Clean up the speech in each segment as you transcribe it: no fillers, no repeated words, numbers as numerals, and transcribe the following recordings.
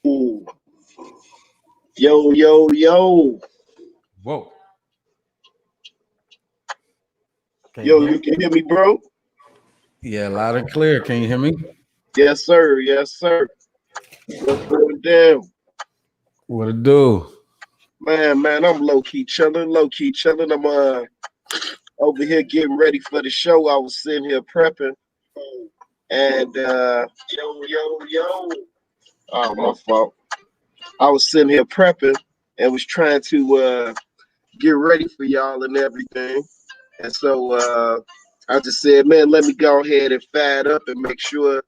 Ooh. Yo, yo, yo. Whoa. Yo, you can hear me, bro? Yeah, loud and clear. Can you hear me? Yes, sir. Yes, sir. What's going down? What it do? Man, I'm low-key chilling. I'm over here getting ready for the show. I was sitting here prepping. And yo. Oh, my fault. I was sitting here prepping and was trying to get ready for y'all and everything. And so I just said, man, let me go ahead and fire it up and make sure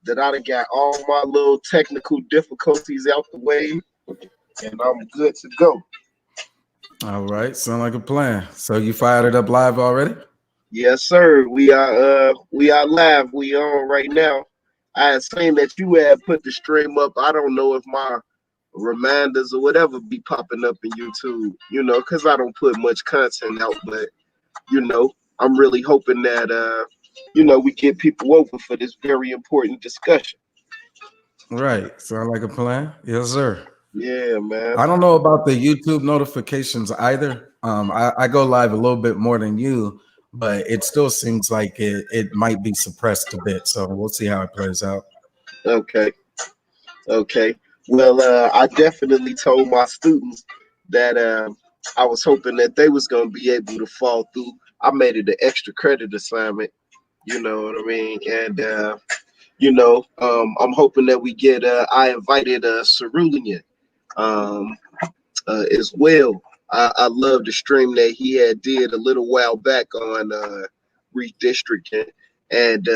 that I done got all my little technical difficulties out the way, and I'm good to go. All right, sound like a plan. So you fired it up live already? Yes, sir. We are live. We on right now. I had seen that you had put the stream up. I don't know if my reminders or whatever be popping up in YouTube, because I don't put much content out, but I'm really hoping that we get people over for this very important discussion. Right, sound like a plan. Yes, sir. Yeah, man. I don't know about the YouTube notifications either. I go live a little bit more than you, but it still seems like it might be suppressed a bit. So we'll see how it plays out. Okay. Well, I definitely told my students that I was hoping that they was gonna be able to fall through. I made it an extra credit assignment. You know what I mean? And I'm hoping that we get. I invited Cerulean as well. I love the stream that he had did a little while back on redistricting. And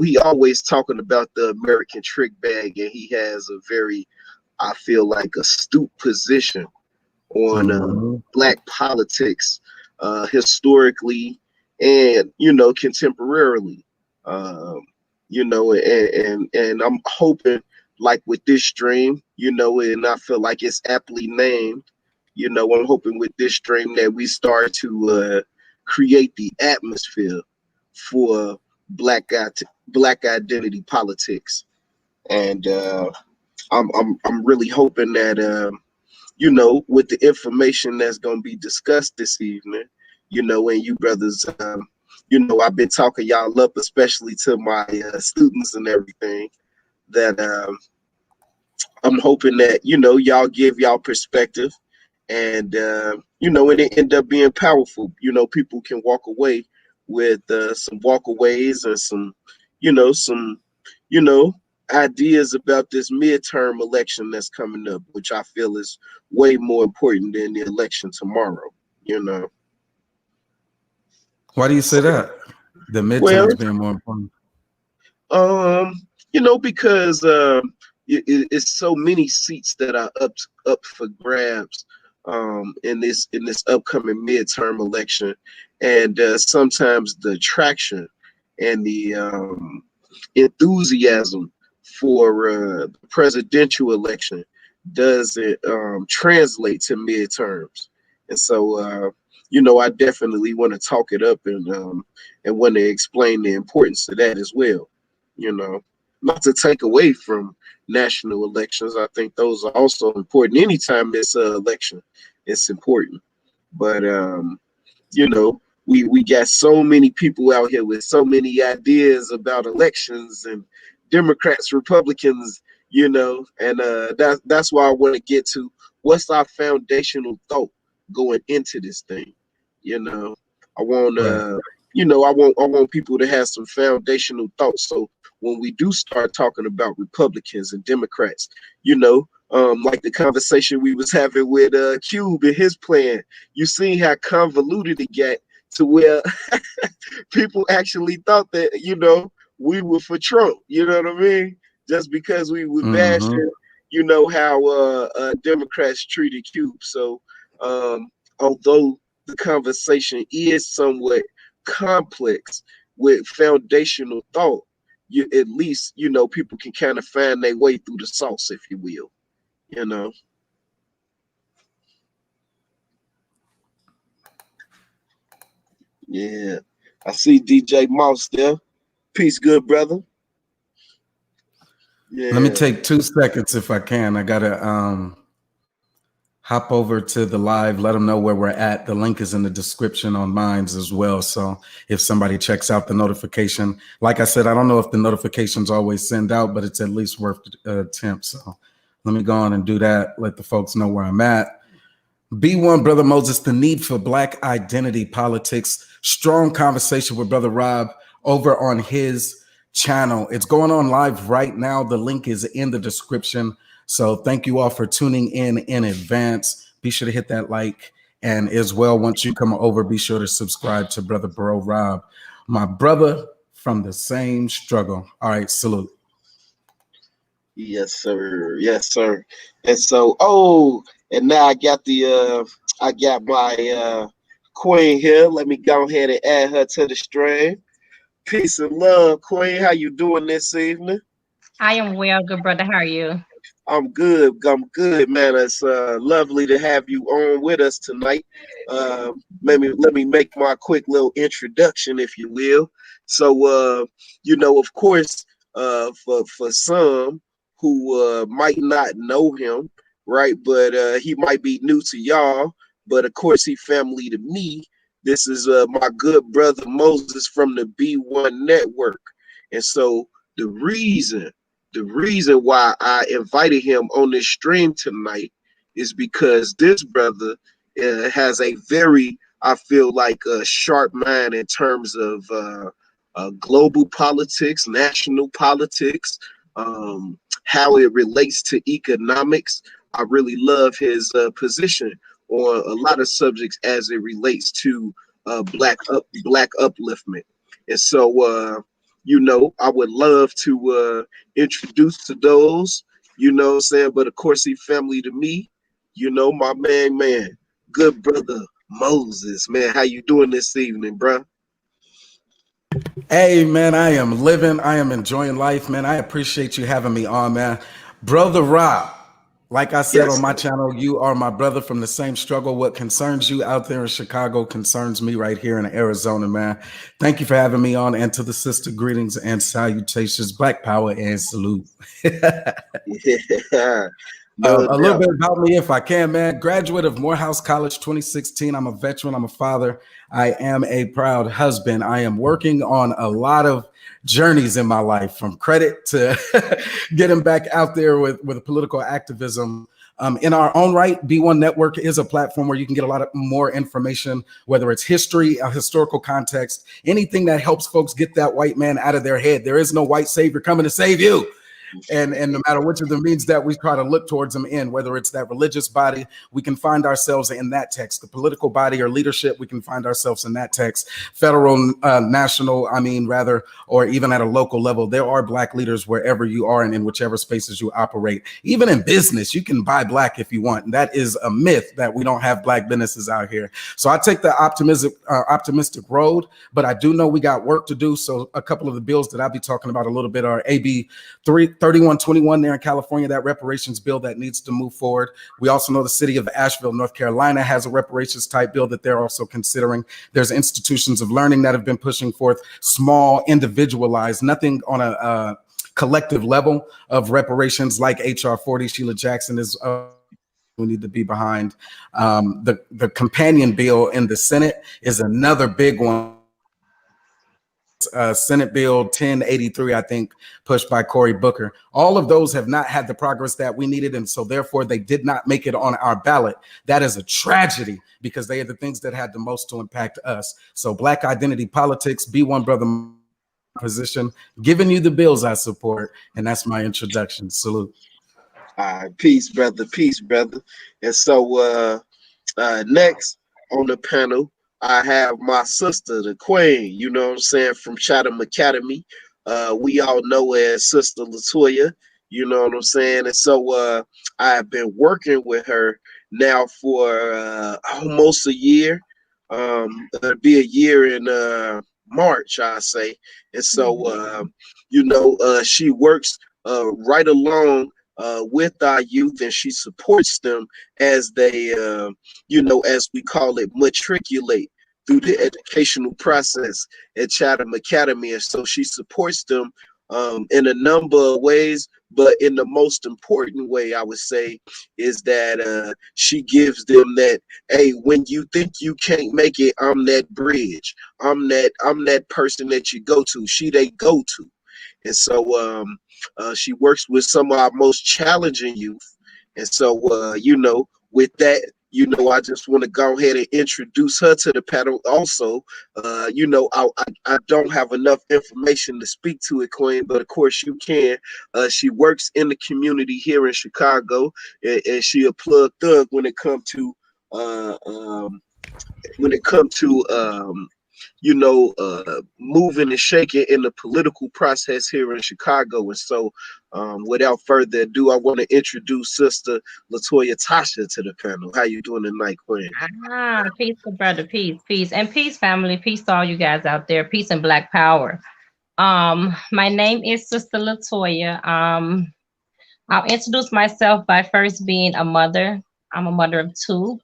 he always talking about the American trick bag, and he has a very, I feel like, astute position on black politics, historically and contemporarily. And I'm hoping, like with this stream, and I feel like it's aptly named. I'm hoping with this stream that we start to create the atmosphere for black identity politics, and I'm really hoping that with the information that's going to be discussed this evening, and you brothers, I've been talking y'all up, especially to my students and everything. That I'm hoping that y'all give y'all perspective, and and it end up being powerful. People can walk away with some walkaways and some ideas about this midterm election that's coming up, which I feel is way more important than the election tomorrow. Why do you say that? The midterms being more important. Because it's so many seats that are up for grabs in this upcoming midterm election, and sometimes the traction and the enthusiasm for the presidential election doesn't translate to midterms, and so I definitely want to talk it up and want to explain the importance of that as well. Not to take away from national elections. I think those are also important. Anytime it's an election, it's important. But we got so many people out here with so many ideas about elections and Democrats, Republicans, and that's why I want to get to what's our foundational thought going into this thing. I want I want people to have some foundational thoughts. So when we do start talking about Republicans and Democrats, like the conversation we was having with Cube and his plan, you see how convoluted it got to where people actually thought that we were for Trump. You know what I mean? Just because we were bashing, how Democrats treated Cube. So although the conversation is somewhat complex with foundational thought, you at least people can kind of find their way through the sauce, if you will. Yeah, I see DJ Mouse there. Peace, good brother. Let me Yeah. take 2 seconds if I can. I gotta hop over to the live, let them know where we're at. The link is in the description on Minds as well. So if somebody checks out the notification, like I said, I don't know if the notifications always send out, but it's at least worth the attempt. So let me go on and do that. Let the folks know where I'm at. B1, Brother Moses, the need for Black identity politics. Strong conversation with Brother Rob over on his channel. It's going on live right now. The link is in the description. So thank you all for tuning in advance. Be sure to hit that like. And as well, once you come over, be sure to subscribe to Brother Bro Rob, my brother from the same struggle. All right, salute. Yes, sir. Yes, sir. And so, and now I got my queen here. Let me go ahead and add her to the stream. Peace and love, queen. How you doing this evening? I am well, good brother. How are you? I'm good. I'm good, man. It's lovely to have you on with us tonight. Let me make my quick little introduction, if you will. So, of course, for some who might not know him, right? But he might be new to y'all. But of course, he family to me. This is my good brother Moses from the B1 Network, and so the reason the reason why I invited him on this stream tonight is because this brother has a very, I feel like, a sharp mind in terms of global politics, national politics, how it relates to economics. I really love his position on a lot of subjects as it relates to black upliftment. And so, I would love to introduce to those, what I'm saying? But of course, he family to me, my man, good brother Moses, man. How you doing this evening, bro? Hey, man, I am living. I am enjoying life, man. I appreciate you having me on, man. Brother Rob, like I said on Yes, my channel, you are my brother from the same struggle. What concerns you out there in Chicago concerns me right here in Arizona, man. Thank you for having me on. And to the sister, greetings and salutations, Black Power and salute. yeah, no A little doubt. bit about me, if I can, man. Graduate of Morehouse College 2016. I'm a veteran. I'm a father. I am a proud husband. I am working on a lot of journeys in my life, from credit to getting back out there with political activism. In our own right, B1 Network is a platform where you can get a lot of more information, whether it's history, a historical context, anything that helps folks get that white man out of their head. There is no white savior coming to save you. And no matter which of the means that we try to look towards them in, whether it's that religious body, we can find ourselves in that text. The political body or leadership, we can find ourselves in that text. Federal, national, rather, or even at a local level, there are Black leaders wherever you are and in whichever spaces you operate. Even in business, you can buy Black if you want. And that is a myth that we don't have Black businesses out here. So I take the optimistic road, but I do know we got work to do. So a couple of the bills that I'll be talking about a little bit are AB 3121 there in California, that reparations bill that needs to move forward. We also know the city of Asheville, North Carolina has a reparations type bill that they're also considering. There's institutions of learning that have been pushing forth small, individualized, nothing on a collective level of reparations like HR 40. Sheila Jackson is we need to be behind. The companion bill in the Senate is another big one. Senate Bill 1083, I think, pushed by Cory Booker. All of those have not had the progress that we needed, and so therefore they did not make it on our ballot. That is a tragedy because they are the things that had the most to impact us. So Black identity politics, B1 brother position, giving you the bills I support, and that's my introduction. Salute. Peace, brother. Peace, brother. And so, next on the panel, I have my sister, the Queen, from Chatham Academy. We all know her as Sister Latoya, you know what I'm saying? And so I have been working with her now for almost a year. It'll be a year in March, I say. And so, she works right along with our youth, and she supports them as they, as we call it, matriculate through the educational process at Chatham Academy. And so she supports them in a number of ways, but in the most important way, I would say, is that she gives them that, hey, when you think you can't make it, I'm that bridge. I'm that person that you go to. She they go to. And so she works with some of our most challenging youth. And so, with that, I just want to go ahead and introduce her to the panel. Also, I don't have enough information to speak to it, Queen, but of course you can. She works in the community here in Chicago, and she a plug thug uh, um, when it comes to moving and shaking in the political process here in Chicago. And so, without further ado, I want to introduce Sister Latoya Tasha to the panel. How you doing tonight, Queen? Peace, good brother, peace, peace, and peace, family, peace to all you guys out there, peace and Black power. My name is Sister Latoya. I'll introduce myself by first being a mother. I'm a mother of two.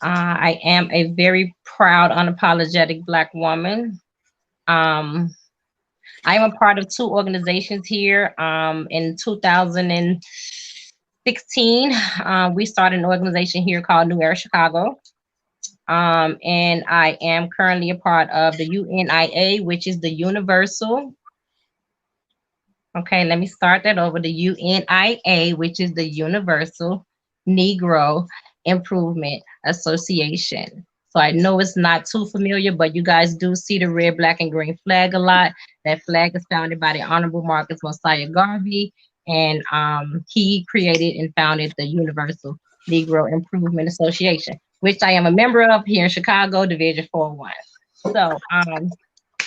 I am a very proud, unapologetic Black woman. Um, I am a part of two organizations here. In 2016, we started an organization here called New Era Chicago. And I am currently a part of the UNIA, which is the Universal. Okay, let me start that over. The UNIA, which is the Universal Negro Improvement Association. So I know it's not too familiar, but you guys do see the red, black, and green flag a lot. That flag is founded by the Honorable Marcus Mosiah Garvey, and he created and founded the Universal Negro Improvement Association, which I am a member of here in Chicago, Division 4-1. So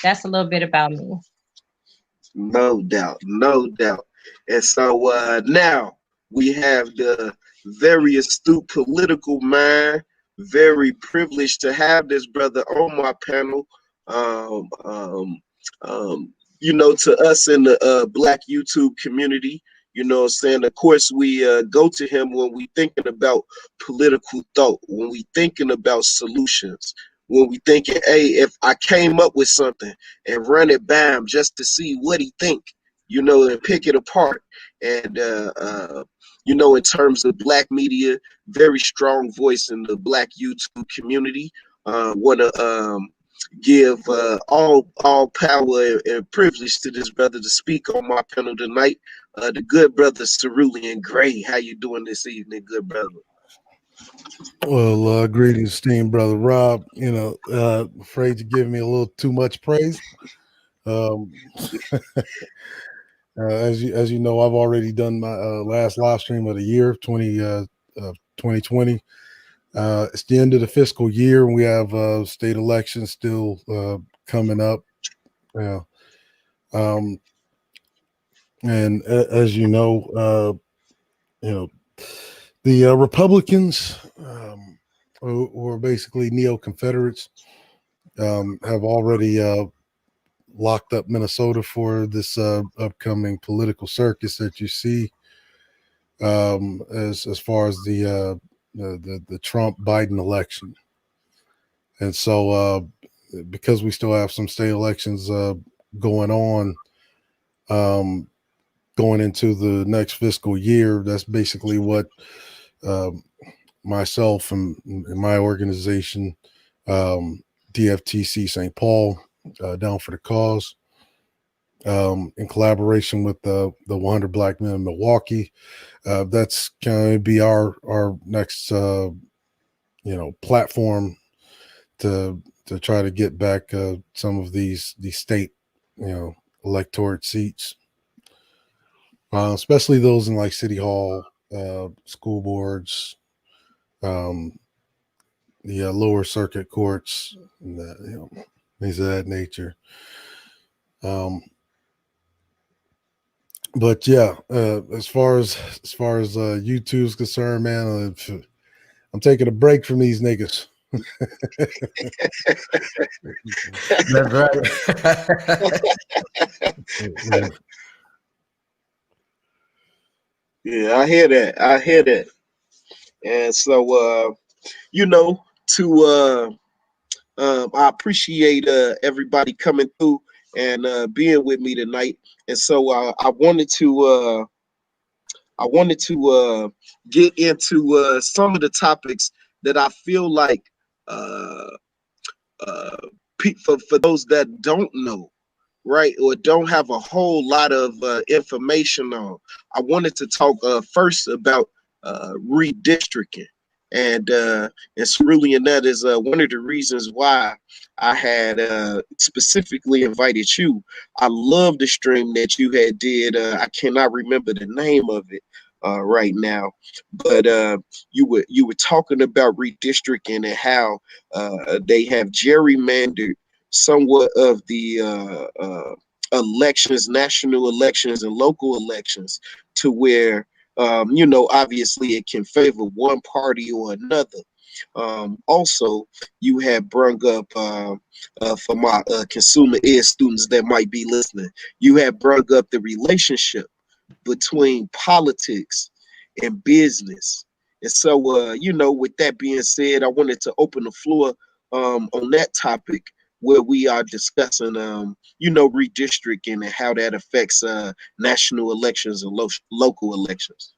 that's a little bit about me. No doubt, no doubt. And so now we have the very astute political mind, very privileged to have this brother on my panel. Um, um, to us in the Black YouTube community, what I'm saying? Of course, we go to him when we thinking about political thought, when we thinking about solutions, when we thinking, hey, if I came up with something and run it by him just to see what he think, and pick it apart. And in terms of Black media, very strong voice in the Black YouTube community. Want to give all power and privilege to this brother to speak on my panel tonight. The good brother Cerulean Gray. How you doing this evening, good brother? Well, greetings, esteemed brother Rob. Afraid to give me a little too much praise. As you know, I've already done my last live stream of the year, 2020. It's the end of the fiscal year, and we have state elections still coming up. And as you know, the Republicans, who are basically neo-Confederates, have already locked up Minnesota for this upcoming political circus that you see, as far as the Trump Biden election. And so because we still have some state elections going on, going into the next fiscal year, that's basically what myself and my organization, DFTC St. Paul, Down for the Cause, in collaboration with the 100 Black Men in Milwaukee, that's going to be our next platform to try to get back some of these state electorate seats, especially those in like city hall, school boards, the lower circuit courts, and things of that nature. But yeah, as far as YouTube's concerned, man, I'm taking a break from these niggas. That's right. Yeah, I hear that. And so I appreciate everybody coming through and being with me tonight. And so I wanted to get into some of the topics that I feel like uh, uh, for those that don't know, right, or don't have a whole lot of information on. I wanted to talk first about redistricting, and Cerulean, that is one of the reasons why I had specifically invited you. I love the stream that you had did. I cannot remember the name of it right now, but you were talking about redistricting and how they have gerrymandered somewhat of the elections, national elections, and local elections, to where obviously it can favor one party or another. Also, you have brung up for my consumer ed students that might be listening. You have brung up the relationship between politics and business. And so, with that being said, I wanted to open the floor on that topic where we are discussing, redistricting and how that affects national elections and local elections.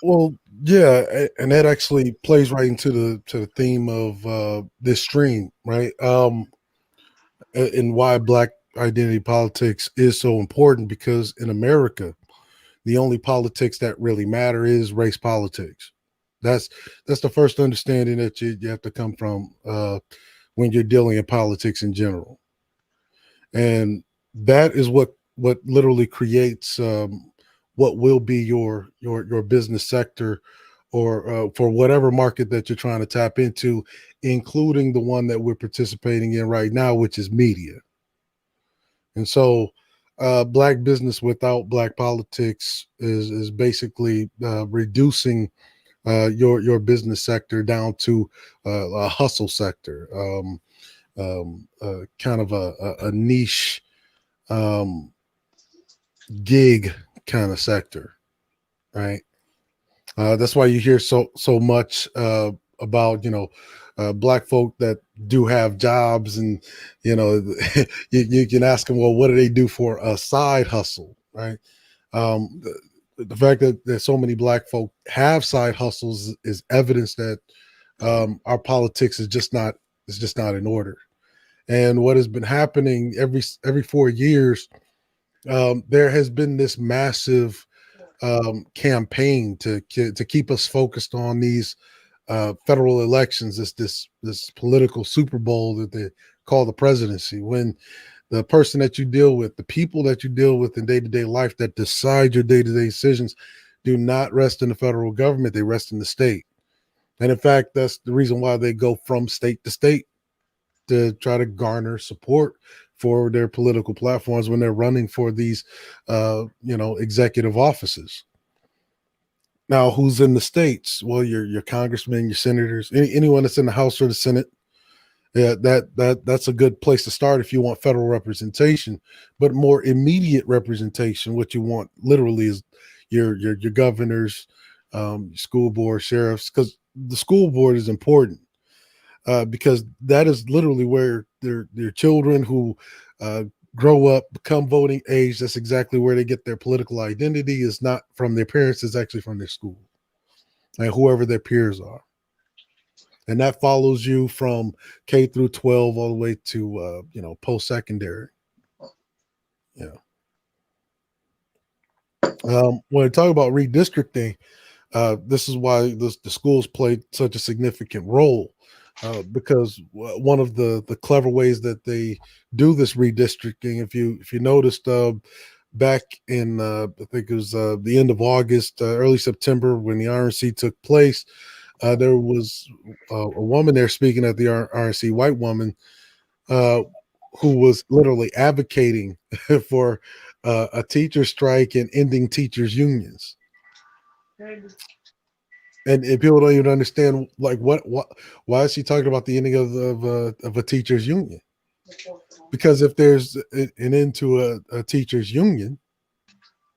Well, yeah, and that actually plays right into the theme of this stream, right? And why Black identity politics is so important, because in America, the only politics that really matter is race politics. That's the first understanding that you have to come from when you're dealing in politics in general, and that is what literally creates what will be your business sector, or for whatever market that you're trying to tap into, including the one that we're participating in right now, which is media. And so Black business without Black politics is basically reducing your business sector down to a hustle sector, kind of a niche gig kind of sector, right? That's why you hear so much about Black folk that do have jobs, and you can ask them, well, what do they do for a side hustle, right? The fact that so many Black folk have side hustles is evidence that our politics is just not in order. And what has been happening every 4 years, there has been this massive campaign to keep us focused on these federal elections, this political Super Bowl that they call the presidency, when the person that you deal with, the people that you deal with in day-to-day life that decide your day-to-day decisions, do not rest in the federal government. They rest in the state. And in fact, that's the reason why they go from state to state, to try to garner support for their political platforms when they're running for these executive offices. Now, who's in the states? Well, your congressmen, your senators, anyone that's in the House or the Senate. Yeah, that's a good place to start if you want federal representation. But more immediate representation, what you want literally is your governors, your school board, sheriffs, because the school board is important, because that is literally where their children who grow up, become voting age. That's exactly where they get their political identity. Is not from their parents; it's actually from their school and whoever their peers are. And that follows you from K through 12 all the way to post-secondary. Yeah. When I talk about redistricting, this is why the schools played such a significant role, because one of the clever ways that they do this redistricting, if you noticed, back in I think it was the end of August, early September, when the RNC took place, there was a woman there speaking at the RNC, white woman, who was literally advocating for a teacher strike and ending teachers unions. And people don't even understand, like, why is she talking about the ending of a teachers union? Because if there's an end to a teachers union,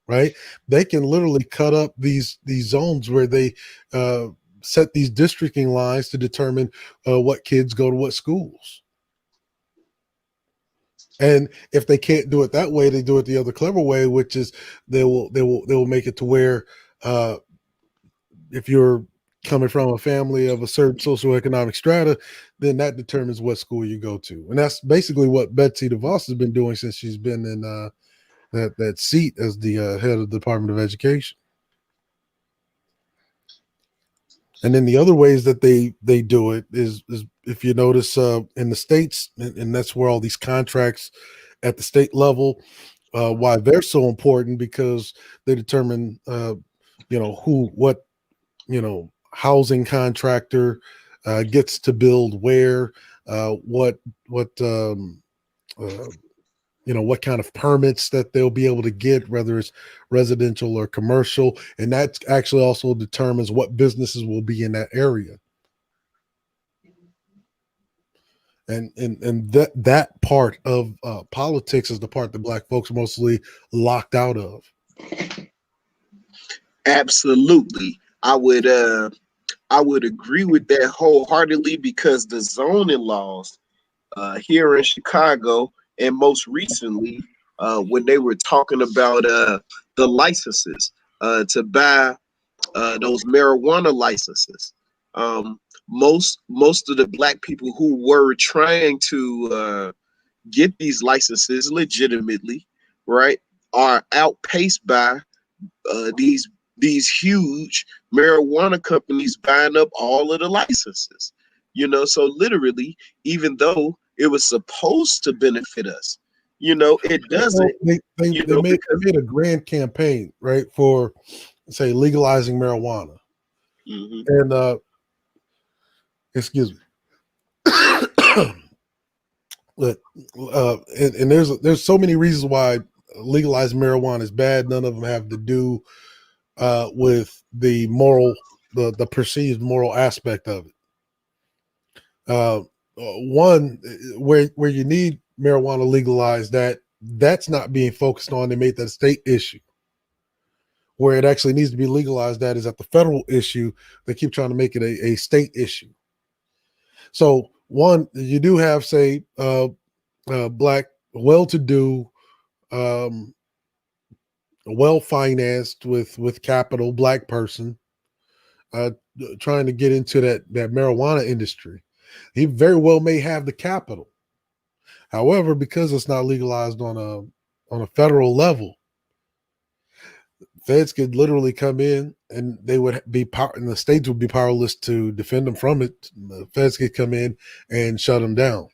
right, they can literally cut up these zones where they set these districting lines to determine what kids go to what schools. And if they can't do it that way, they do it the other clever way, which is they will make it to where if you're coming from a family of a certain socioeconomic strata, then that determines what school you go to. And that's basically what Betsy DeVos has been doing since she's been in that seat as the head of the Department of Education. And then the other ways that they do it is if you notice in the states, and that's where all these contracts at the state level, why they're so important, because they determine what housing contractor gets to build where, what what kind of permits that they'll be able to get, whether it's residential or commercial, and that actually also determines what businesses will be in that area. And that part of politics is the part that Black folks are mostly locked out of. Absolutely. I would agree with that wholeheartedly, because the zoning laws here in Chicago, and most recently when they were talking about the licenses to buy those marijuana licenses, most of the Black people who were trying to get these licenses legitimately, right, are outpaced by these huge marijuana companies buying up all of the licenses. So literally, even though it was supposed to benefit us, it doesn't. Well, they made a grand campaign, right, for say legalizing marijuana. Mm-hmm. And excuse me. But and there's so many reasons why legalizing marijuana is bad. None of them have to do with the moral, the perceived moral aspect of it. One, where you need marijuana legalized, that's not being focused on. They made that a state issue. Where it actually needs to be legalized, that is at the federal issue. They keep trying to make it a state issue. So one, you do have, say, Black, well-to-do, well-financed with capital Black person trying to get into that marijuana industry. He very well may have the capital. However, because it's not legalized on a federal level, feds could literally come in and they would be and the states would be powerless to defend them from it. The feds could come in and shut them down.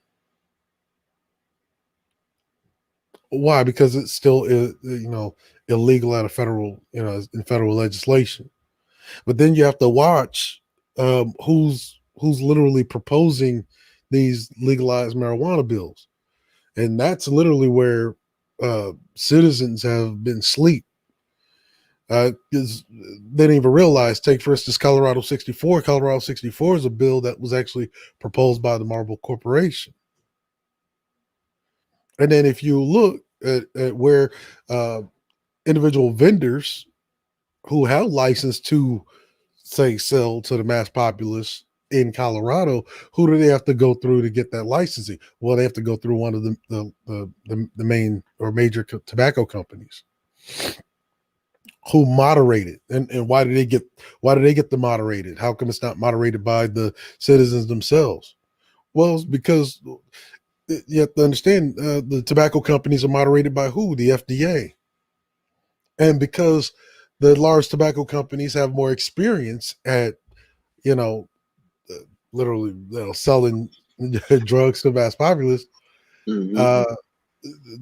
Why? Because it's still illegal at a federal, in federal legislation. But then you have to watch who's literally proposing these legalized marijuana bills, and that's literally where citizens have been asleep. Because they didn't even realize. Take, for instance, Colorado 64. Colorado 64 is a bill that was actually proposed by the Marble Corporation. And then if you look at where individual vendors who have license to, say, sell to the mass populace in Colorado, who do they have to go through to get that licensing? Well, they have to go through one of the main or major tobacco companies who moderate it. And why do they get the moderated? How come it's not moderated by the citizens themselves? Well, it's because you have to understand the tobacco companies are moderated by who? The FDA. And because the large tobacco companies have more experience at, literally selling drugs to the mass populace,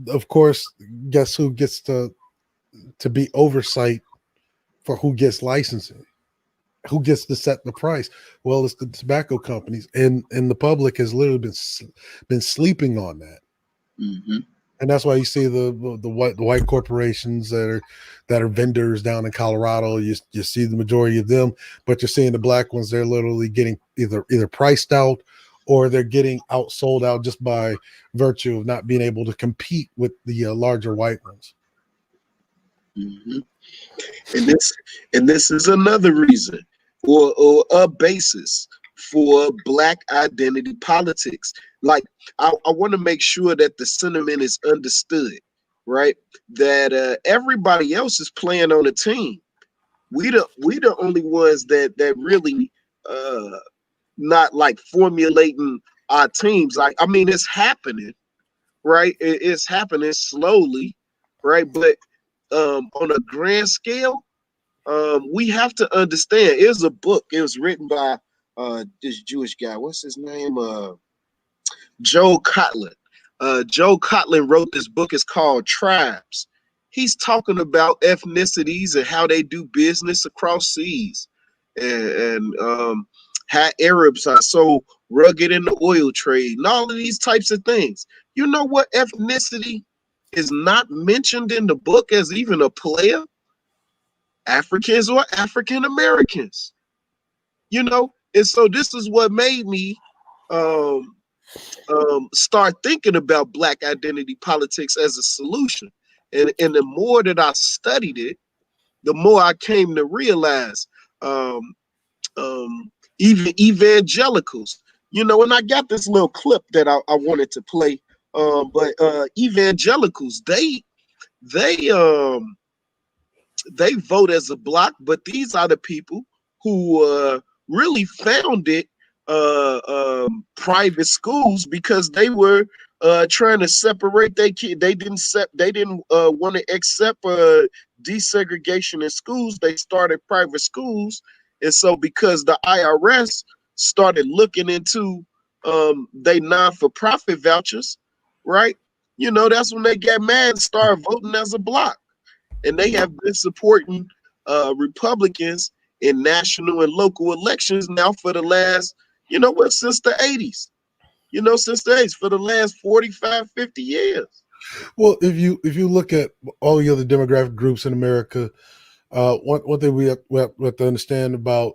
of course, guess who gets to be oversight for who gets licensing? Who gets to set the price? Well, it's the tobacco companies, and the public has literally been sleeping on that. Mm-hmm. And that's why you see the white corporations that are vendors down in Colorado. You see the majority of them, but you're seeing the Black ones. They're literally getting either priced out, or they're getting outsold out just by virtue of not being able to compete with the larger white ones. Mm-hmm. And this is another reason, or a basis for Black identity politics. Like, I want to make sure that the sentiment is understood, right? That everybody else is playing on a team. We the only ones that really not like formulating our teams. Like, I mean, it's happening, right? It's happening slowly, right? But on a grand scale, we have to understand. It was a book. It was written by this Jewish guy. What's his name? Joe Cotlin. Joe Cotlin wrote this book. It's called Tribes. He's talking about ethnicities and how they do business across seas, and how Arabs are so rugged in the oil trade, and all of these types of things. You know what ethnicity is not mentioned in the book as even a player? Africans or African Americans. You know, and so this is what made me um, start thinking about Black identity politics as a solution. And the more that I studied it, the more I came to realize um, even evangelicals, you know, and I got this little clip that I wanted to play. But evangelicals, they um they vote as a block, but these are the people who really founded private schools because they were trying to separate their kid. They didn't want to accept desegregation in schools. They started private schools, and so because the IRS started looking into they non-for-profit vouchers, right? You know, that's when they got mad and started voting as a block, and they have been supporting Republicans in national and local elections now for the last, you know what, since the 80s. You know, since the 80s, for the last 45, 50 years. Well, if you look at all the other demographic groups in America, one thing we have to understand about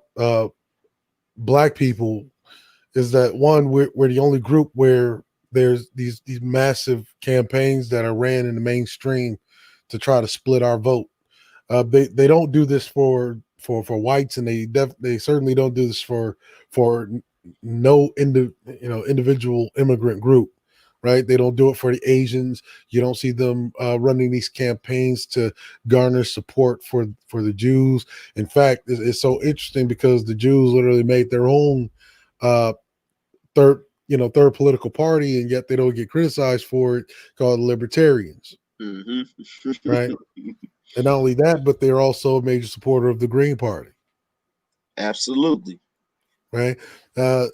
Black people is that, one, we're the only group where there's these massive campaigns that are ran in the mainstream to try to split our vote. They don't do this for whites, and they certainly don't do this for no individual immigrant group, right? They don't do it for the Asians. You don't see them running these campaigns to garner support for the Jews. In fact, it's so interesting because the Jews literally made their own third political party, and yet they don't get criticized for it, called libertarians. Mm-hmm. Right. And not only that, but they're also a major supporter of the Green Party. Absolutely. Right. And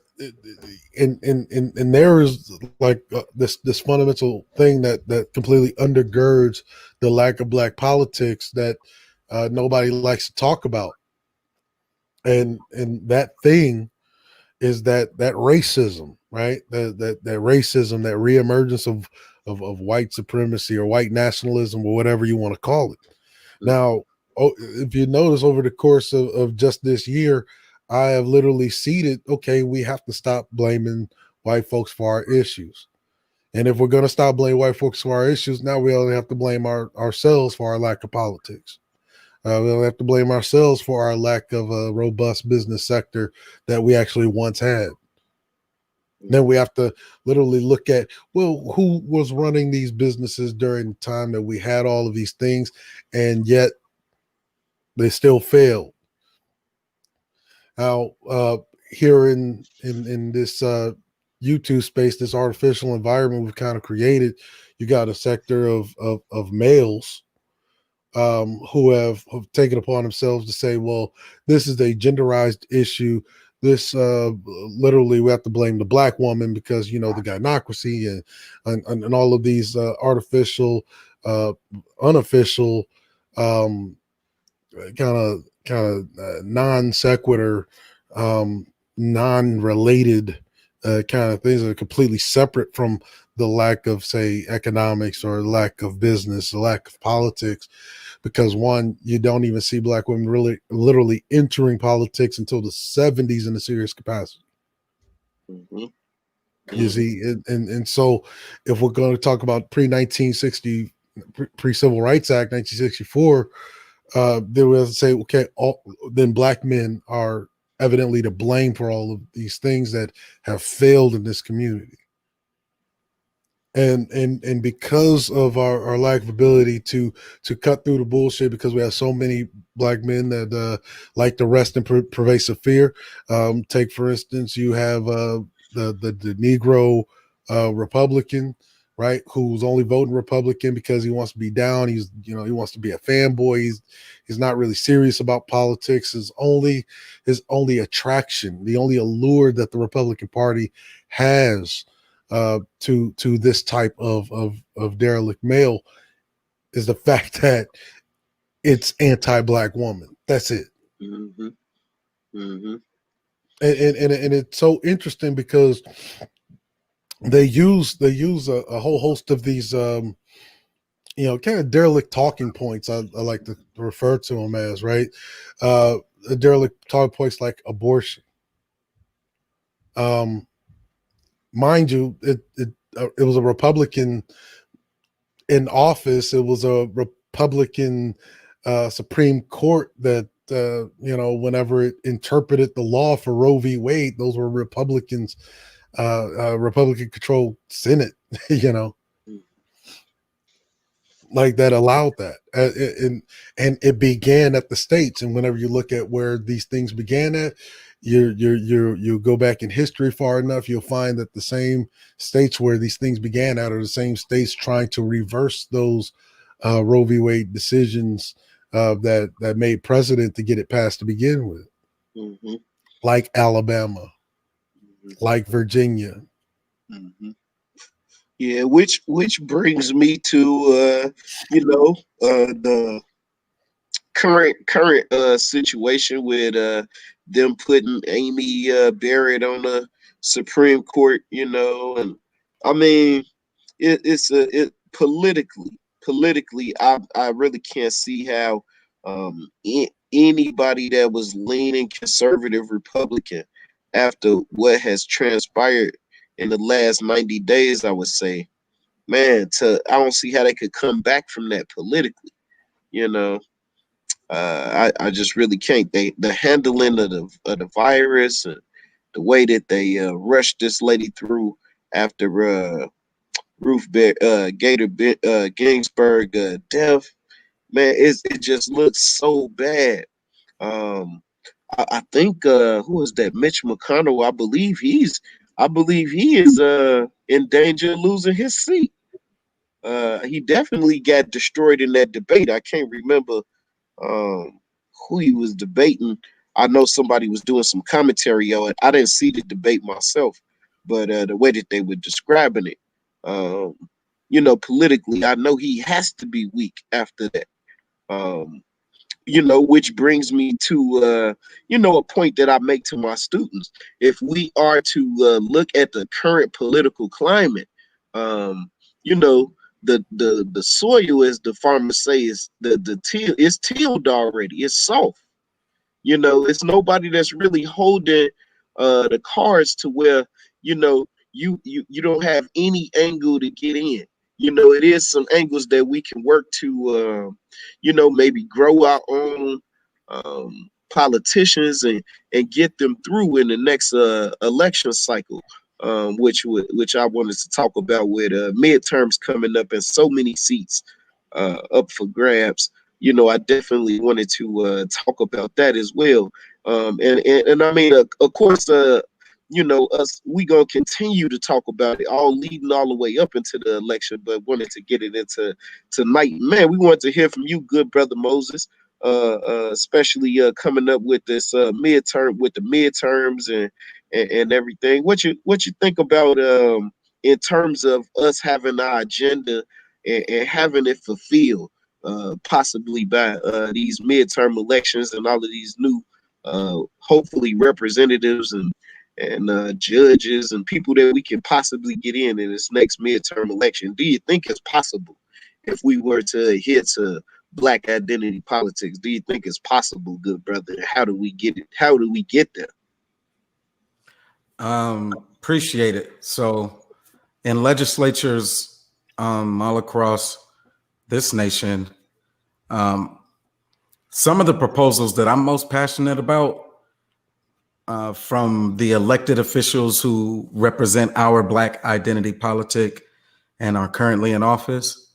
there is like this fundamental thing that completely undergirds the lack of Black politics that nobody likes to talk about. And that thing is that racism, right? That racism, that reemergence of white supremacy or white nationalism or whatever you want to call it. Now, if you notice over the course of just this year, I have literally seeded, okay, we have to stop blaming white folks for our issues. And if we're going to stop blaming white folks for our issues, now we only have to blame ourselves for our lack of politics. We only have to blame ourselves for our lack of a robust business sector that we actually once had. Then we have to literally look at, well, who was running these businesses during the time that we had all of these things, and yet they still failed. Now, here in this YouTube space, this artificial environment we've kind of created, you got a sector of males who have taken upon themselves to say, well, this is a genderized issue. This literally we have to blame the Black woman because, you know, the gynocracy and all of these artificial, unofficial, kind of non sequitur, non-related kind of things that are completely separate from the lack of, say, economics or lack of business, the lack of politics. Because, one, you don't even see Black women really literally entering politics until the 70s in a serious capacity. Mm-hmm. You see, and so if we're going to talk about pre-1960, pre-Civil Rights Act, 1964, then we have to say, okay, then Black men are evidently to blame for all of these things that have failed in this community. And because of our lack of ability to cut through the bullshit, because we have so many black men that like to rest in pervasive fear. Take for instance, you have the Negro Republican, right, who's only voting Republican because he wants to be down. He wants to be a fanboy. He's not really serious about politics. His only attraction, the only allure that the Republican Party has to this type of derelict male is the fact that it's anti-black woman. That's it. Mm-hmm. Mm-hmm. And it's so interesting because they use a whole host of these kind of derelict talking points. I like to refer to them as, right, the derelict talking points like abortion. Mind you, it was a Republican in office. It was a Republican Supreme Court that whenever it interpreted the law for Roe v. Wade, those were Republicans, Republican controlled Senate, like that allowed that, and it began at the states. And whenever you look at where these things began at, you go back in history far enough, you'll find that the same states where these things began at are the same states trying to reverse those Roe v. Wade decisions that made precedent to get it passed to begin with, Mm-hmm. like Alabama, like Virginia. Mm-hmm. Yeah, which brings me to the current situation with them putting Amy Barrett on the Supreme Court, and I mean it politically I really can't see how anybody that was leaning conservative Republican after what has transpired in the last 90 days, I would say, man, I don't see how they could come back from that politically, you know. I just really can't. The handling of the virus and the way that they rushed this lady through after Ginsburg death, man, it just looks so bad. Um, I think who is that? Mitch McConnell. I believe he is in danger of losing his seat. He definitely got destroyed in that debate. I can't remember um, who he was debating. I know somebody was doing some commentary on it. I didn't see the debate myself, but the way that they were describing it, um, politically, I know he has to be weak after that. Um, which brings me to a point that I make to my students. If we are to look at the current political climate, um, you know, the soil, as the farmers say, is the till it's tilled already. It's soft. It's nobody that's really holding the cards to where you don't have any angle to get in. It is some angles that we can work to maybe grow our own politicians and get them through in the next election cycle, which I wanted to talk about with midterms coming up and so many seats up for grabs. I definitely wanted to talk about that as well. And I mean, of course, us, we gonna continue to talk about it, all leading all the way up into the election. But wanted to get it into tonight, man. We wanted to hear from you, good brother Moses, especially coming up with this midterms and everything. What you think about in terms of us having our agenda and having it fulfilled? Possibly by these midterm elections and all of these new, hopefully, representatives and judges and people that we can possibly get in this next midterm election. Do you think it's possible if we were to adhere to black identity politics? Do you think it's possible, good brother? How do we get it? How do we get there? Appreciate it. So in legislatures all across this nation, some of the proposals that I'm most passionate about from the elected officials who represent our Black identity politic and are currently in office,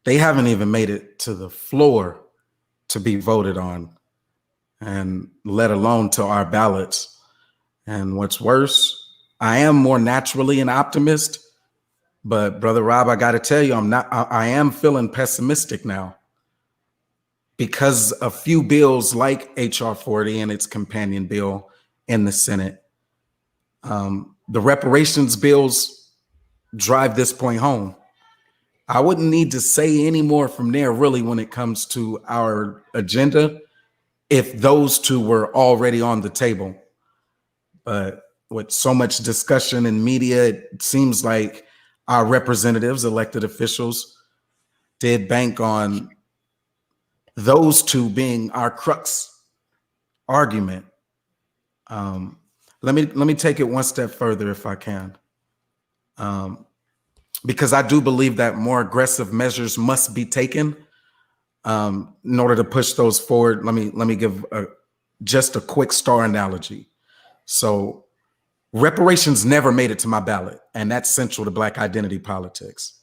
they haven't even made it to the floor to be voted on, and let alone to our ballots. And what's worse, I am more naturally an optimist, but Brother Rob, I got to tell you, I am feeling pessimistic now, because a few bills like HR 40 and its companion bill in the Senate, the reparations bills drive this point home. I wouldn't need to say any more from there, really, when it comes to our agenda, if those two were already on the table. But with so much discussion in media, it seems like our representatives, elected officials, did bank on those two being our crux argument. Let me take it one step further, if I can, because I do believe that more aggressive measures must be taken in order to push those forward. Let me give just a quick star analogy. So reparations never made it to my ballot, and that's central to Black identity politics.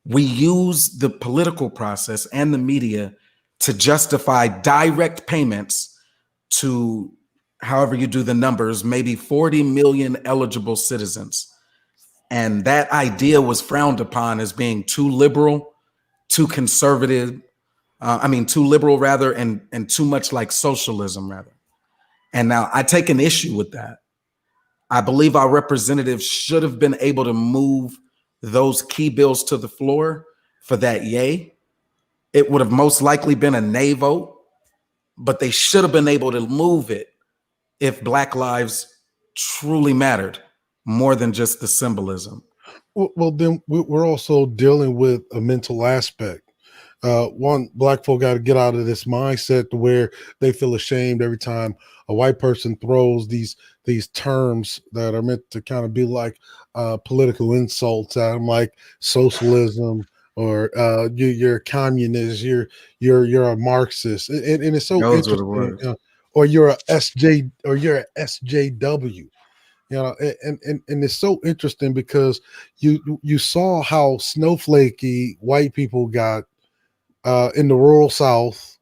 We use the political process and the media to justify direct payments to, however you do the numbers, maybe 40 million eligible citizens. And that idea was frowned upon as being too liberal, too conservative, too liberal rather, and too much like socialism rather. And now I take an issue with that. I believe our representatives should have been able to move those key bills to the floor for that yay. It would have most likely been a nay vote, but they should have been able to move it if Black lives truly mattered more than just the symbolism. Well, then we're also dealing with a mental aspect. One, Black folk got to get out of this mindset to where they feel ashamed every time a white person throws these terms that are meant to kind of be like political insults at them, like socialism, or you're a communist, you're a Marxist, and it's so Those were the interesting. words. Or you're a SJ, or you're a SJW. And it's so interesting because you saw how snowflakey white people got in the rural South,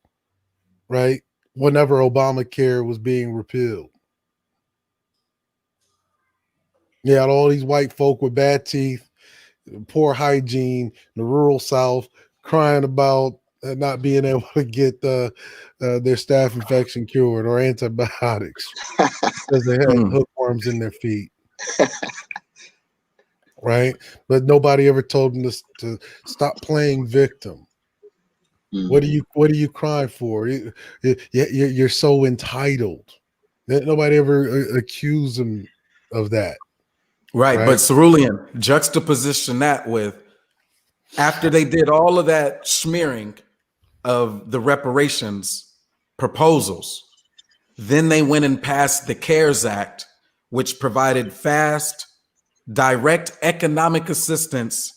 right? Whenever Obamacare was being repealed, you had all these white folk with bad teeth, poor hygiene in the rural South, crying about not being able to get their staph infection cured or antibiotics because they had hookworms in their feet. Right? But nobody ever told them to stop playing victim. What are you crying for? You're so entitled. Nobody ever accused them of that. Right. But Cerulean, juxtaposition that with, after they did all of that smearing of the reparations proposals, then they went and passed the CARES Act, which provided fast, direct economic assistance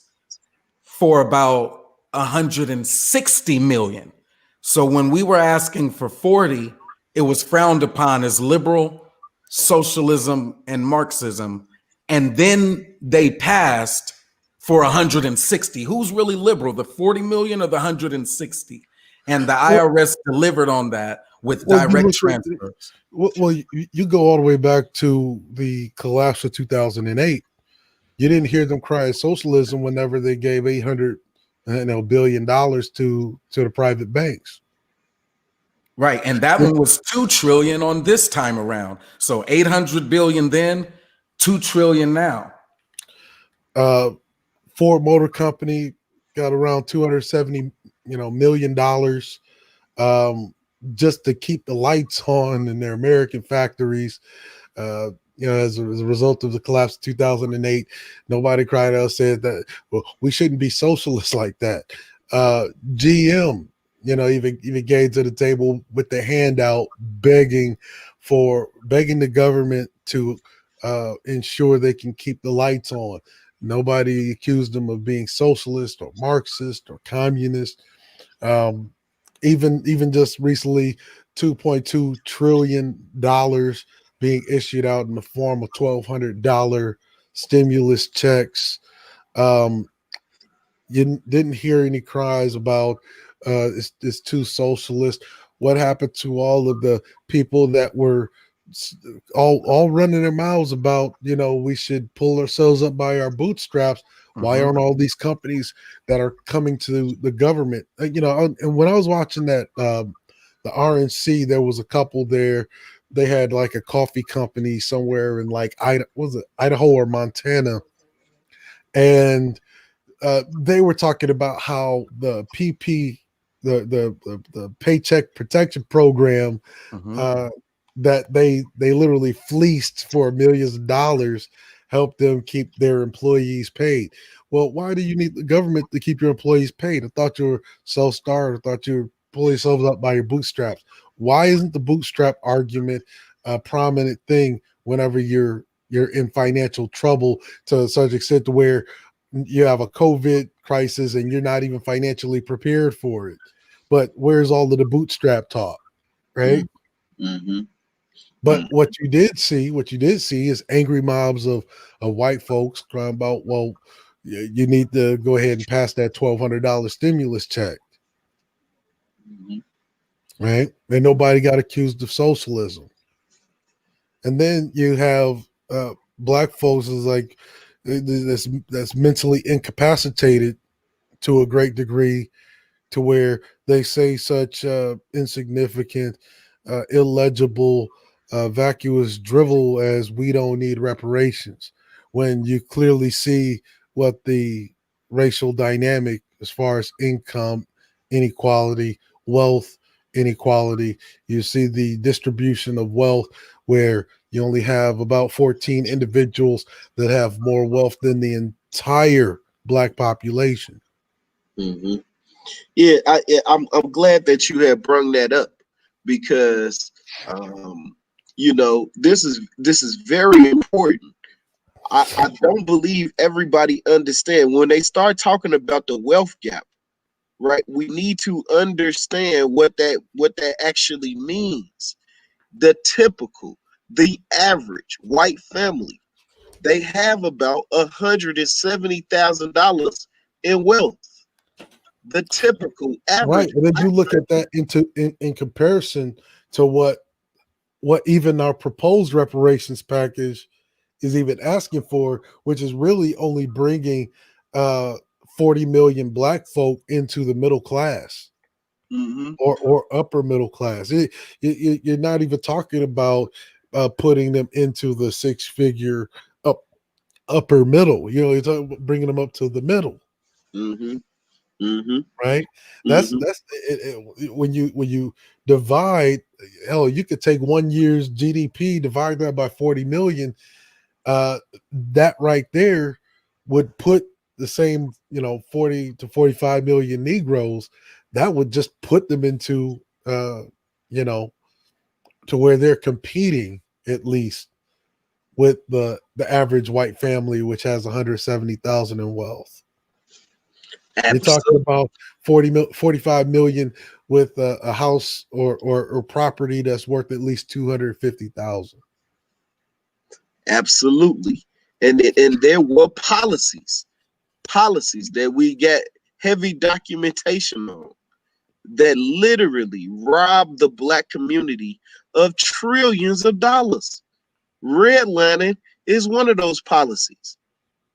for about 160 million. So when we were asking for 40, it was frowned upon as liberal, socialism, and Marxism. And then they passed for 160. Who's really liberal, the 40 million or the 160? And the IRS delivered on that with direct transfers. Well, you go all the way back to the collapse of 2008. You didn't hear them cry at socialism whenever they gave $800 billion to the private banks. Right, and that one was 2 trillion on this time around. So 800 billion then, 2 trillion now. Ford Motor Company got around $270 million just to keep the lights on in their American factories. As a result of the collapse of 2008, nobody cried out, said that, well, we shouldn't be socialists like that. GM, even gave to the table with the handout, begging the government to ensure they can keep the lights on. Nobody accused them of being socialist or Marxist or communist. Even just recently, $2.2 trillion being issued out in the form of $1,200 stimulus checks. Um, you didn't hear any cries about it's too socialist. What happened to all of the people that were all running their mouths about, we should pull ourselves up by our bootstraps? Why Mhm. aren't all these companies that are coming to the government? And when I was watching that the RNC, there was a couple there. They had like a coffee company somewhere in like Idaho or Montana, and they were talking about how the PP, the Paycheck Protection Program, Mhm. uh, that they literally fleeced for millions of dollars, helped them keep their employees paid. Well, why do you need the government to keep your employees paid? I thought you were self-starved. I thought you were pulling yourselves up by your bootstraps. Why isn't the bootstrap argument a prominent thing whenever you're in financial trouble to such extent to where you have a COVID crisis and you're not even financially prepared for it? But where's all of the bootstrap talk, right? Mm-hmm. But what you did see is angry mobs of white folks crying about, well, you need to go ahead and pass that $1,200 stimulus check, Mm-hmm. right? And nobody got accused of socialism. And then you have black folks is like that's mentally incapacitated to a great degree, to where they say such insignificant, illegible, vacuous drivel as "we don't need reparations," when you clearly see what the racial dynamic, as far as income inequality, wealth inequality, you see the distribution of wealth, where you only have about 14 individuals that have more wealth than the entire black population. Mm-hmm. Yeah, I'm glad that you have brung that up because this is very important. I don't believe everybody understand when they start talking about the wealth gap, right? We need to understand what that actually means. The average white family, they have about $170,000 in wealth. The typical Right. average And then black you look at that in comparison to what even our proposed reparations package is even asking for, which is really only bringing uh 40 million black folk into the middle class, hmm or upper middle class. You're not even talking about putting them into the six figure upper middle. You're talking about bringing them up to the middle. hmm hmm Right. That's hmm when you divide, hell, you could take 1 year's GDP, divide that by 40 million. uh that right there would put the same, 40 to 45 million Negroes. That would just put them into you know to where they're competing, at least, with the average white family, which has 170,000 in wealth. You're talking Absolutely. about 45 million with a house or property that's worth at least 250,000. Absolutely. And there were policies that we get heavy documentation on that literally robbed the black community of trillions of dollars. Redlining is one of those policies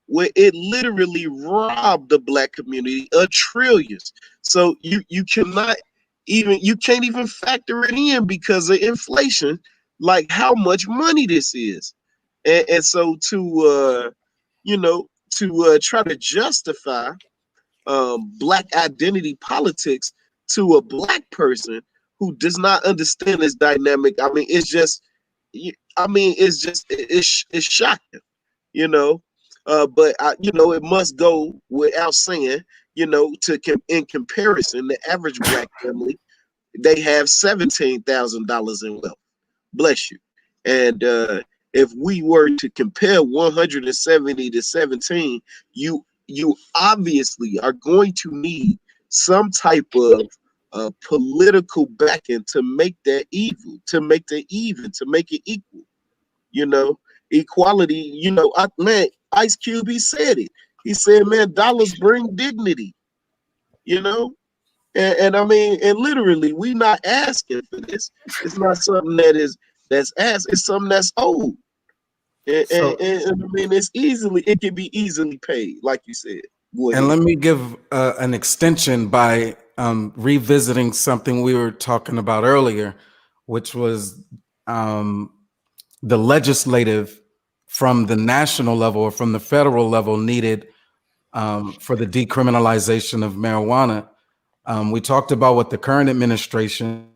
where it literally robbed the black community of trillions. So you can't even factor it in because of inflation, like how much money this is. And so to try to justify black identity politics to a black person who does not understand this dynamic, I mean, it's shocking, you know. But it must go without saying, in comparison, the average black family, they have $17,000 in wealth. Bless you. And if we were to compare 170 to 17, you obviously are going to need some type of political backing to make that evil, to make that even, to make it equal. you know, equality, man, Ice Cube, he said it. He said, man, dollars bring dignity, you know? And I mean, and literally, we not asking for this. It's not something that's asked, it's something that's owed. So, And I mean, it can be easily paid, like you said. Go and ahead. let me give an extension by revisiting something we were talking about earlier, which was um, the legislative from the national level or from the federal level needed for the decriminalization of marijuana. We talked about what the current administration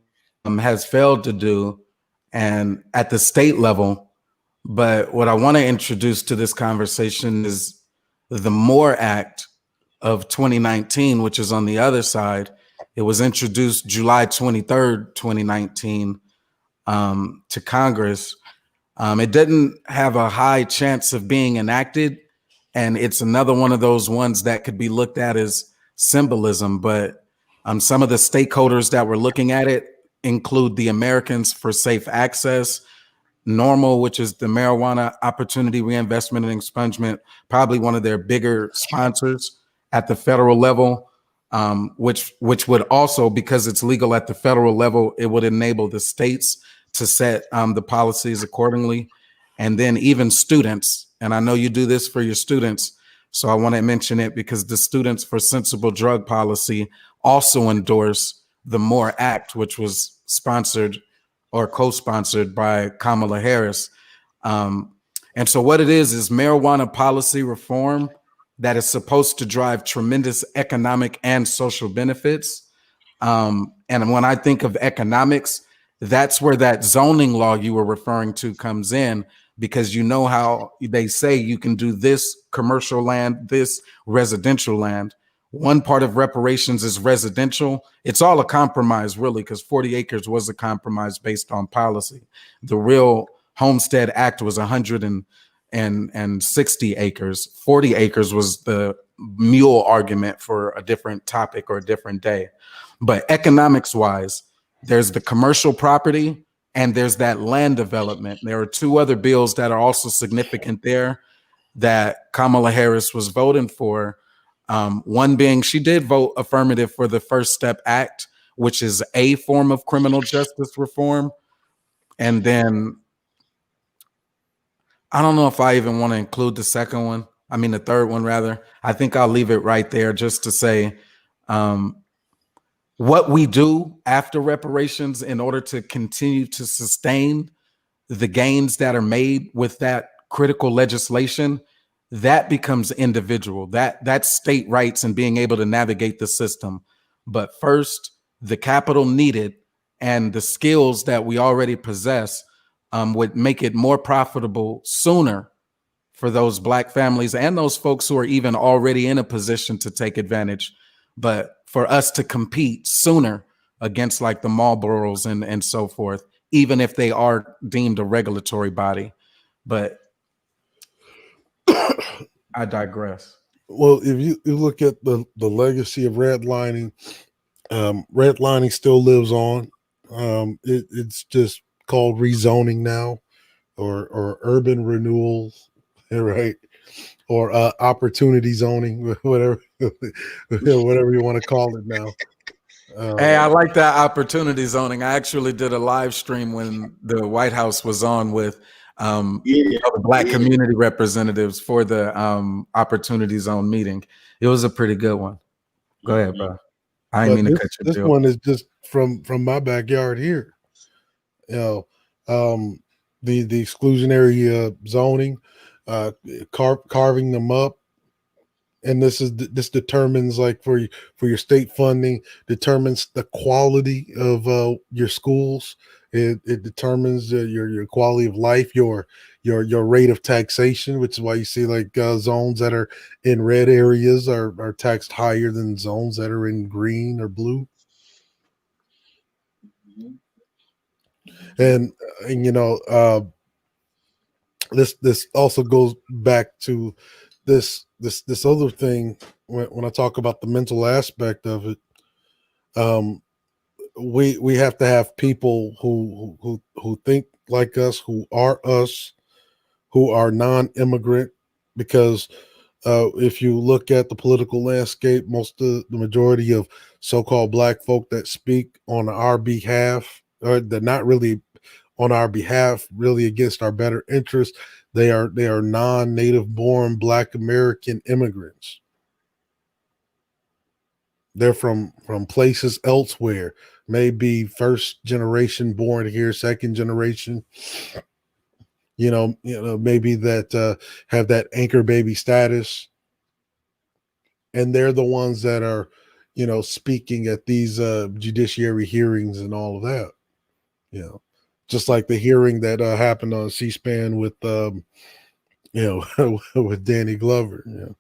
has failed to do, and at the state level. But what I want to introduce to this conversation is the MORE Act of 2019, which is on the other side. It was introduced July 23rd, 2019, to Congress. It didn't have a high chance of being enacted, and it's another one of those ones that could be looked at as symbolism. But some of the stakeholders that were looking at it include the Americans for Safe Access, Normal, which is the Marijuana Opportunity Reinvestment and Expungement, probably one of their bigger sponsors at the federal level, which would also, because it's legal at the federal level, it would enable the states to set the policies accordingly. And then even students, and I know you do this for your students, so I want to mention it because the Students for Sensible Drug Policy also endorse the MORE Act, which was sponsored or co-sponsored by Kamala Harris. And so what it is marijuana policy reform that is supposed to drive tremendous economic and social benefits. And when I think of economics, that's where that zoning law you were referring to comes in, because you know how they say you can do this commercial land, this residential land. One part of reparations is residential. It's all a compromise, really, because 40 acres was a compromise based on policy. The real Homestead Act was 160 acres. 40 acres was the mule argument for a different topic or a different day. But economics wise, there's the commercial property and there's that land development. There are two other bills that are also significant there that Kamala Harris was voting for. One being she did vote affirmative for the First Step Act, which is a form of criminal justice reform. And then I don't know if I even want to include the second one. I mean, the third one, rather. I think I'll leave it right there just to say what we do after reparations in order to continue to sustain the gains that are made with that critical legislation, that becomes individual, that's state rights and being able to navigate the system. But first, the capital needed and the skills that we already possess would make it more profitable sooner for those Black families and those folks who are even already in a position to take advantage. But for us to compete sooner against like the Marlboros and so forth, even if they are deemed a regulatory body. But I digress. Well, if you look at the legacy of redlining, redlining still lives on. It's just called rezoning now, or urban renewal, right? Or opportunity zoning, whatever whatever you want to call it now. Hey, I like that opportunity zoning. I actually did a live stream when the White House was on with the Black community representatives for the opportunity zone meeting. It was a pretty good one. Go ahead, bro. I didn't mean to cut you. This one is just from my backyard here. You know, the exclusionary zoning, carving them up. And this determines, like, for your state funding, determines the quality of your schools. It determines your quality of life, your rate of taxation, which is why you see like zones that are in red areas are taxed higher than zones that are in green or blue. And you know, this also goes back to this other thing when I talk about the mental aspect of it. We have to have people who think like us, who are us, who are non-immigrant, because if you look at the political landscape, the majority of so-called black folk that speak on our behalf, or they're not really on our behalf, really against our better interests, they are non-native born black American immigrants. They're from places elsewhere, maybe first generation born here, second generation, maybe that have that anchor baby status. And they're the ones that are, speaking at these judiciary hearings and all of that. Just like the hearing that happened on C-SPAN with, with Danny Glover.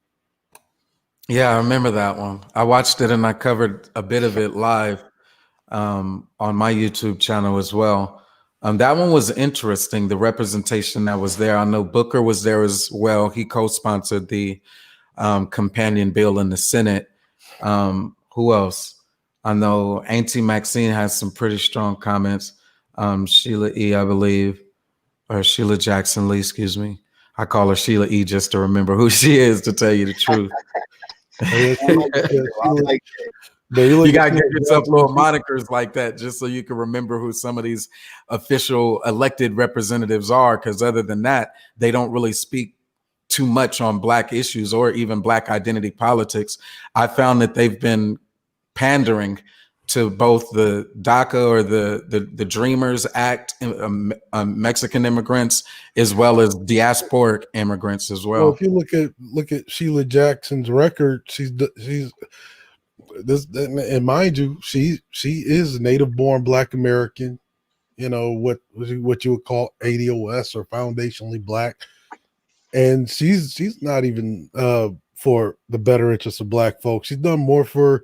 Yeah, I remember that one. I watched it and I covered a bit of it live on my YouTube channel as well. That one was interesting, the representation that was there. I know Booker was there as well. He co-sponsored the companion bill in the Senate. Who else? I know Auntie Maxine has some pretty strong comments. Sheila E., I believe, or Sheila Jackson Lee, excuse me. I call her Sheila E. just to remember who she is, to tell you the truth. I like You gotta give yourself little monikers like that just so you can remember who some of these official elected representatives are, because other than that, they don't really speak too much on Black issues or even Black identity politics. I found that they've been pandering to both the DACA or the Dreamers Act, Mexican immigrants, as well as diasporic immigrants as well. Well, if you look at Sheila Jackson's record, she's this, and mind you, she is native born Black American. What you would call ADOS or foundationally Black, and she's not even for the better interests of Black folks. She's done more for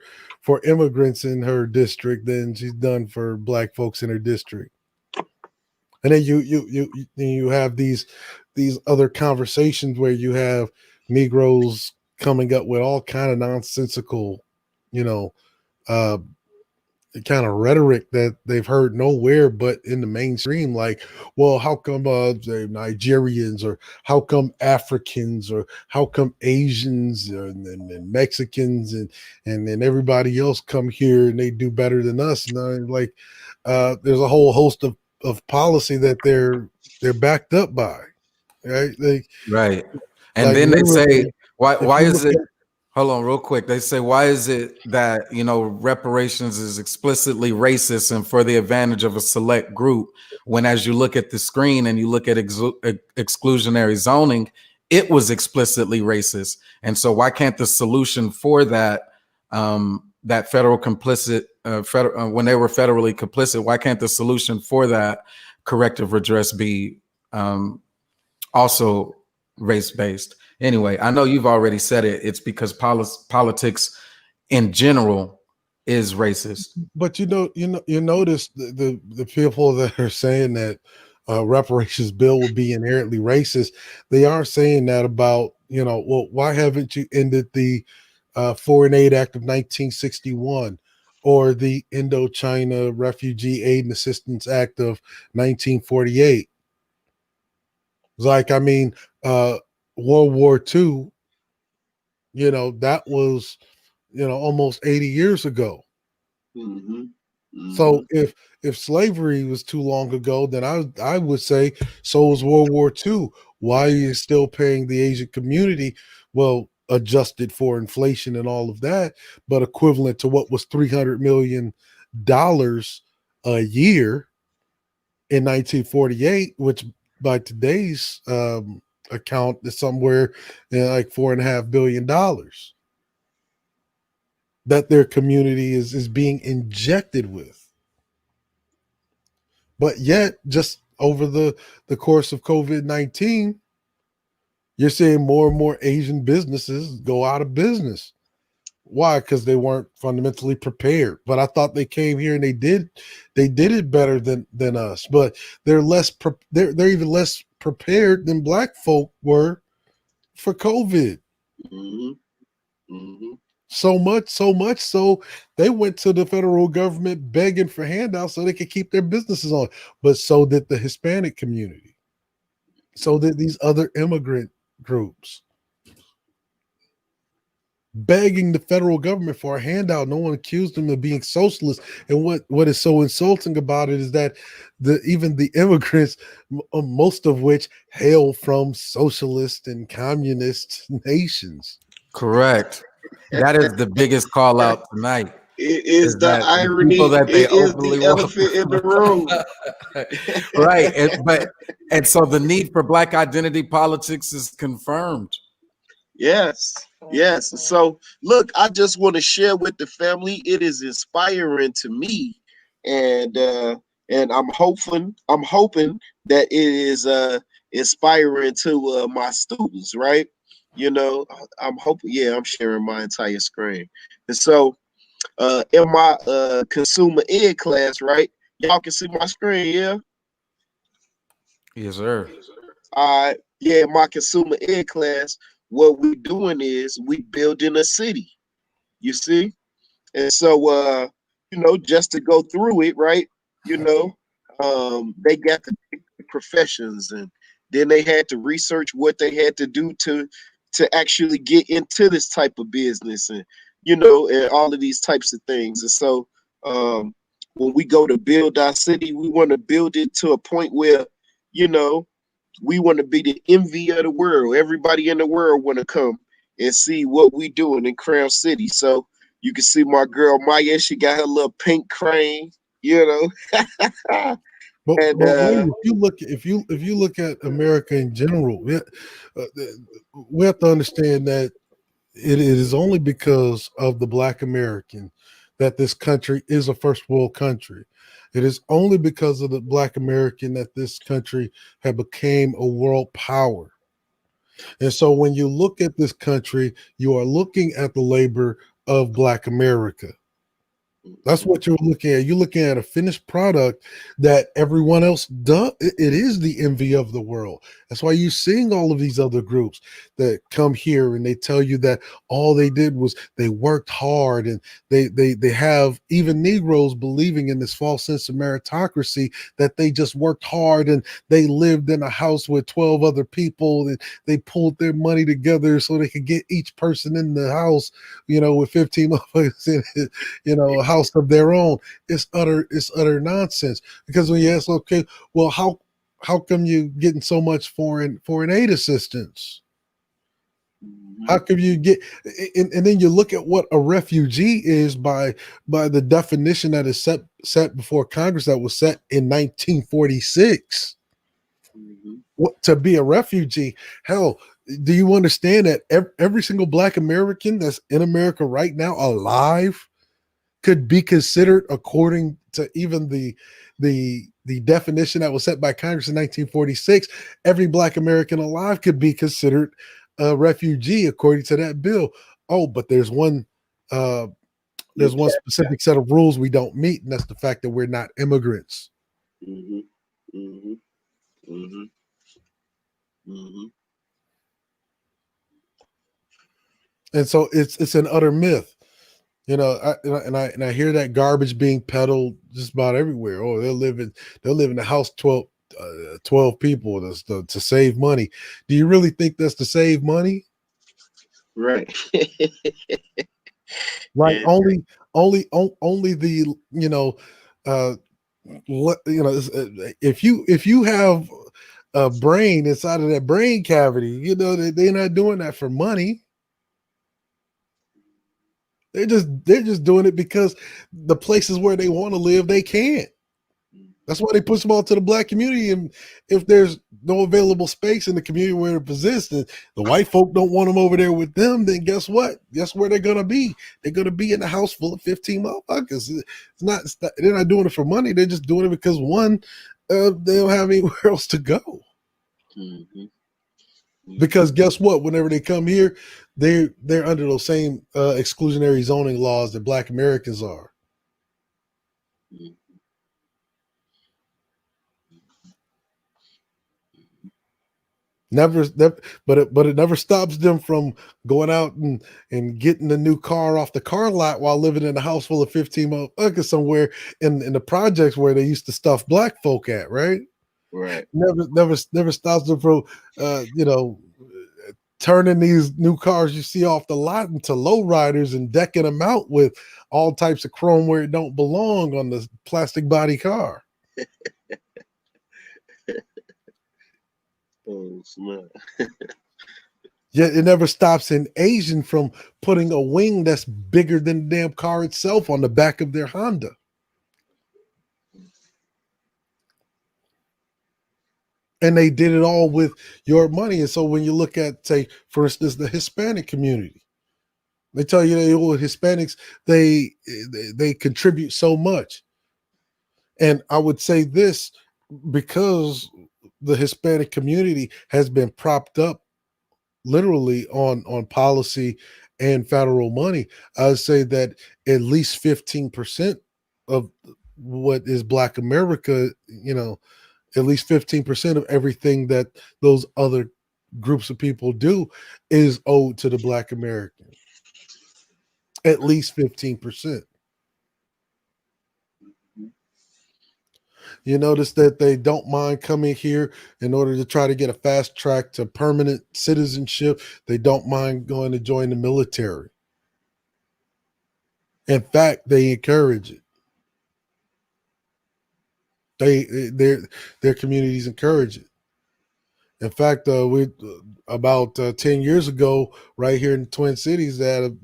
immigrants in her district than she's done for Black folks in her district. And then you have these other conversations where you have Negroes coming up with all kind of nonsensical, kind of rhetoric that they've heard nowhere but in the mainstream, like, well, how come Nigerians, or how come Africans, or how come Asians and Mexicans and then everybody else come here and they do better than us? And like, there's a whole host of policy that they're backed up by, right? Right. And then they say, why is it? Hold on real quick. They say, why is it that, reparations is explicitly racist and for the advantage of a select group, when as you look at the screen and you look at exclusionary zoning, it was explicitly racist. And so why can't the solution for that, that federal complicit, when they were federally complicit, why can't the solution for that corrective redress be also race-based? Anyway, I know you've already said it. It's because politics in general is racist. But you notice the people that are saying that reparations bill will be inherently racist. They are saying that about, well, why haven't you ended the Foreign Aid Act of 1961 or the Indochina Refugee Aid and Assistance Act of 1948? It's like, World War II, that was, almost 80 years ago. Mm-hmm. Mm-hmm. So if slavery was too long ago, then I would say so was World War II. Why are you still paying the Asian community? Well, adjusted for inflation and all of that, but equivalent to what was $300 million a year in 1948, which by today's account is somewhere like $4.5 billion that their community is being injected with. But yet, just over the course of COVID-19, you're seeing more and more Asian businesses go out of business. Why? Because they weren't fundamentally prepared. But I thought they came here and they did it better than us. But they're they're even less prepared than Black folk were for COVID. Mm-hmm. Mm-hmm. So much so they went to the federal government begging for handouts so they could keep their businesses on. But so did the Hispanic community. So that these other immigrant groups begging the federal government for a handout. No one accused them of being socialist. And what is so insulting about it is that even the immigrants, most of which hail from socialist and communist nations. Correct. That is the biggest call out tonight. It is Is the that the people irony. that they It is openly the want? elephant in the room. Right. And so the need for Black identity politics is confirmed. Yes, yes. So look, I just want to share with the family. It is inspiring to me, and I'm hoping that it is inspiring to my students, right? You know, I'm hoping. Yeah, I'm sharing my entire screen, and so in my consumer ed class, right? Y'all can see my screen, yeah. Yes, sir. Yeah, my consumer ed class, what we doing is we building a city, you see? And so just to go through it, right? You know, they got the professions, and then they had to research what they had to do to actually get into this type of business, and all of these types of things. And so when we go to build our city, we want to build it to a point where, you know, we want to be the envy of the world. Everybody in the world want to come and see what we doing in Crown City. So you can see my girl Maya. She got her little pink crane, you know. But and Wayne, if you look at America in general, we have to understand that it is only because of the Black American that this country is a first world country. It is only because of the Black American that this country had became a world power. And so when you look at this country, you are looking at the labor of Black America. That's what you're looking at. You're looking at a finished product that everyone else does. It is the envy of the world. That's why you're seeing all of these other groups that come here and they tell you that all they did was they worked hard, and they have even Negroes believing in this false sense of meritocracy, that they just worked hard and they lived in a house with 12 other people, and they pulled their money together so they could get each person in the house, with 15 motherfuckers in it, a house of their own. It's utter nonsense. Because when you ask, okay, well, how come you getting so much foreign aid assistance? How come you get, and then you look at what a refugee is by the definition that is set before Congress, that was set in 1946. To be a refugee, hell, do you understand that every single Black American that's in America right now alive could be considered, according to even the definition that was set by Congress in 1946, every Black American alive could be considered a refugee according to that bill. Oh, but there's one specific set of rules we don't meet, and that's the fact that we're not immigrants. Mm-hmm. Mm-hmm. Mm-hmm. Mm-hmm. And so it's an utter myth. I hear that garbage being peddled just about everywhere. Oh, they'll live in the house 12 people to save money. Do you really think that's to save money? Right. Like Yeah. only the if you have a brain inside of that brain cavity, they're not doing that for money. They're just doing it because the places where they want to live, they can't. That's why they push them all to the Black community. And if there's no available space in the community where it exists, and the white folk don't want them over there with them, then guess what? Guess where they're gonna be? They're gonna be in a house full of 15 motherfuckers. They're not doing it for money. They're just doing it because they don't have anywhere else to go. Mm-hmm. Because guess what? Whenever they come here, they're under those same exclusionary zoning laws that Black Americans are. But it never stops them from going out and getting a new car off the car lot while living in a house full of 15 motherfuckers somewhere in the projects where they used to stuff Black folk at, right? Right. Never stops them from, turning these new cars you see off the lot into lowriders and decking them out with all types of chrome where it don't belong on the plastic body car. Oh, snap. Yet it never stops an Asian from putting a wing that's bigger than the damn car itself on the back of their Honda. And they did it all with your money. And so when you look at, say, for instance, the Hispanic community, they tell you that Hispanics, they contribute so much. And I would say this, because the Hispanic community has been propped up literally on policy and federal money, I would say that at least 15% of what is Black America, at least 15% of everything that those other groups of people do is owed to the Black American. At least 15%. You notice that they don't mind coming here in order to try to get a fast track to permanent citizenship. They don't mind going to join the military. In fact, they encourage it. Their communities encourage it. In fact, we about 10 years ago, right here in the Twin Cities, they had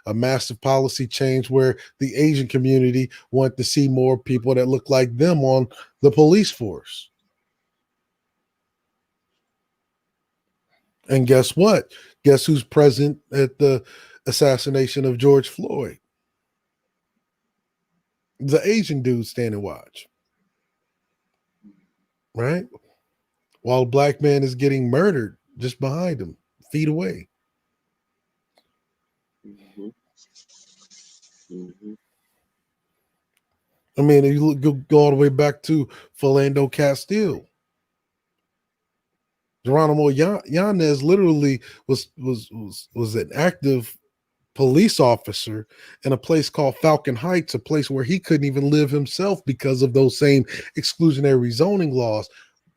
a massive policy change where the Asian community wanted to see more people that look like them on the police force. And guess what? Guess who's present at the assassination of George Floyd? The Asian dude standing watch. Right? While a Black man is getting murdered just behind him, feet away. Mm-hmm. Mm-hmm. I mean, if you go all the way back to Philando Castile. Geronimo Yanez literally was an active police officer in a place called Falcon Heights, a place where he couldn't even live himself because of those same exclusionary zoning laws.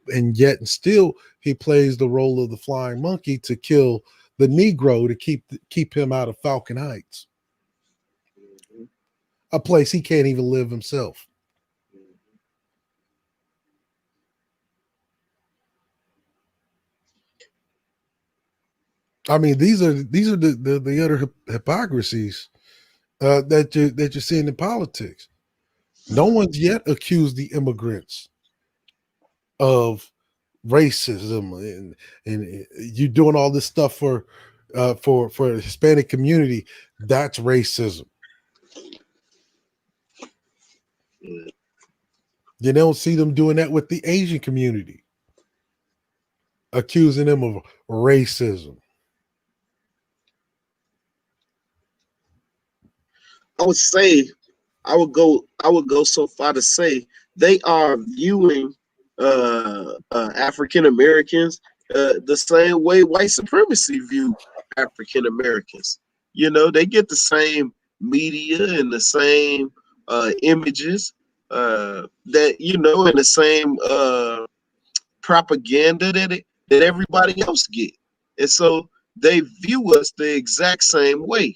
And yet and still he plays the role of the flying monkey to kill the Negro to keep him out of Falcon Heights, a place he can't even live himself. I mean, these are the utter hypocrisies that you're seeing in politics. No one's yet accused the immigrants of racism and you doing all this stuff for the Hispanic community. That's racism. You don't see them doing that with the Asian community, accusing them of racism. I would say, I would go so far to say they are viewing African Americans the same way white supremacy view African Americans. They get the same media and the same images that and the same propaganda that everybody else get, and so they view us the exact same way,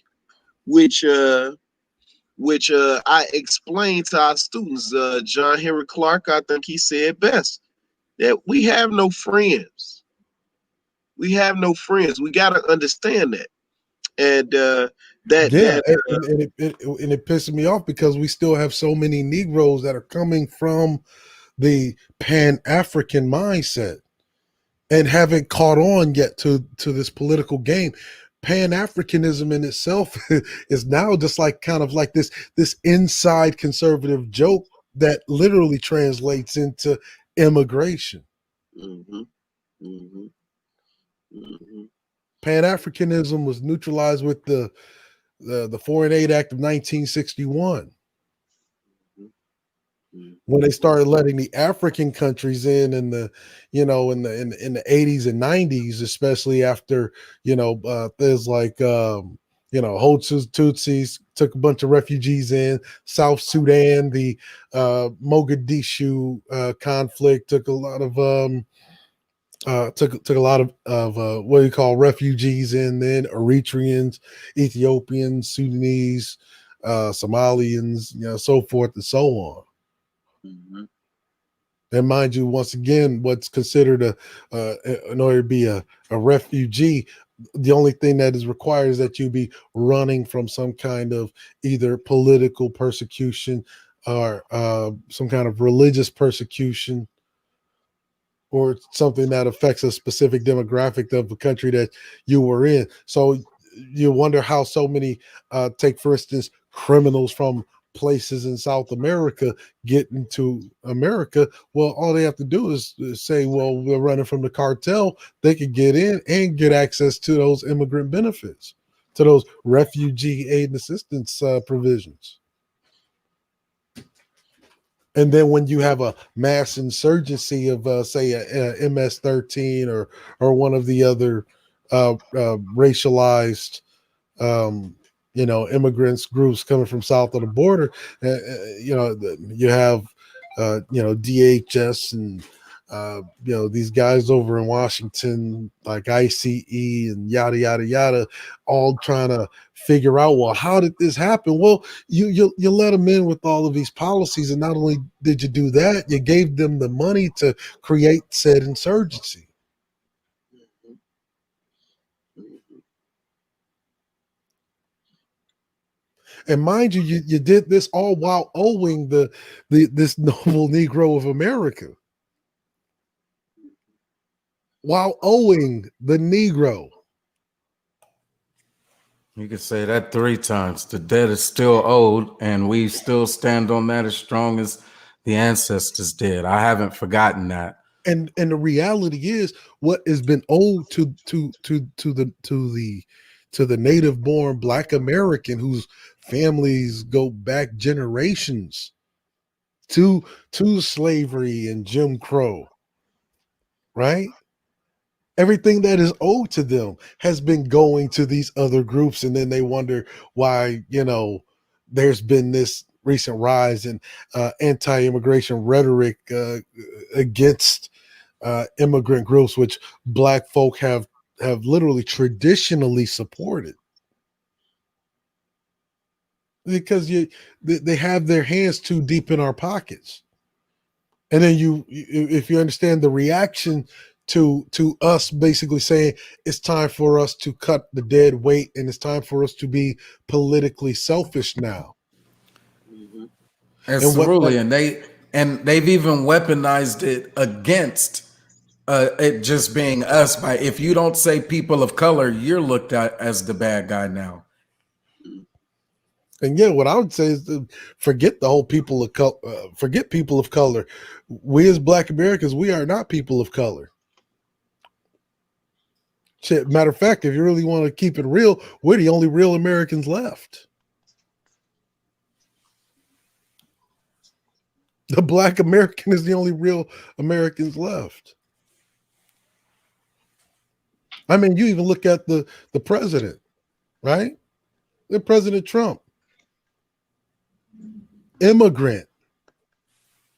which I explained to our students. John Henry Clark, I think he said best, that we have no friends. We have no friends. We got to understand that. And it pisses me off because we still have so many Negroes that are coming from the Pan-African mindset and haven't caught on yet to this political game. Pan-Africanism in itself is now just like kind of like this inside conservative joke that literally translates into immigration. Mm-hmm. Mm-hmm. Mm-hmm. Pan-Africanism was neutralized with the Foreign Aid Act of 1961. When they started letting the African countries in the in the 80s and 90s, especially after things like You know, Hutus, Tutsis took a bunch of refugees in. South Sudan, the Mogadishu conflict took a lot of took a lot of what you call refugees in. Then Eritreans, Ethiopians, Sudanese, Somalians, you know, so forth and so on. Mm-hmm. And mind you, once again, what's considered in order to be a refugee, the only thing that is required is that you be running from some kind of either political persecution or some kind of religious persecution or something that affects a specific demographic of the country that you were in. So you wonder how so many, take for instance, criminals from places in South America get into America. Well, all they have to do is say, well, we're running from the cartel. They could get in and get access to those immigrant benefits, to those refugee aid and assistance provisions. And then when you have a mass insurgency of, say, a MS-13 or one of the other racialized, immigrants groups coming from south of the border, you have, DHS and, these guys over in Washington, like ICE and yada, yada, yada, all trying to figure out, well, how did this happen? Well, you let them in with all of these policies. And not only did you do that, you gave them the money to create said insurgency. And mind you, you did this all while owing this noble Negro of America, while owing the Negro. You could say that 3 times. The debt is still owed, and we still stand on that as strong as the ancestors did. I haven't forgotten that. And the reality is, what has been owed to the native born Black American whose families go back generations to slavery and Jim Crow, right? Everything that is owed to them has been going to these other groups. And then they wonder why, there's been this recent rise in anti-immigration rhetoric against immigrant groups, which Black folk have literally traditionally supported, because they have their hands too deep in our pockets. And then if you understand the reaction to us basically saying it's time for us to cut the dead weight and it's time for us to be politically selfish now. Mm-hmm. And And what that, Cerulean, they've even weaponized it against it just being us. By if you don't say people of color, you're looked at as the bad guy now. and yeah, what I would say is forget the whole forget people of color. We as Black Americans, we are not people of color. Shit, matter of fact, if you really want to keep it real, we're the only real Americans left. The Black American is the only real Americans left. I mean, you even look at the president, right? The President Trump, immigrant,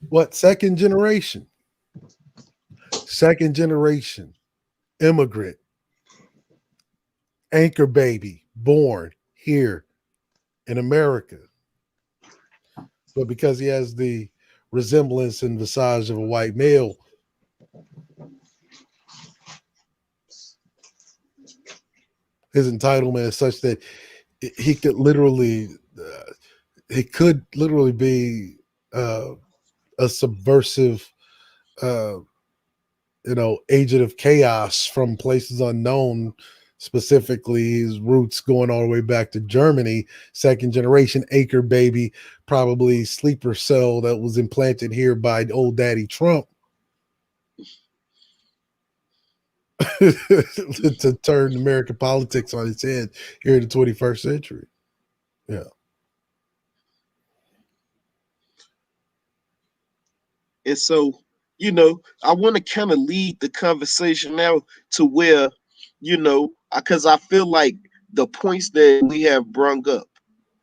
what, second generation immigrant, anchor baby, born here in America. But because he has the resemblance and visage of a white male, his entitlement is such that he could literally be a subversive agent of chaos from places unknown, specifically his roots going all the way back to Germany, second generation acre baby, probably sleeper cell that was implanted here by old daddy Trump to turn American politics on its head here in the 21st century. Yeah. And so, I want to kind of lead the conversation now to where, because I feel like the points that we have brung up,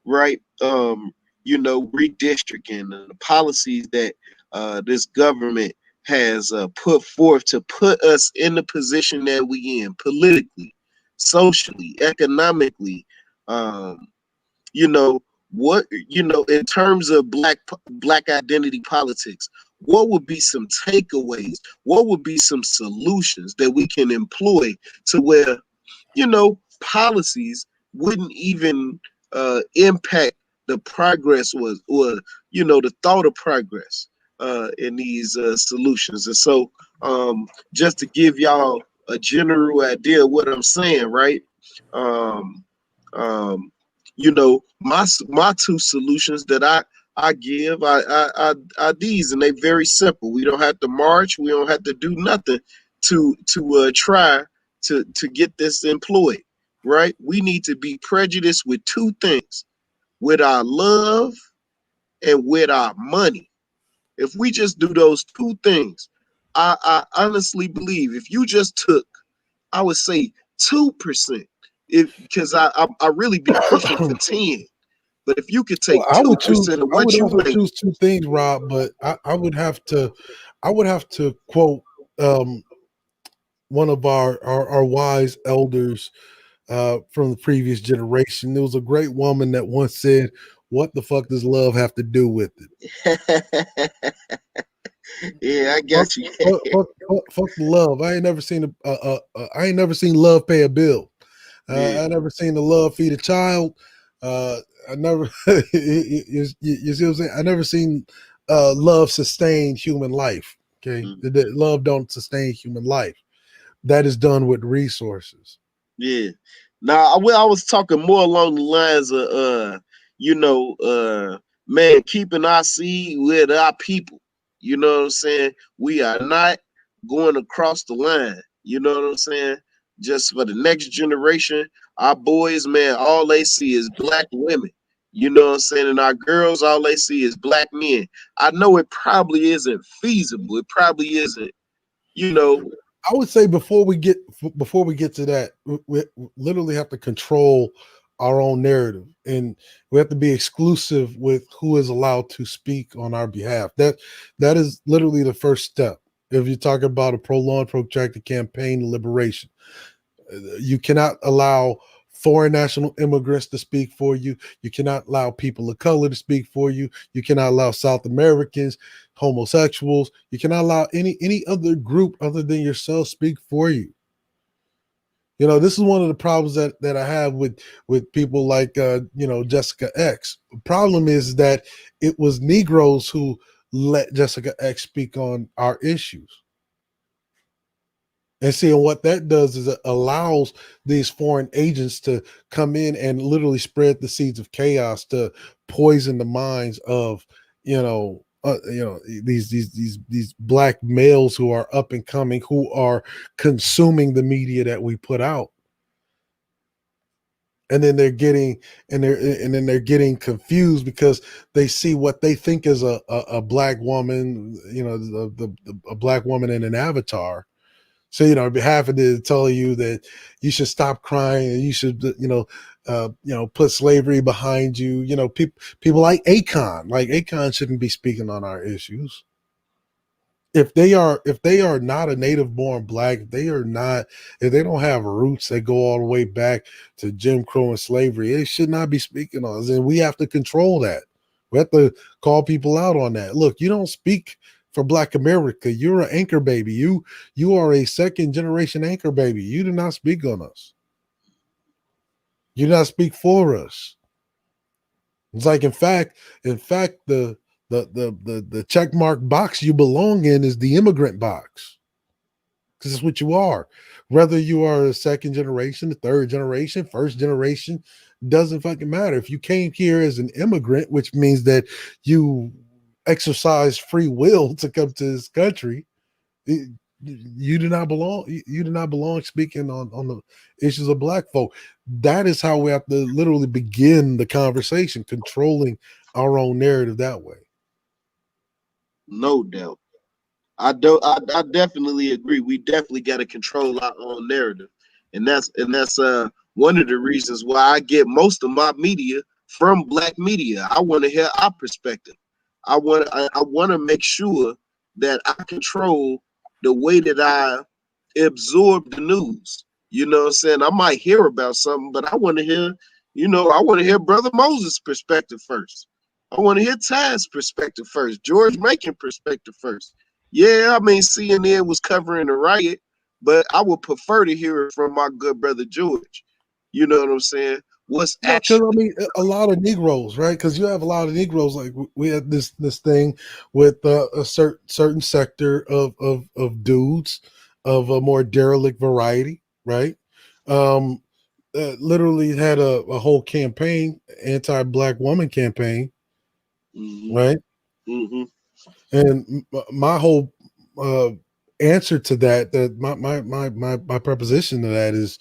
right? Redistricting and the policies that this government has put forth to put us in the position that we in politically, socially, economically. Um, you know in terms of black identity politics, what would be some takeaways? What would be some solutions that we can employ to where policies wouldn't even impact the progress or the thought of progress in these solutions. And so, just to give y'all a general idea of what I'm saying, right? Um, um, my two solutions that I give are these, and they very simple. We don't have to march. We don't have to do nothing to try to get this employed, right? We need to be prejudiced with two things: with our love and with our money. If we just do those two things, I honestly believe if you just took, I would say 2%, if because I really be pushing for 10. But if you could Well, take I would 2% choose. of I would what you also make, choose two things, Rob. But I would have to. I would have to quote um, one of our wise elders from the previous generation. There was a great woman that once said, "What the fuck does love have to do with it?" yeah, I Fuck, got you. fuck the love. I ain't never seen love pay a bill. Yeah, I never seen the love feed a child. I never, you see what I'm saying? I never seen love sustain human life. Okay, mm, love don't sustain human life. That is done with resources. yeah. Now, I was talking more along the lines of, man, keeping our seed with our people. You know what I'm saying? We are not going across the line. You know what I'm saying? Just for the next generation, our boys, man, all they see is black women. You know what I'm saying? And our girls, all they see is black men. I know it probably isn't feasible. It probably isn't, you know, I would say before we get to that, we literally have to control our own narrative, and we have to be exclusive with who is allowed to speak on our behalf. That is literally the first step. If you talk about a prolonged, protracted campaign to liberation, you cannot allow foreign national immigrants to speak for you. You cannot allow people of color to speak for you. You cannot allow South Americans, homosexuals. You cannot allow any other group other than yourself speak for you. You know, this is one of the problems that I have with people like Jessica X. The problem is that it was Negroes who let Jessica X speak on our issues. And seeing what that does is it allows these foreign agents to come in and literally spread the seeds of chaos to poison the minds of these black males who are up and coming, who are consuming the media that we put out. And then they're getting confused because they see what they think is a black woman, a black woman in an avatar. So, I'd be happy to tell you that you should stop crying and you should, put slavery behind you. People like Akon shouldn't be speaking on our issues. If they are not a native born black, if they don't have roots that go all the way back to Jim Crow and slavery, they should not be speaking on us. And we have to control that. We have to call people out on that. Look, you don't speak for Black America. You're an anchor baby. You are a second generation anchor baby. You do not speak on us. You do not speak for us. It's like, in fact, the check mark box you belong in is the immigrant box, because it's what you are. Whether you are a second generation, the third generation, first generation, doesn't fucking matter. If you came here as an immigrant, which means that you exercise free will to come to this country, you do not belong. You do not belong speaking on the issues of black folk. That is how we have to literally begin the conversation, controlling our own narrative that way. no doubt. I definitely agree. We definitely got to control our own narrative, and that's one of the reasons why I get most of my media from Black media. I want to hear our perspective. I want to make sure that I control the way that I absorb the news. You know what I'm saying? I might hear about something, but I want to hear, I want to hear Brother Moses' perspective first. I want to hear Taz's perspective first, George Macon perspective first. Yeah, I mean, CNN was covering the riot, but I would prefer to hear it from my good brother George. You know what I'm saying? What's No, because I actually mean, a lot of Negroes, right? Because you have a lot of Negroes. Like we had this thing with a certain sector of dudes of a more derelict variety, right? Um, literally had a whole campaign, anti-black woman campaign, hmm right? hmm And my whole uh, answer to that my proposition to that is,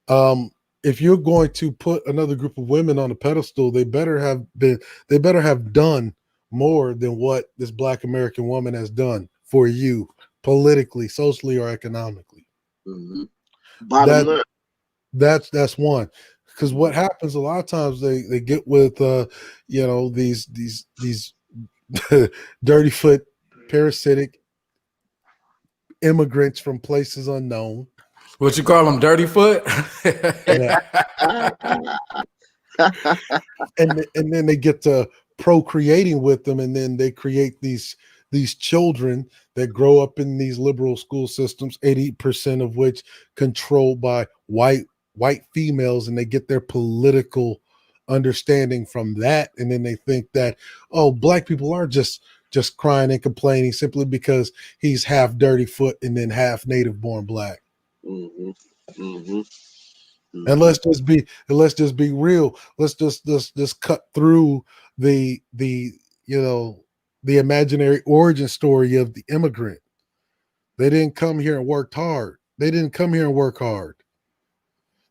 um, if you're going to put another group of women on a pedestal, they better have done more than what this Black American woman has done for you politically, socially, or economically. hmm Bottom That line. that's one. Because what happens a lot of times they get with these dirty foot parasitic immigrants from places unknown. What you call them, dirty foot? Yeah. And then they get to procreating with them, and then they create these children that grow up in these liberal school systems, 80% of which controlled by white females, and they get their political understanding from that. And then they think that, oh, black people are just crying and complaining simply because he's half dirty foot and then half native born black. hmm hmm And hmm let's just be real. Let's just cut through the the imaginary origin story of the immigrant. They didn't come here and worked hard. They didn't come here and work hard.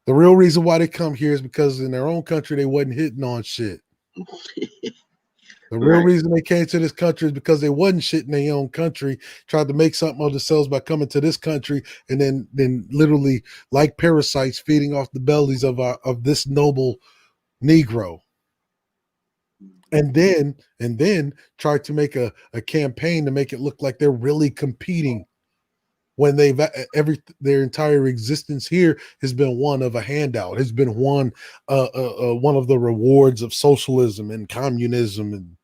The real reason why they come here is because in their own country they wasn't hitting on shit. The real Right. reason they came to this country is because they wasn't shit in their own country, tried to make something of themselves by coming to this country, and then literally like parasites feeding off the bellies of this noble Negro. And then try to make a campaign to make it look like they're really competing when they've their entire existence here has been one of a handout, has been one of the rewards of socialism and communism and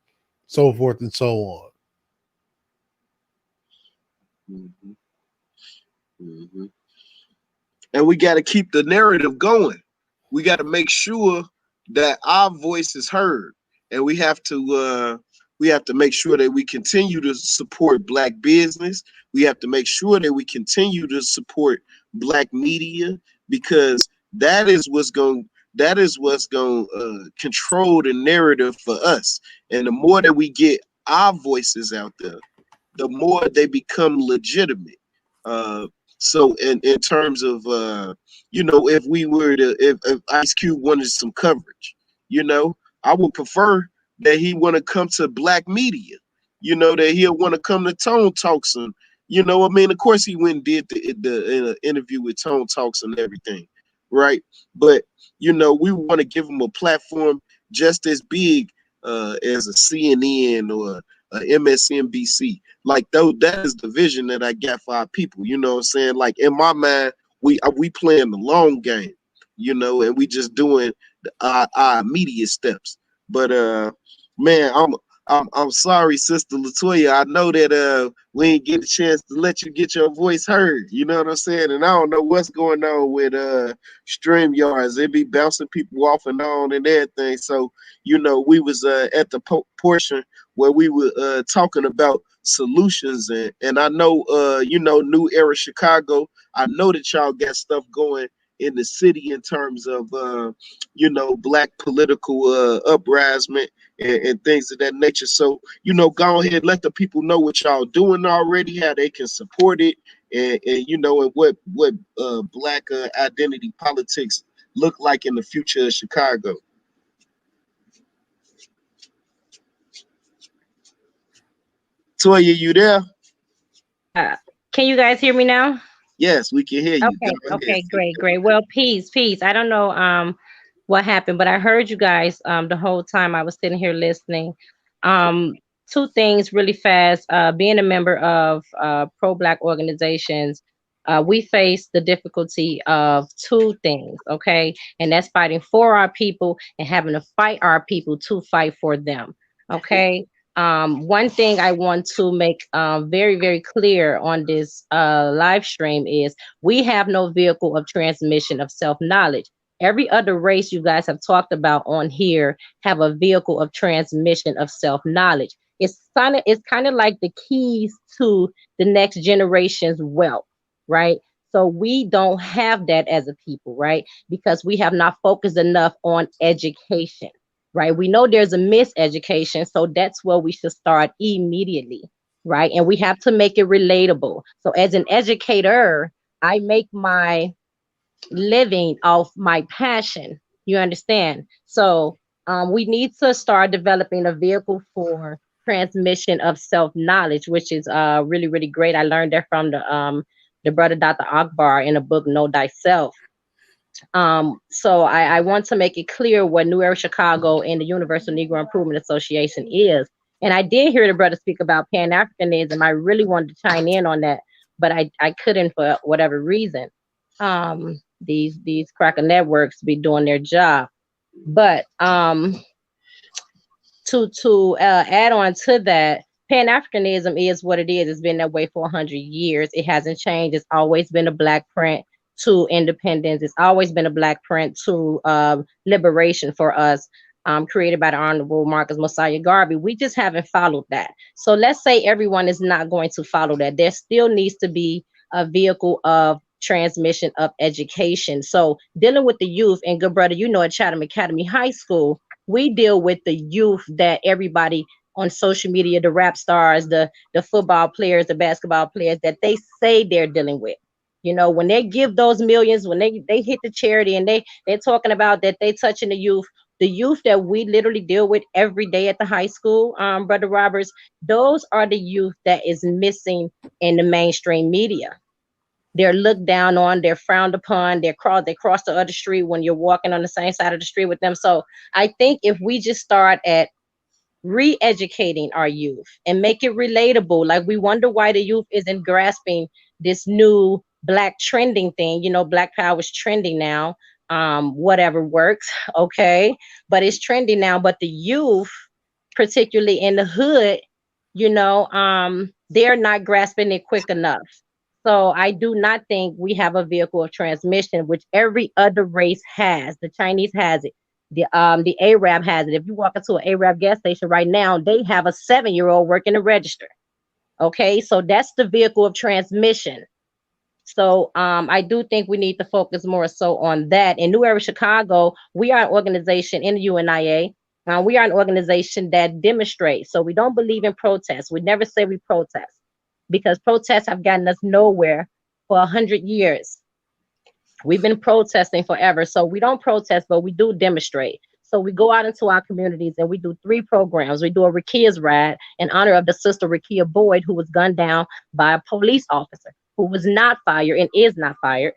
so forth and so on. hmm hmm And we got to keep the narrative going. We got to make sure that our voice is heard, and we have to make sure that we continue to support Black business. We have to make sure that we continue to support Black media, because that is what's going to control the narrative for us. And the more that we get our voices out there, the more they become legitimate. Uh, so in terms of if we were to if Ice Cube wanted some coverage, I would prefer that he want to come to Black media, that he'll want to come to Tone Talks, and I mean, of course he went and did the interview with Tone Talks and everything, right? But we want to give him a platform just as big as a CNN or a MSNBC. Like, though, that is the vision that I got for our people. You know what I'm saying? Like, in my mind, we playing the long game, and we just doing our immediate steps. But man, I'm sorry, Sister Latoya. I know that we ain't get a chance to let you get your voice heard. You know what I'm saying? And I don't know what's going on with StreamYards. They be bouncing people off and on and everything. So we was at the portion where we were talking about solutions, and I know New Era Chicago. I know that y'all got stuff going in the city in terms of Black political uprising and things of that nature. So go ahead, let the people know what y'all doing already, how they can support it, and what Black identity politics look like in the future of Chicago. Toya, you there? Can you guys hear me now? Yes, we can hear you. Go Okay, ahead. okay, great, great. Well, peace. I don't know what happened, but I heard you guys the whole time I was sitting here listening. Um Two things really fast. Being a member of pro-black organizations, we face the difficulty of two things, okay? And that's fighting for our people and having to fight our people to fight for them. Okay. One thing I want to make very, very clear on this live stream is we have no vehicle of transmission of self-knowledge. Every other race you guys have talked about on here have a vehicle of transmission of self-knowledge. It's kind of like the keys to the next generation's wealth, right? So we don't have that as a people, right? Because we have not focused enough on education, right? We know there's a miseducation, so that's where we should start immediately, right? And we have to make it relatable. So as an educator, I make my living off my passion. You understand? So we need to start developing a vehicle for transmission of self-knowledge, which is really, really great. I learned that from the brother Dr. Akbar in a book, Know Thyself. So I want to make it clear what New Era Chicago and the Universal Negro Improvement Association is. And I did hear the brother speak about Pan-Africanism. I really wanted to chime in on that, but I couldn't for whatever reason. These cracker networks be doing their job. But to add on to that, Pan-Africanism is what it is. It's been that way for 100 years. It hasn't changed. It's always been a black print to independence. It's always been a black print to liberation for us, created by the Honorable Marcus Mosiah Garvey. We just haven't followed that. So let's say everyone is not going to follow that. There still needs to be a vehicle of transmission of education. So dealing with the youth, and good brother, you know, at Chatham Academy High School, we deal with the youth that everybody on social media, the rap stars, the football players, the basketball players, that they say they're dealing with. You know, when they give those millions, when they hit the charity and they're talking about that they touching the youth that we literally deal with every day at the high school, Brother Roberts, those are the youth that is missing in the mainstream media. They're looked down on, they're frowned upon, they cross the other street when you're walking on the same side of the street with them. So I think if we just start at re-educating our youth and make it relatable, like we wonder why the youth isn't grasping this new black trending thing. You know, black power is trending now. Whatever works, okay, but it's trending now. But the youth, particularly in the hood, you know, they're not grasping it quick enough. So I do not think we have a vehicle of transmission, which every other race has. The Chinese has it. The Arab has it. If you walk into an Arab gas station right now, they have a 7-year-old working the register. Okay, so that's the vehicle of transmission. So I do think we need to focus more so on that. In New Era Chicago, we are an organization in the UNIA. We are an organization that demonstrates. So we don't believe in protests. We never say we protest, because protests have gotten us nowhere for 100 years. We've been protesting forever. So we don't protest, but we do demonstrate. So we go out into our communities and we do 3 programs. We do a Rakia's ride in honor of the sister Rakia Boyd, who was gunned down by a police officer who was not fired and is not fired.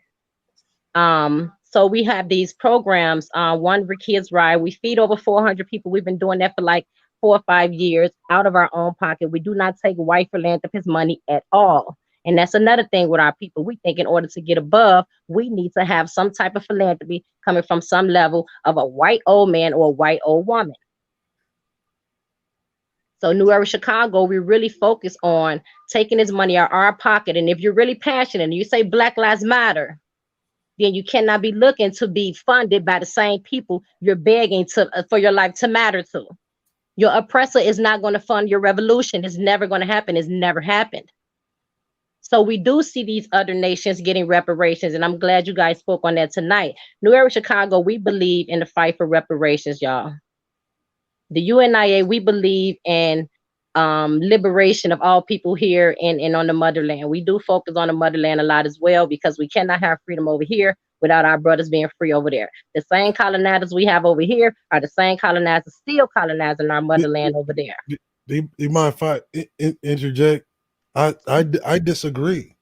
So we have these programs, one Rakia's ride. We feed over 400 people. We've been doing that for like 4 or 5 years out of our own pocket. We do not take white philanthropist money at all. And that's another thing with our people. We think in order to get above, we need to have some type of philanthropy coming from some level of a white old man or a white old woman. So New Era Chicago, we really focus on taking this money out of our pocket. And if you're really passionate and you say Black Lives Matter, then you cannot be looking to be funded by the same people you're begging to for your life to matter to. Your oppressor is not going to fund your revolution. It's never going to happen. It's never happened. So we do see these other nations getting reparations, and I'm glad you guys spoke on that tonight. New Era Chicago, we believe in the fight for reparations, y'all. The UNIA, we believe in liberation of all people here and on the motherland. We do focus on the motherland a lot as well, because we cannot have freedom over here without our brothers being free over there. The same colonizers we have over here are the same colonizers still colonizing our motherland over there. Do you mind if I interject? I disagree.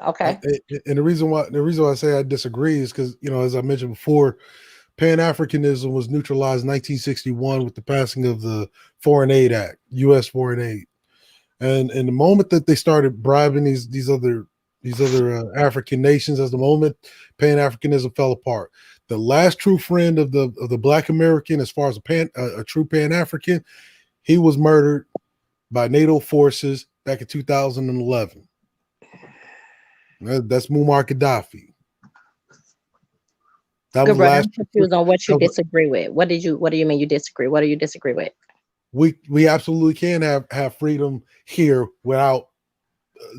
Okay. And the reason why I say I disagree is because, as I mentioned before, Pan-Africanism was neutralized in 1961 with the passing of the Foreign Aid Act, U.S. Foreign Aid, and the moment that they started bribing these other African nations, as the moment Pan-Africanism fell apart. The last true friend of the Black American, as far as a true Pan-African, he was murdered by NATO forces back in 2011. That's Muammar Gaddafi. That was Good the brother, last. I'm confused on what you disagree with. What do you mean you disagree? What do you disagree with? We absolutely can have freedom here without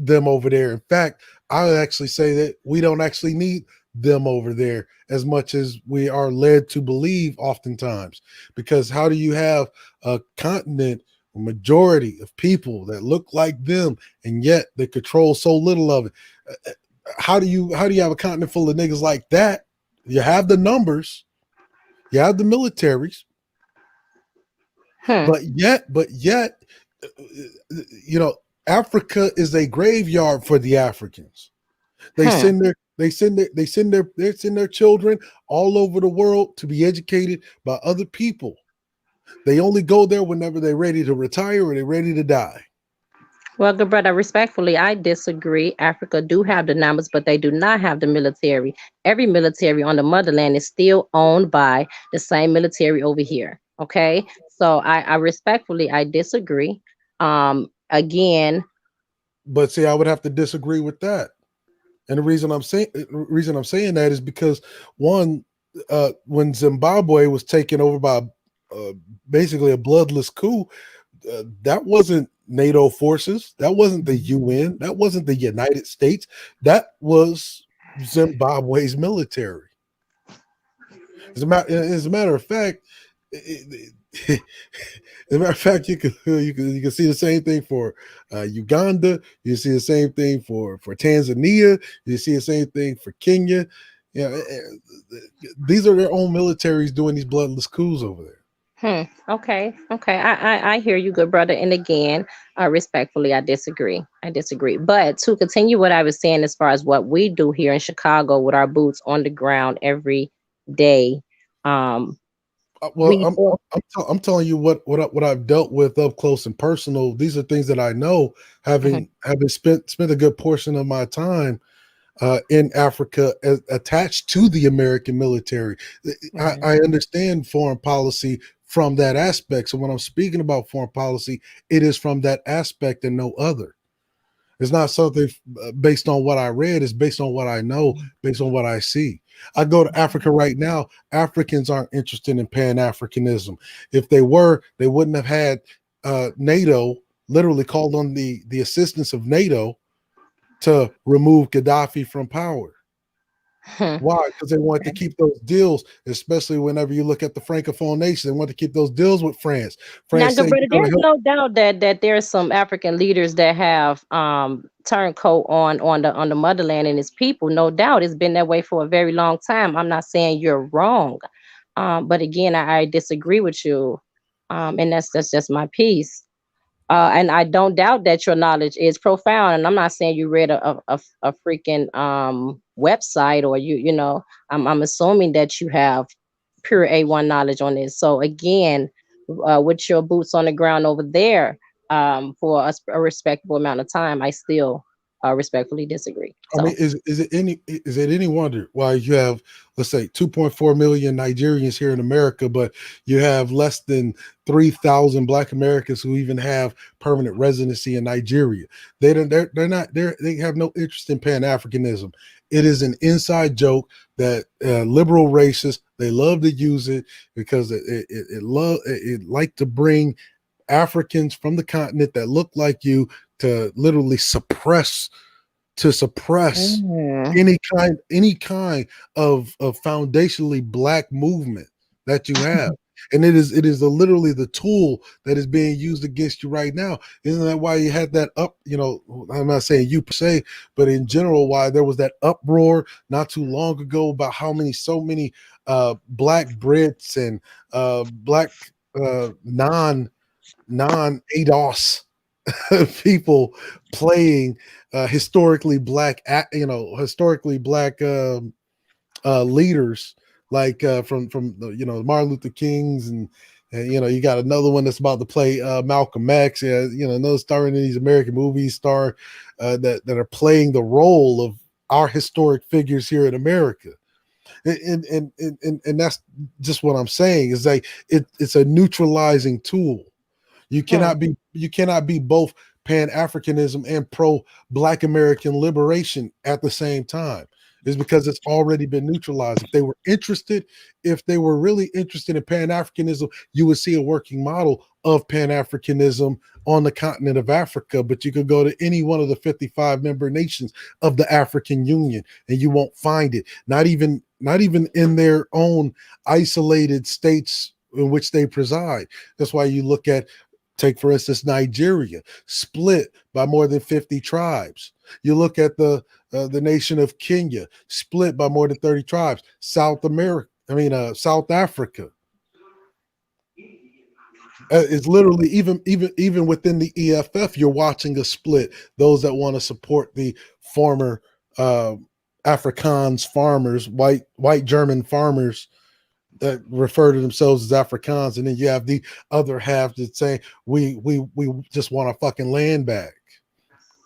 them over there. In fact, I would actually say that we don't actually need them over there as much as we are led to believe oftentimes. Because how do you have a continent, a majority of people that look like them, and yet they control so little of it? How do you have a continent full of niggas like that? You have the numbers, you have the militaries, but yet, Africa is a graveyard for the Africans. They send their children all over the world to be educated by other people. They only go there whenever they're ready to retire or they're ready to die. Well, good brother, respectfully, I disagree. Africa do have the numbers, but they do not have the military. Every military on the motherland is still owned by the same military over here. Okay, so I respectfully I disagree. Again, but see, I would have to disagree with that, and the reason I'm saying that is because one, when Zimbabwe was taken over by basically a bloodless coup, that wasn't NATO forces. That wasn't the UN. That wasn't the United States. That was Zimbabwe's military. As a matter of fact, you can see the same thing for Uganda. You see the same thing for Tanzania. You see the same thing for Kenya. These are their own militaries doing these bloodless coups over there. Okay. I hear you, good brother. And again, respectfully, I disagree. But to continue what I was saying, as far as what we do here in Chicago with our boots on the ground every day, Well, we I'm telling you what I've dealt with up close and personal. These are things that I know, having spent a good portion of my time in Africa attached to the American military. I understand foreign policy from that aspect. So when I'm speaking about foreign policy, it is from that aspect and no other. It's not something based on what I read. It's based on what I know, based on what I see. I go to Africa right now. Africans aren't interested in Pan-Africanism. If they were, they wouldn't have had NATO literally called on the assistance of NATO to remove Gaddafi from power. Why? Because they wanted to keep those deals, especially whenever you look at the Francophone nation. They want to keep those deals with France. Now, good Said, brother, there's no doubt that there's some African leaders that have turned coat on the motherland and its people. No doubt, it's been that way for a very long time. I'm not saying you're wrong, but again, I disagree with you, and that's just my piece. And I don't doubt that your knowledge is profound. And I'm not saying you read a freaking website, or I'm assuming that you have pure A1 knowledge on this. So again, with your boots on the ground over there, for a respectable amount of time, I still respectfully disagree. So. I mean, is it any wonder why you have, let's say, 2.4 million Nigerians here in America, but you have less than 3,000 Black Americans who even have permanent residency in Nigeria? They have no interest in Pan-Africanism. It is an inside joke that liberal racists, they love to use it because it like to bring Africans from the continent that look like you to literally suppress any kind of foundationally Black movement that you have. And it is literally the tool that is being used against you right now. Isn't that why you had that I'm not saying you per se, but in general, why there was that uproar not too long ago about so many Black Brits and Black non-ADOS people playing historically black, historically black leaders, like from Martin Luther King's, and you got another one that's about to play Malcolm X. Yeah, another starring in these American movies, that are playing the role of our historic figures here in America. And that's just what I'm saying is like it's a neutralizing tool. You cannot be both Pan-Africanism and pro-Black American liberation at the same time. Is because it's already been neutralized. If they were really interested in Pan-Africanism, you would see a working model of Pan-Africanism on the continent of Africa. But you could go to any one of the 55 member nations of the African Union, and you won't find it. Not even in their own isolated states in which they preside. That's why you look at, take for instance, Nigeria, split by more than 50 tribes. You look at the nation of Kenya, split by more than 30 tribes. South Africa. It's literally even within the EFF, you're watching a split. Those that want to support the former Afrikaans farmers, white German farmers that refer to themselves as Afrikaans, and then you have the other half that say we just want our fucking land back.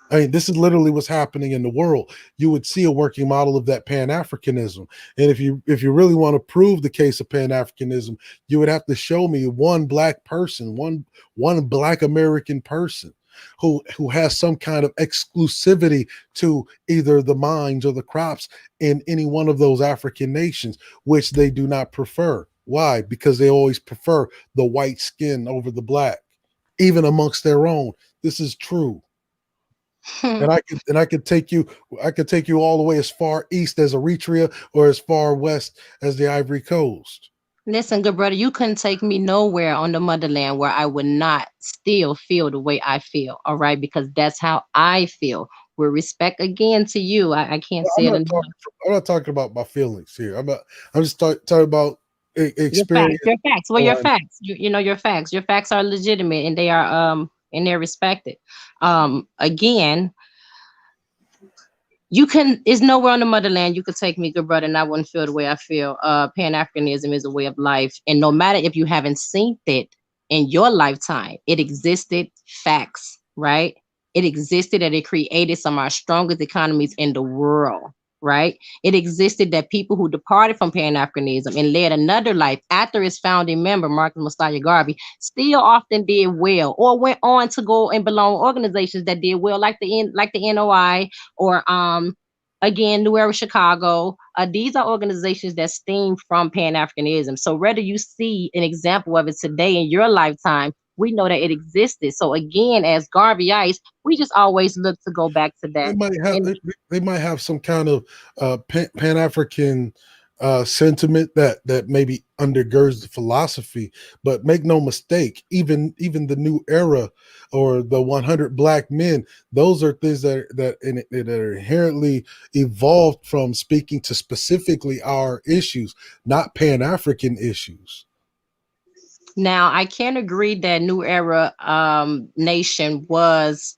I mean, this is literally what's happening in the world. You would see a working model of that Pan-Africanism. And if you really want to prove the case of Pan-Africanism, you would have to show me one black person, one black American person who has some kind of exclusivity to either the mines or the crops in any one of those African nations, which they do not prefer. Why? Because they always prefer the white skin over the black, even amongst their own. This is true. And I could take you all the way as far east as Eritrea or as far west as the Ivory Coast. Listen, good brother, you couldn't take me nowhere on the motherland where I would not still feel the way I feel. All right, because that's how I feel. With respect again to you, I can't say it enough. I'm not talking about my feelings here. I'm just talking about experience. Your facts. Well, your facts. You know your facts. Your facts are legitimate and they are and they're respected. Again, it's nowhere on the motherland you could take me, good brother, and I wouldn't feel the way I feel. Pan-Africanism is a way of life. And no matter if you haven't seen it in your lifetime, it existed, facts, right? It existed and it created some of our strongest economies in the world, right? It existed that people who departed from Pan-Africanism and led another life after its founding member, Marcus Mosiah Garvey, still often did well or went on to go and belong organizations that did well, like the NOI or again, New Era Chicago. These are organizations that stem from Pan-Africanism. So whether you see an example of it today in your lifetime, we know that it existed. So again, as Garveyites, we just always look to go back to that. They might have some kind of Pan-African sentiment that maybe undergirds the philosophy, but make no mistake, even the New Era or the 100 Black Men, those are things that are inherently evolved from speaking to specifically our issues, not Pan-African issues. Now, I can agree that New Era Nation was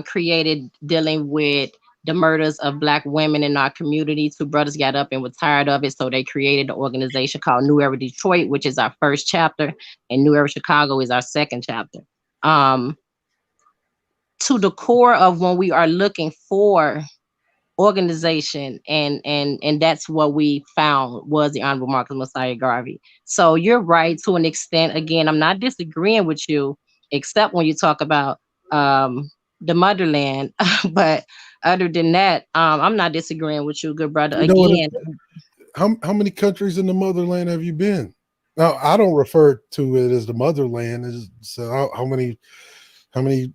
created dealing with the murders of Black women in our community. Two brothers got up and were tired of it, so they created an organization called New Era Detroit, which is our first chapter, and New Era Chicago is our second chapter. To the core of when we are looking for organization, and that's what we found was the Honorable Marcus Mosiah Garvey. So you're right to an extent. Again, I'm not disagreeing with you, except when you talk about the motherland. But other than that, I'm not disagreeing with you, good brother. Again, how many countries in the motherland have you been? Now, I don't refer to it as the motherland. So how many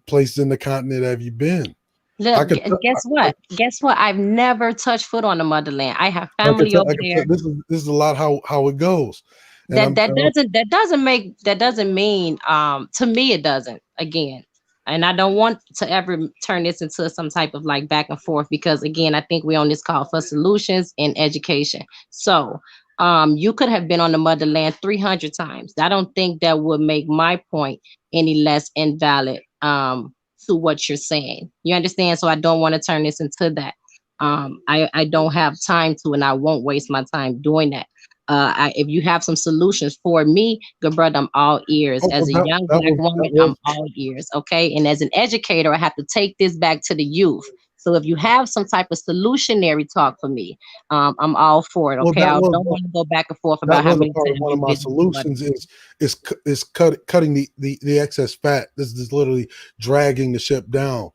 places in the continent have you been? Look, guess what? I've never touched foot on the motherland. I have family over there. This is a lot how it goes. That doesn't mean to me it doesn't, again. And I don't want to ever turn this into some type of like back and forth, because again, I think we're on this call for solutions and education. So you could have been on the motherland 300 times. I don't think that would make my point any less invalid. to what you're saying. You understand? So I don't want to turn this into that. I don't have time to, and I won't waste my time doing that. If you have some solutions for me, good brother, I'm all ears. Oh, As well, a that, young that black was that woman, I'm was all ears. Okay. And as an educator, I have to take this back to the youth. So if you have some type of solutionary talk for me, I'm all for it. well Okay. that I was don't want to go back and forth that about how was a many part of times one of you my visit somebody. solutions is cutting the excess fat. This is literally dragging the ship down,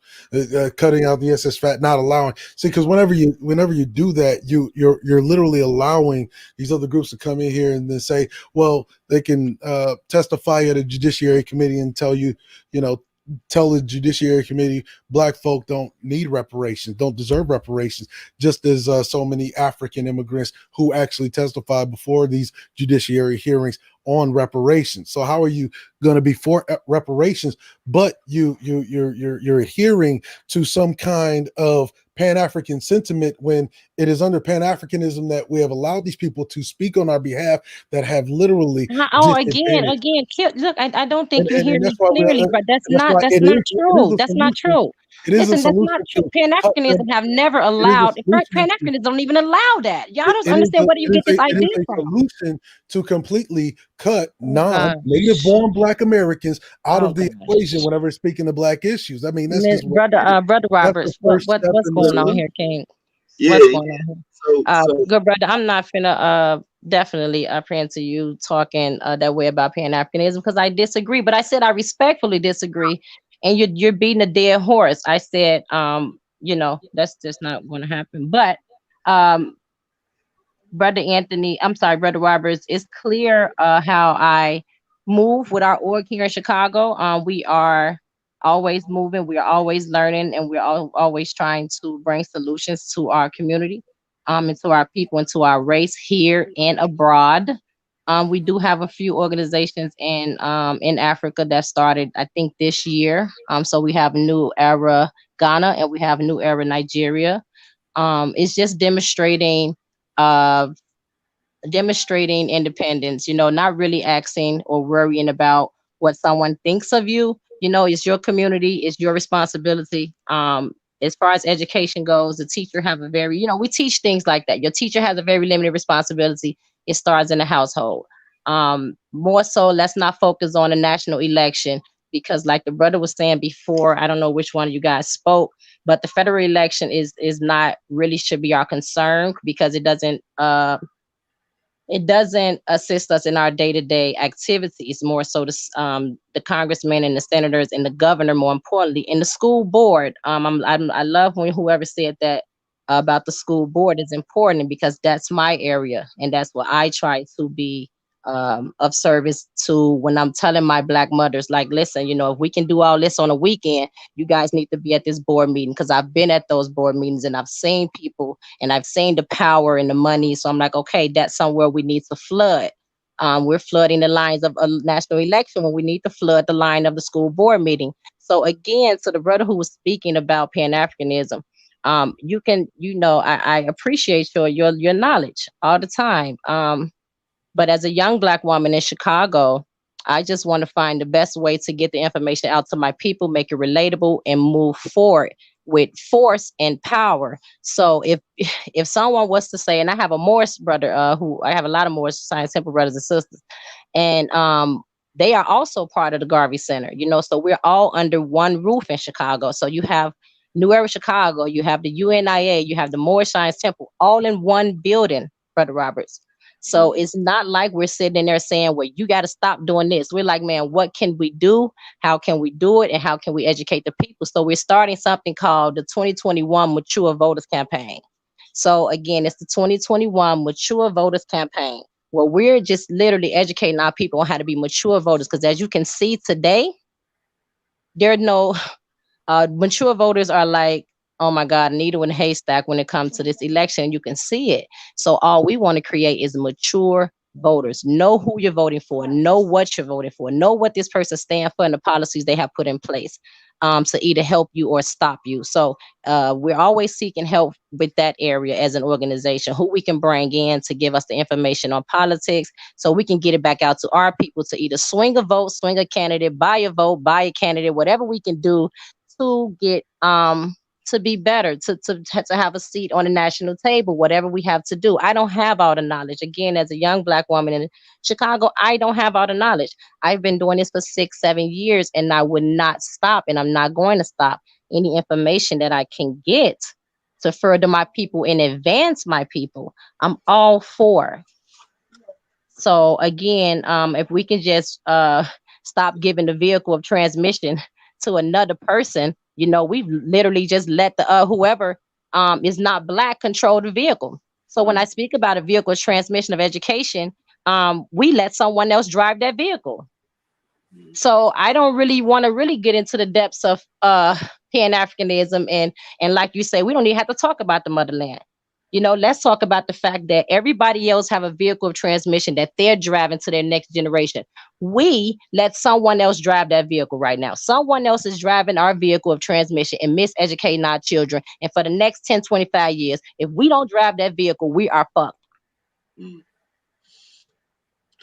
cutting out the excess fat, not allowing. See, because whenever you do that, you're literally allowing these other groups to come in here and then say, well, they can testify at a judiciary committee and tell you, you know, tell the judiciary committee black folk don't need reparations, don't deserve reparations, just as so many African immigrants who actually testified before these judiciary hearings on reparations. So how are you going to be for reparations, but you're adhering to some kind of Pan-African sentiment when it is under Pan-Africanism that we have allowed these people to speak on our behalf that have literally Oh, disadvantaged. look, I don't think you hear And me that's why clearly, but and that's why that's it not is true. a That's not solution. true. It is a Listen, that's not solution true. to Pan cut them. Africanism have never It is a allowed. solution Pan to Africanism don't even allow that. Y'all don't it is understand where do you get this it is idea a from? solution to completely cut Oh non-native gosh. born black Americans out Oh of the equation gosh. whenever speaking of black issues. I mean, that's just what Brother, it is. brother That's the Roberts, first step what's in the going on So here, solution. King? yeah, What's yeah. going on here? So Good brother, I'm not finna definitely praying to you talking that way about Pan Africanism because I disagree. But I said I respectfully disagree, and you're beating a dead horse. I said that's just not going to happen. But um, brother Anthony, I'm sorry, brother Roberts, it's clear how I move with our org here in Chicago. We are always moving, we are always learning, and we're always trying to bring solutions to our community, and to our people and to our race here and abroad. We do have a few organizations in Africa that started, I think, this year. So we have New Era Ghana and we have New Era Nigeria. It's just uh, demonstrating independence, not really asking or worrying about what someone thinks of you. It's your community, it's your responsibility. As far as education goes, the teacher have a very, we teach things like that. Your teacher has a very limited responsibility. It starts in the household. More so, let's not focus on the national election because, like the brother was saying before, I don't know which one of you guys spoke, but the federal election is not really should be our concern because it doesn't assist us in our day-to-day activities. More so the congressmen and the senators and the governor, more importantly, and the school board. I love when whoever said that about the school board is important because that's my area and that's what I try to be of service to when I'm telling my black mothers, like, listen, if we can do all this on a weekend, you guys need to be at this board meeting because I've been at those board meetings and I've seen people and I've seen the power and the money. So I'm like, okay, that's somewhere we need to flood. We're flooding the lines of a national election when we need to flood the line of the school board meeting. So again, to the brother who was speaking about Pan-Africanism, you can, I appreciate your knowledge all the time. But as a young black woman in Chicago, I just want to find the best way to get the information out to my people, make it relatable, and move forward with force and power. So if someone was to say, and I have a Morris brother, who I have a lot of Morris Science Temple brothers and sisters, and they are also part of the Garvey Center, so we're all under one roof in Chicago. So you have New Era Chicago, you have the UNIA, you have the Morris Science Temple, all in one building, Brother Roberts. So it's not like we're sitting in there saying, well, you got to stop doing this. We're like, man, what can we do? How can we do it? And how can we educate the people? So we're starting something called the 2021 Mature Voters Campaign. So again, it's the 2021 Mature Voters Campaign, where we're just literally educating our people on how to be mature voters. Because as you can see today, there are no mature voters are like, oh my God, needle in a haystack when it comes to this election. You can see it. So all we want to create is mature voters. Know who you're voting for. Know what you're voting for. Know what this person stands for and the policies they have put in place to either help you or stop you. So we're always seeking help with that area as an organization, who we can bring in to give us the information on politics so we can get it back out to our people to either swing a vote, swing a candidate, buy a vote, buy a candidate, whatever we can do to get to be better, to have a seat on the national table, whatever we have to do. I don't have all the knowledge. Again, as a young Black woman in Chicago, I don't have all the knowledge. I've been doing this for 6-7 years, and I would not stop, and I'm not going to stop. Any information that I can get to further my people and advance my people, I'm all for. So again, if we can just stop giving the vehicle of transmission to another person, we've literally just let the whoever is not Black control the vehicle. So when I speak about a vehicle of transmission of education, we let someone else drive that vehicle. So I don't really want to really get into the depths of Pan-Africanism, and like you say, we don't even have to talk about the motherland. Let's talk about the fact that everybody else have a vehicle of transmission that they're driving to their next generation. We let someone else drive that vehicle right now. Someone else is driving our vehicle of transmission and miseducating our children. And for the next 10, 25 years, if we don't drive that vehicle, we are fucked.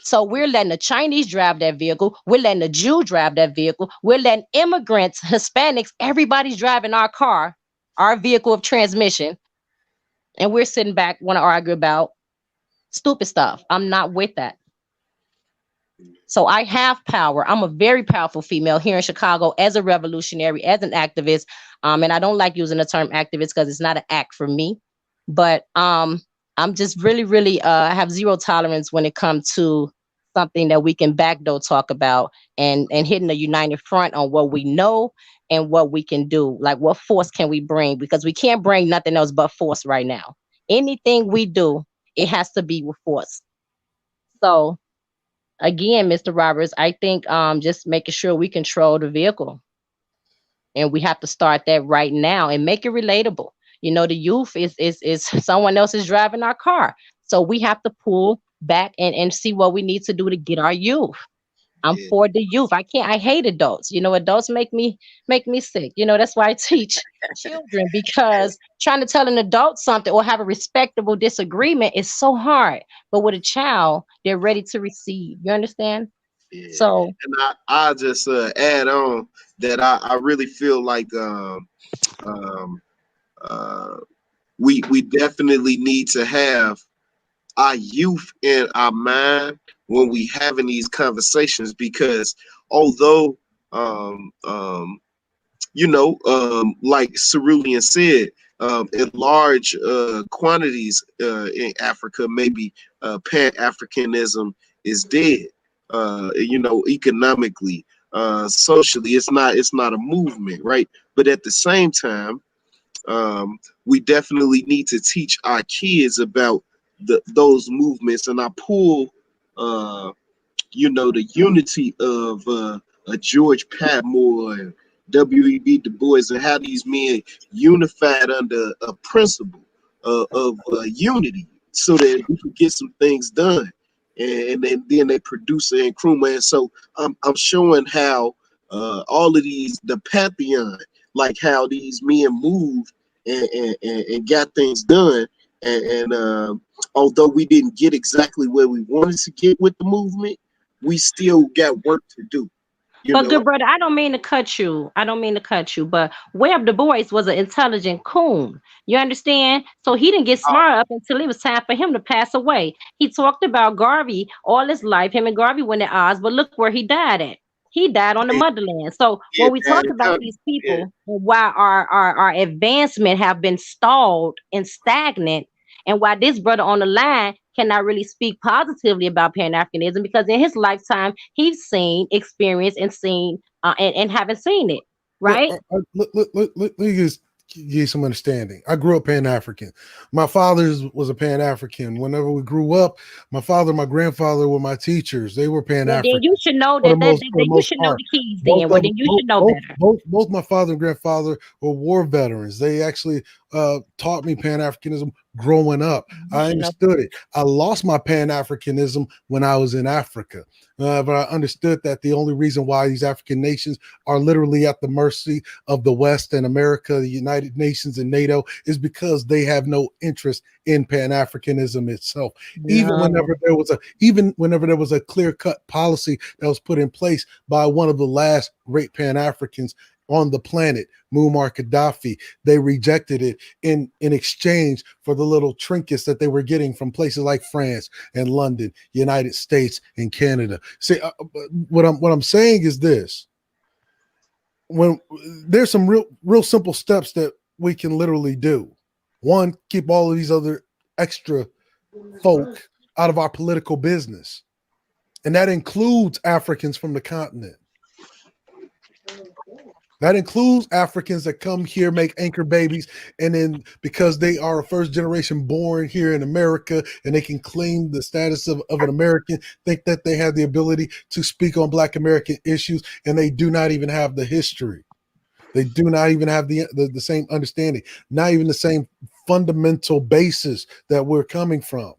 So we're letting the Chinese drive that vehicle. We're letting the Jew drive that vehicle. We're letting immigrants, Hispanics, everybody's driving our car, our vehicle of transmission. And we're sitting back, want to argue about stupid stuff. I'm not with that. So I have power. I'm a very powerful female here in Chicago as a revolutionary, as an activist. And I don't like using the term activist because it's not an act for me. But I'm just really, really have zero tolerance when it comes to something that we can backdoor talk about and hitting a united front on what we know and what we can do. Like, what force can we bring? Because we can't bring nothing else but force right now. Anything we do, it has to be with force. So again, Mr. Roberts, I think just making sure we control the vehicle. And we have to start that right now and make it relatable. The youth is someone else is driving our car. So we have to pull back and see what we need to do to get our youth. I'm for the youth. I hate adults. Adults make me sick. That's why I teach children, because trying to tell an adult something or have a respectable disagreement is so hard. But with a child, they're ready to receive. You understand? Yeah. So, and I just add on that I really feel like we definitely need to have our youth in our mind when we having these conversations, because although like Cerulean said, in large quantities in Africa, maybe Pan-Africanism is dead. Economically, socially, it's not a movement, right? But at the same time, we definitely need to teach our kids about those movements, and I pull the unity of a George Patmore and W.E.B. Du Bois, and how these men unified under a principle of unity so that we can get some things done. And then they produce it in Nkrumah. And so I'm showing how all of the pantheon, like how these men moved and got things done. And although we didn't get exactly where we wanted to get with the movement, we still got work to do. But good brother, I don't mean to cut you. But Webb Du Bois was an intelligent coon. You understand? So he didn't get smart up until it was time for him to pass away. He talked about Garvey all his life. Him and Garvey went at odds, but look where he died at. He died on the motherland. So when we talk about these people, why our advancement have been stalled and stagnant, and why this brother on the line cannot really speak positively about Pan-Africanism, because in his lifetime, he's seen, experienced, and seen, and haven't seen it, right? Let me just give you some understanding. I grew up Pan-African. My father was a Pan-African. Whenever we grew up, my father, my grandfather were my teachers. They were Pan-African. Then you should know that you should know the keys then. Well, then you should know better. Both my father and grandfather were war veterans. They actually taught me Pan-Africanism growing up. I understood it. I lost my Pan-Africanism when I was in Africa. But I understood that the only reason why these African nations are literally at the mercy of the West and America, the United Nations and NATO, is because they have no interest in Pan-Africanism itself. No. Even whenever there was a clear-cut policy that was put in place by one of the last great Pan-Africans on the planet, Muammar Gaddafi. They rejected it in exchange for the little trinkets that they were getting from places like France and London, United States and Canada. See, what I'm saying is this: when there's some real simple steps that we can literally do. One, keep all of these other extra folk out of our political business, and that includes Africans from the continent. That includes Africans that come here, make anchor babies, and then because they are a first generation born here in America and they can claim the status of an American, think that they have the ability to speak on Black American issues, and they do not even have the history. They do not even have the same understanding, not even the same fundamental basis that we're coming from,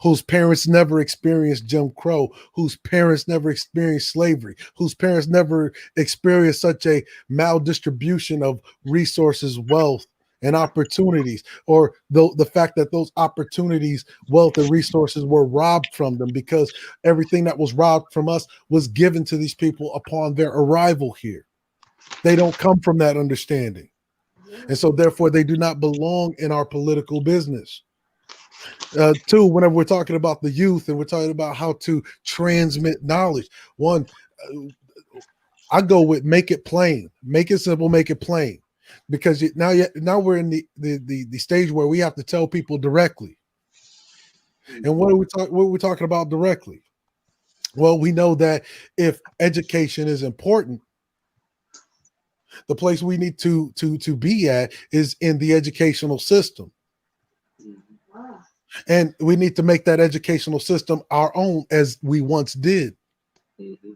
whose parents never experienced Jim Crow, whose parents never experienced slavery, whose parents never experienced such a maldistribution of resources, wealth, and opportunities, or the fact that those opportunities, wealth, and resources were robbed from them because everything that was robbed from us was given to these people upon their arrival here. They don't come from that understanding. And so therefore they do not belong in our political business. Two, whenever we're talking about the youth and we're talking about how to transmit knowledge, one, I go with make it plain, make it simple, make it plain, because now we're in the stage where we have to tell people directly. And what are we talking about directly? Well, we know that if education is important, the place we need to be at is in the educational system. And we need to make that educational system our own, as we once did. Mm-hmm.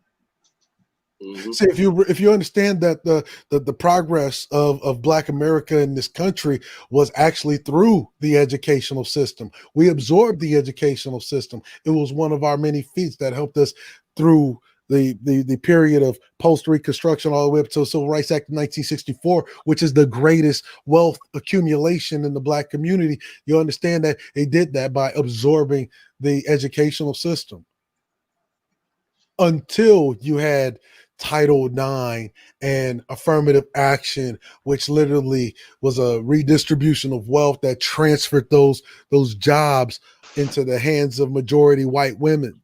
Mm-hmm. See, if you understand that the progress of Black America in this country was actually through the educational system. We absorbed the educational system. It was one of our many feats that helped us through the period of post-Reconstruction all the way up to the Civil Rights Act of 1964, which is the greatest wealth accumulation in the Black community. You understand that they did that by absorbing the educational system. Until you had Title IX and affirmative action, which literally was a redistribution of wealth that transferred those jobs into the hands of majority white women.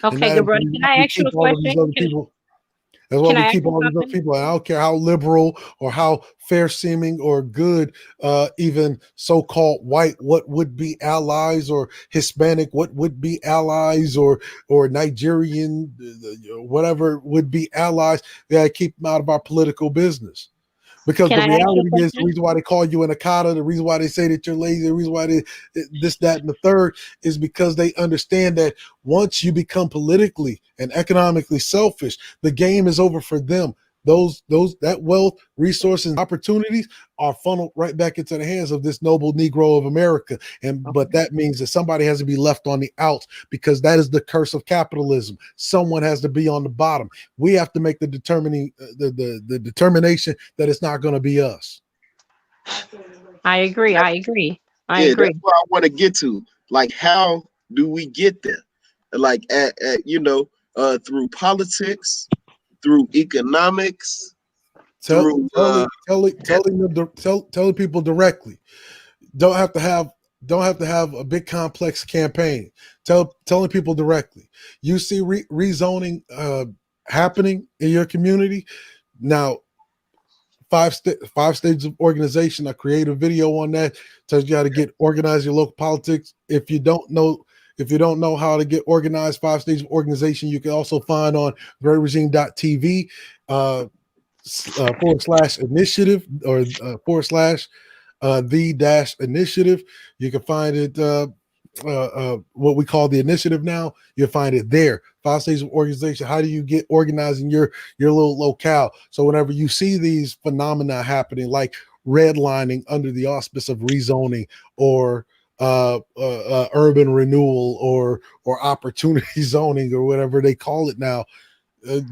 Okay, Gabriel, can I ask you a question? That's why we keep all these other people. And I don't care how liberal or how fair-seeming or good, even so-called white, what would be allies, or Hispanic, what would be allies, or Nigerian, whatever would be allies. We gotta keep them out of our political business. Because the reality is, the reason why they call you an Akata, the reason why they say that you're lazy, the reason why they this, that, and the third is because they understand that once you become politically and economically selfish, the game is over for them. That wealth, resources, and opportunities are funneled right back into the hands of this noble Negro of America. But that means that somebody has to be left on the outs, because that is the curse of capitalism. Someone has to be on the bottom. We have to make the determination that it's not going to be us. I agree. That's what I want to get to. Like, how do we get there? Like, through politics, through economics, telling people directly. Don't have to have a big complex campaign. Telling people directly. You see rezoning happening in your community now. Five stages of organization. I create a video on that. Tells you how to get organized your local politics. If you don't know how to get organized, 5 stages of organization, you can also find on greatregime.tv /initiative or /the-initiative. You can find it what we call the initiative now. You'll find it there. 5 stages of organization. How do you get organized in your little locale? So whenever you see these phenomena happening, like redlining under the auspice of rezoning, or urban renewal, or opportunity zoning, or whatever they call it now,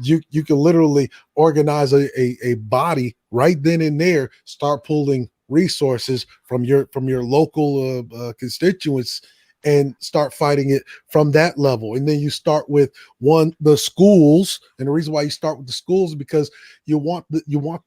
you can literally organize a body right then and there, start pulling resources from your local constituents, and start fighting it from that level. And then you start with the schools. And the reason why you start with the schools is because you want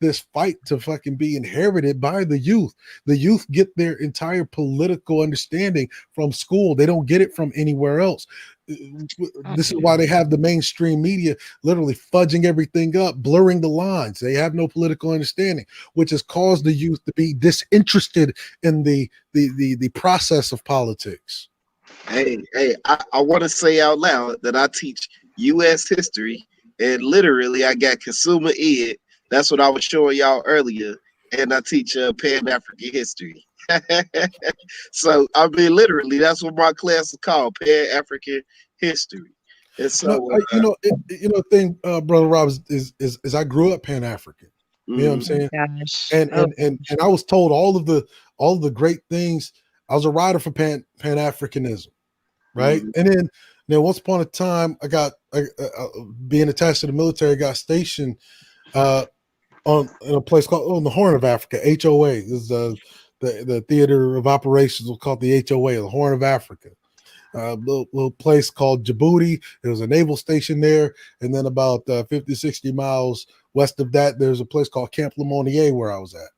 this fight to fucking be inherited by the youth. The youth get their entire political understanding from school. They don't get it from anywhere else. This is why they have the mainstream media literally fudging everything up, blurring the lines. They have no political understanding, which has caused the youth to be disinterested in the process of politics. Hey, I want to say out loud that I teach U.S. history, and literally I got consumer ed. That's what I was showing y'all earlier, and I teach Pan African history. So I mean, literally, that's what my class is called, Pan African history. And so, thing, brother Rob, is I grew up Pan African. You know what I'm saying? Gosh. And I was told all of the great things. I was a rider for Pan Africanism, right? And then once upon a time, I got being attached to the military, I got stationed in a place called the Horn of Africa. HOA is the theater of operations was called the HOA, the Horn of Africa. Little place called Djibouti. There was a naval station there. And then about 50, 60 miles west of that, there's a place called Camp Lemonnier where I was at.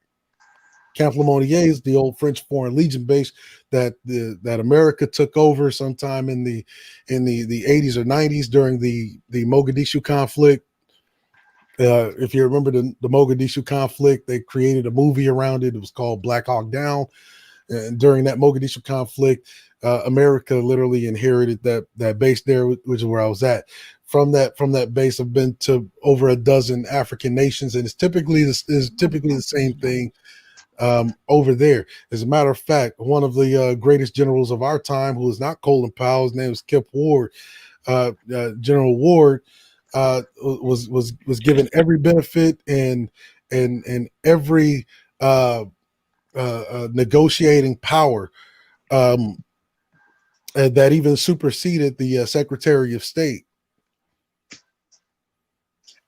Camp Lemonnier is the old French Foreign Legion base that America took over sometime in the 80s or 90s during the Mogadishu conflict. If you remember the Mogadishu conflict, they created a movie around it. It was called Black Hawk Down. And during that Mogadishu conflict, America literally inherited that base there, which is where I was at. From that base, I've been to over a dozen African nations, and it's typically the same thing over there. As a matter of fact, one of the greatest generals of our time, who is not Colin Powell, his name is Kip Ward. General Ward was given every benefit and every negotiating power that even superseded the Secretary of State.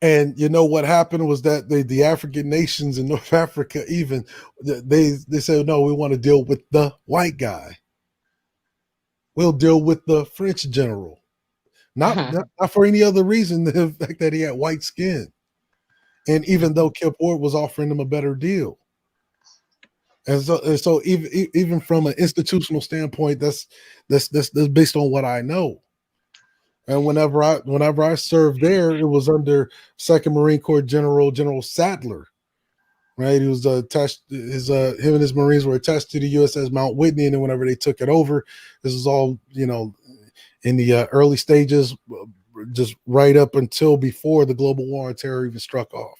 And you know what happened was that the African nations in North Africa, even they said, no, we want to deal with the white guy. We'll deal with the French general, not for any other reason than the fact that he had white skin. And even though Kip Ward was offering them a better deal. And so even from an institutional standpoint, that's based on what I know. And whenever I served there, it was under Second Marine Corps General Sadler, right? He was attached. Him and his Marines were attached to the USS Mount Whitney, and then whenever they took it over, this is all in the early stages, just right up until before the global war on terror even struck off.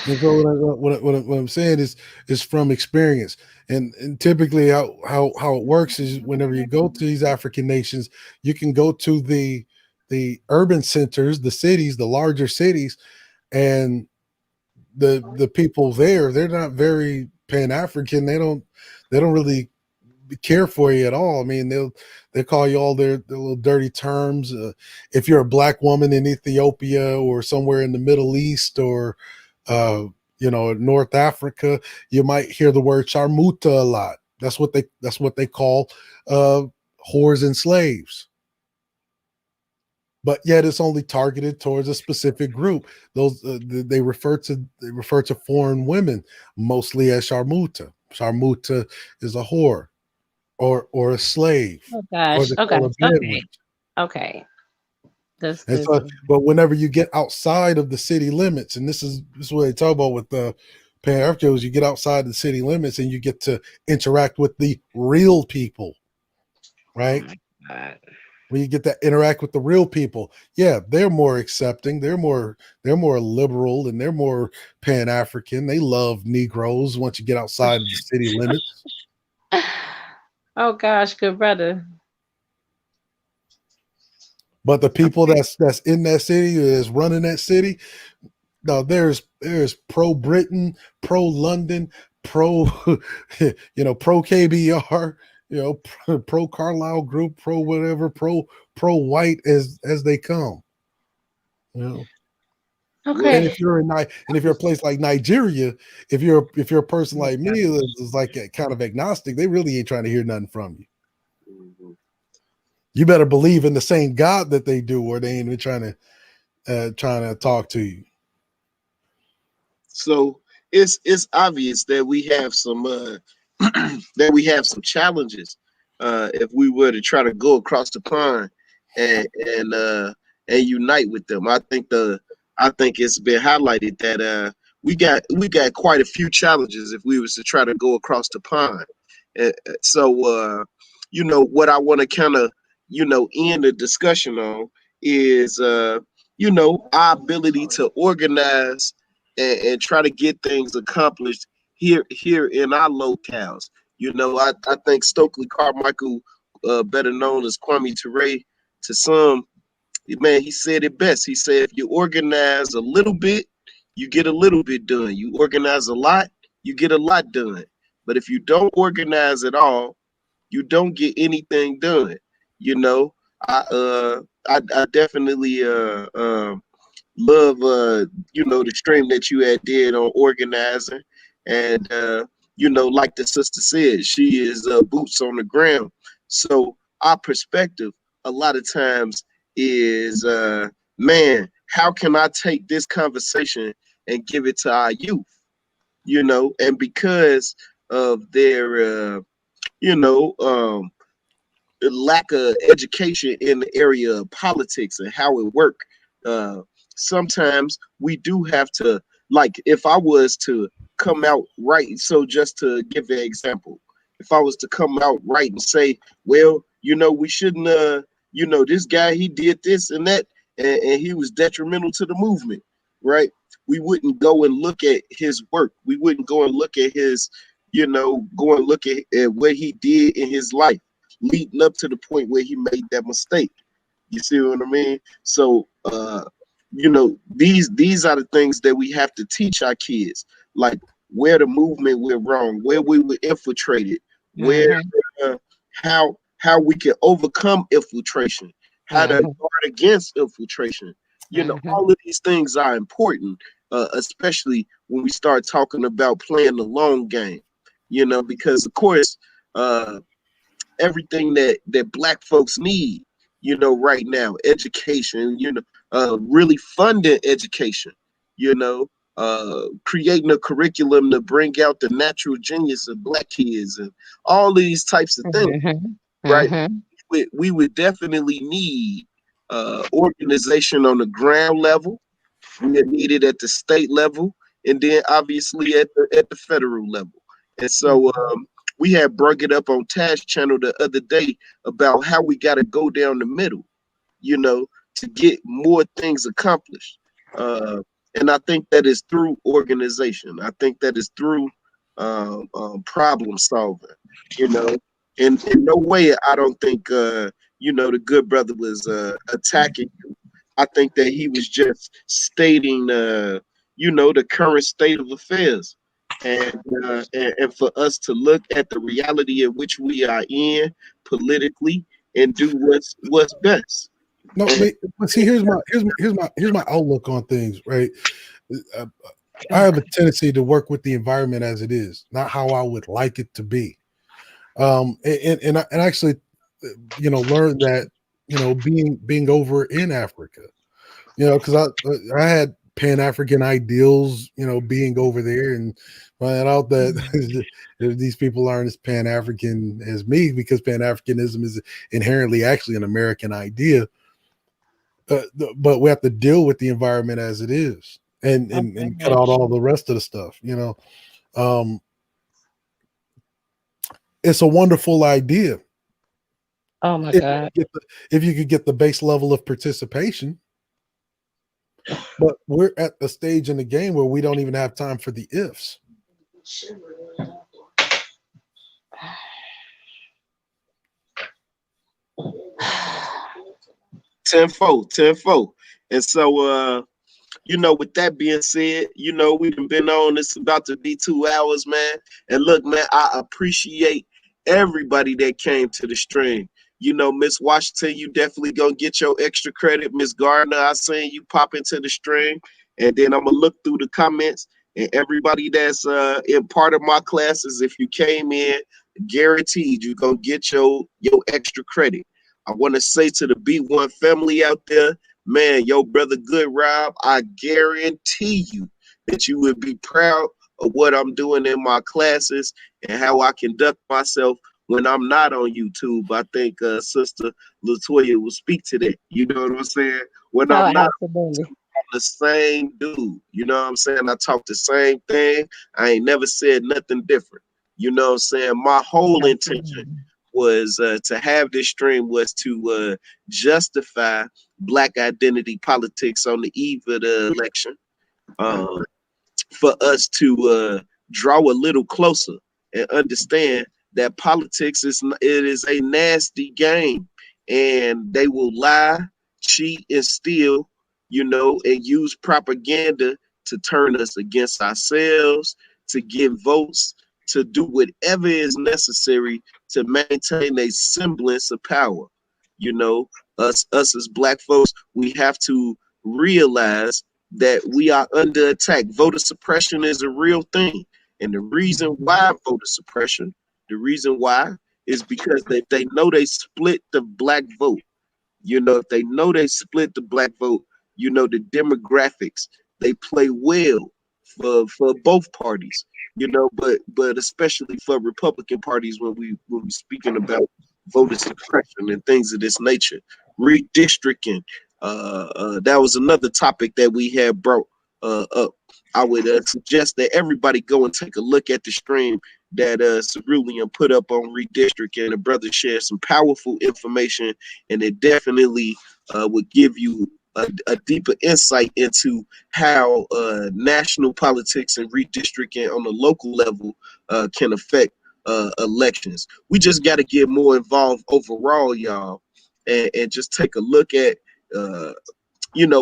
And so what I'm saying is from experience, and typically how it works is whenever you go to these African nations, you can go to the urban centers, the cities, the larger cities, and the people there, they're not very Pan-African. They don't really care for you at all. I mean, they call you all their little dirty terms. If you're a black woman in Ethiopia or somewhere in the Middle East or North Africa, you might hear the word sharmuta a lot. That's what they call whores and slaves. But yet it's only targeted towards a specific group. Those they refer to foreign women mostly as sharmuta. Sharmuta is a whore or a slave. Oh gosh. Okay. But whenever you get outside of the city limits, and this is what they talk about with the Pan-Africans, you get outside the city limits and you get to interact with the real people, right? Oh my God. When you get to interact with the real people, yeah, they're more accepting, they're more liberal, and they're more Pan-African. They love Negroes once you get outside of the city limits. Oh gosh, good brother. But the people that's in that city, that's running that city, no, there's pro Britain, pro London, pro pro KBR, pro Carlisle Group, pro whatever, pro white as they come. Okay. And if you're and if you're a place like Nigeria, if you're a person like me is like a kind of agnostic, they really ain't trying to hear nothing from you. Mhm. You better believe in the same God that they do, or they ain't even trying to talk to you. So it's obvious that we have some that we have some challenges if we were to try to go across the pond and and unite with them. I think it's been highlighted that we got quite a few challenges if we was to try to go across the pond. So what I want to kind of end the discussion on is our ability to organize and try to get things accomplished here in our locales. I think Stokely Carmichael, better known as Kwame Ture, to some, man, he said it best. He said, if you organize a little bit, you get a little bit done. You organize a lot, you get a lot done. But if you don't organize at all, you don't get anything done. You know, I definitely love the stream that you had did on organizing, and like the sister said, she is boots on the ground. So our perspective a lot of times is man, how can I take this conversation and give it to our youth? And because of their you know um the lack of education in the area of politics and how it work. Uh, Sometimes we do have to, like, if I was to come out right, so just to give an example, if I was to come out right and say, well, we shouldn't, this guy, he did this and that, and he was detrimental to the movement, right? We wouldn't go and look at his work. We wouldn't go and look at his, go and look at what he did in his life leading up to the point where he made that mistake. You see what I mean? So these are the things that we have to teach our kids, like where the movement went wrong, where we were infiltrated, where Mhm. uh, how we can overcome infiltration, how to Mhm. guard against infiltration. Mhm. All of these things are important, especially when we start talking about playing the long game. Because of course, uh, everything that black folks need, right now, education, really funding education, you know creating a curriculum to bring out the natural genius of black kids and all these types of things, Mhm. right? Mhm. We would definitely need organization on the ground level. We need it at the state level, and then obviously at the federal level. And so we had brought it up on Tash Channel the other day about how we got to go down the middle, you know, to get more things accomplished. Uh, and I think that is through organization. I think that is through problem solving. You know, in no way I don't think the good brother was attacking you. I think that he was just stating the current state of affairs. And for us to look at the reality in which we are in politically and do what's best. No, And but see, here's my outlook on things. Right, Uh, I have a tendency to work with the environment as it is, not how I would like it to be. And actually, learned that being over in Africa, because I had Pan African ideals, being over there and find out that these people aren't as Pan African as me, because Pan Africanism is inherently actually an American idea. But we have to deal with the environment as it is, and cut Okay. out all the rest of the stuff. Um, it's a wonderful idea Oh my if you God. could get the base level of participation. But we're at the stage in the game where we don't even have time for the ifs. tenfold. And so with that being said, we've been on. It's about to be 2 hours, man. And look, man, I appreciate everybody that came to the stream. Miss Washington, you definitely gonna get your extra credit. Miss Gardner, I seen you pop into the stream. and then I'm gonna look through the comments. And everybody that's in part of my classes, if you came in, guaranteed you're gonna get your extra credit. I want to say to the B1 family out there, man, yo brother Good Rob, I guarantee you that you would be proud of what I'm doing in my classes and how I conduct myself when I'm not on YouTube. I think Sister Latoya will speak to that. You know what I'm saying? When Oh, I'm not absolutely. the same dude. You know what I'm saying? I talk the same thing. I ain't never said nothing different. You know what I'm saying? My whole intention Absolutely. was to have this stream was to justify black identity politics on the eve of the election. Um, for us to draw a little closer and understand that politics is a nasty game, and they will lie, cheat, and steal, and use propaganda to turn us against ourselves, to get votes, to do whatever is necessary to maintain a semblance of power. You know, us as black folks, we have to realize that we are under attack. Voter suppression is a real thing. And the reason why voter suppression, the reason why is because they know they split the black vote. If they know they split the black vote, the demographics, they play well for both parties, but especially for Republican parties when we speaking about voter suppression and things of this nature. Redistricting. That was another topic that we had brought up. I would suggest that everybody go and take a look at the stream that Cerulean put up on redistricting. The brother shared some powerful information, and it definitely would give you a deeper insight into how national politics and redistricting on the local level can affect elections. We just got to get more involved overall, y'all, and just take a look at uh,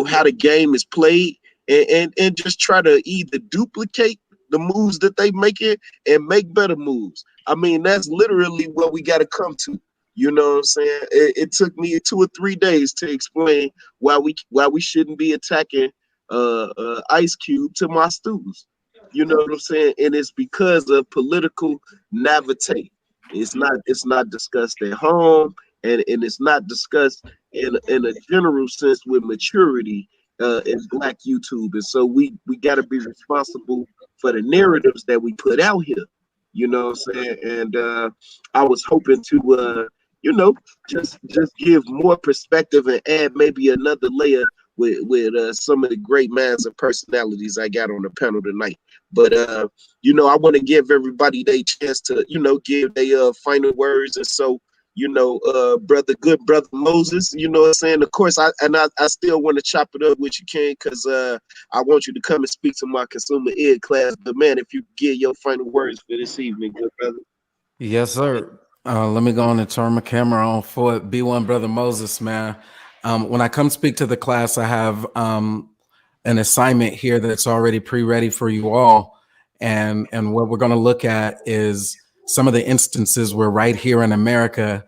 how the game is played, and just try to either duplicate the moves that they make it and make better moves. I mean, that's literally what we got to come to. You know what I'm saying? It took me 2 or 3 days to explain why we shouldn't be attacking Ice Cube to my students. You know what I'm saying? And it's because of political naivete. It's not discussed at home, and it's not discussed in a general sense with maturity in Black YouTube. And so we got to be responsible for the narratives that we put out here. You know what I'm saying? And I was hoping to just give more perspective and add maybe another layer with some of the great minds and personalities I got on the panel tonight. But I want to give everybody their chance to give their final words. And so brother Moses, you know what I'm saying? Of course, I still want to chop it up with you, King, because I want you to come and speak to my consumer ed class. But man, if you get your final words for this evening, good brother. Yes, sir. Let me go on and turn my camera on for it. B1 Brother Moses, man. When I come speak to the class, I have an assignment here that's already pre-ready for you all. And what we're going to look at is some of the instances where right here in America,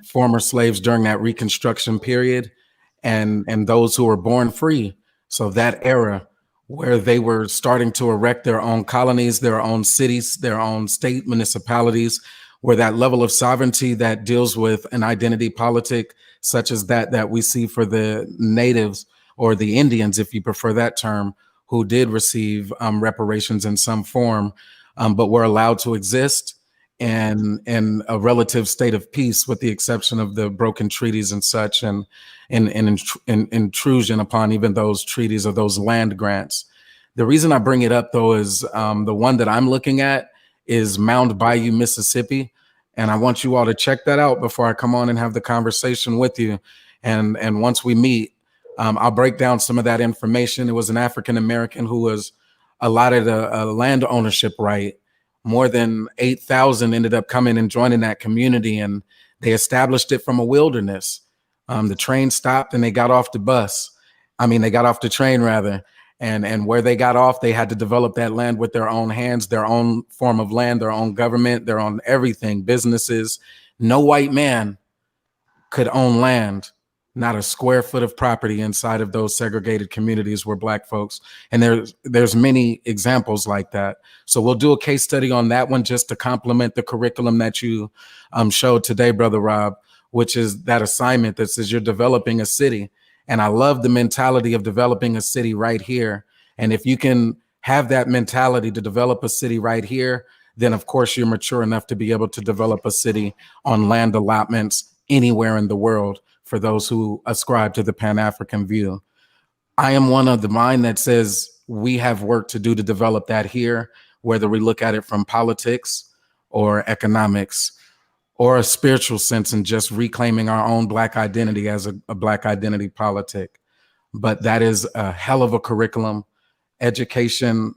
former slaves during that Reconstruction period and those who were born free. So that era where they were starting to erect their own colonies, their own cities, their own state municipalities, where that level of sovereignty that deals with an identity politic, such as that we see for the natives or the Indians, if you prefer that term, who did receive reparations in some form, but were allowed to exist in a relative state of peace, with the exception of the broken treaties and such, and intrusion upon even those treaties or those land grants. The reason I bring it up, though, is the one that I'm looking at is Mound Bayou, Mississippi. And I want you all to check that out before I come on and have the conversation with you. And once we meet, I'll break down some of that information. It was an African-American who was allotted a land ownership right. More than 8,000 ended up coming and joining that community, and they established it from a wilderness. The train stopped and they got off the bus. They got off the train rather. And where they got off, they had to develop that land with their own hands, their own form of land, their own government, their own everything, businesses. No white man could own land not a square foot of property inside of those segregated communities were Black folks. And there's many examples like that. So we'll do a case study on that one just to complement the curriculum that you showed today, Brother Rob, which is that assignment that says you're developing a city. And I love the mentality of developing a city right here. And if you can have that mentality to develop a city right here, then of course you're mature enough to be able to develop a city on land allotments anywhere in the world for those who ascribe to the Pan-African view. I am one of the mind that says we have work to do to develop that here, whether we look at it from politics or economics or a spiritual sense and just reclaiming our own Black identity as a Black identity politic. But that is a hell of a curriculum. Education,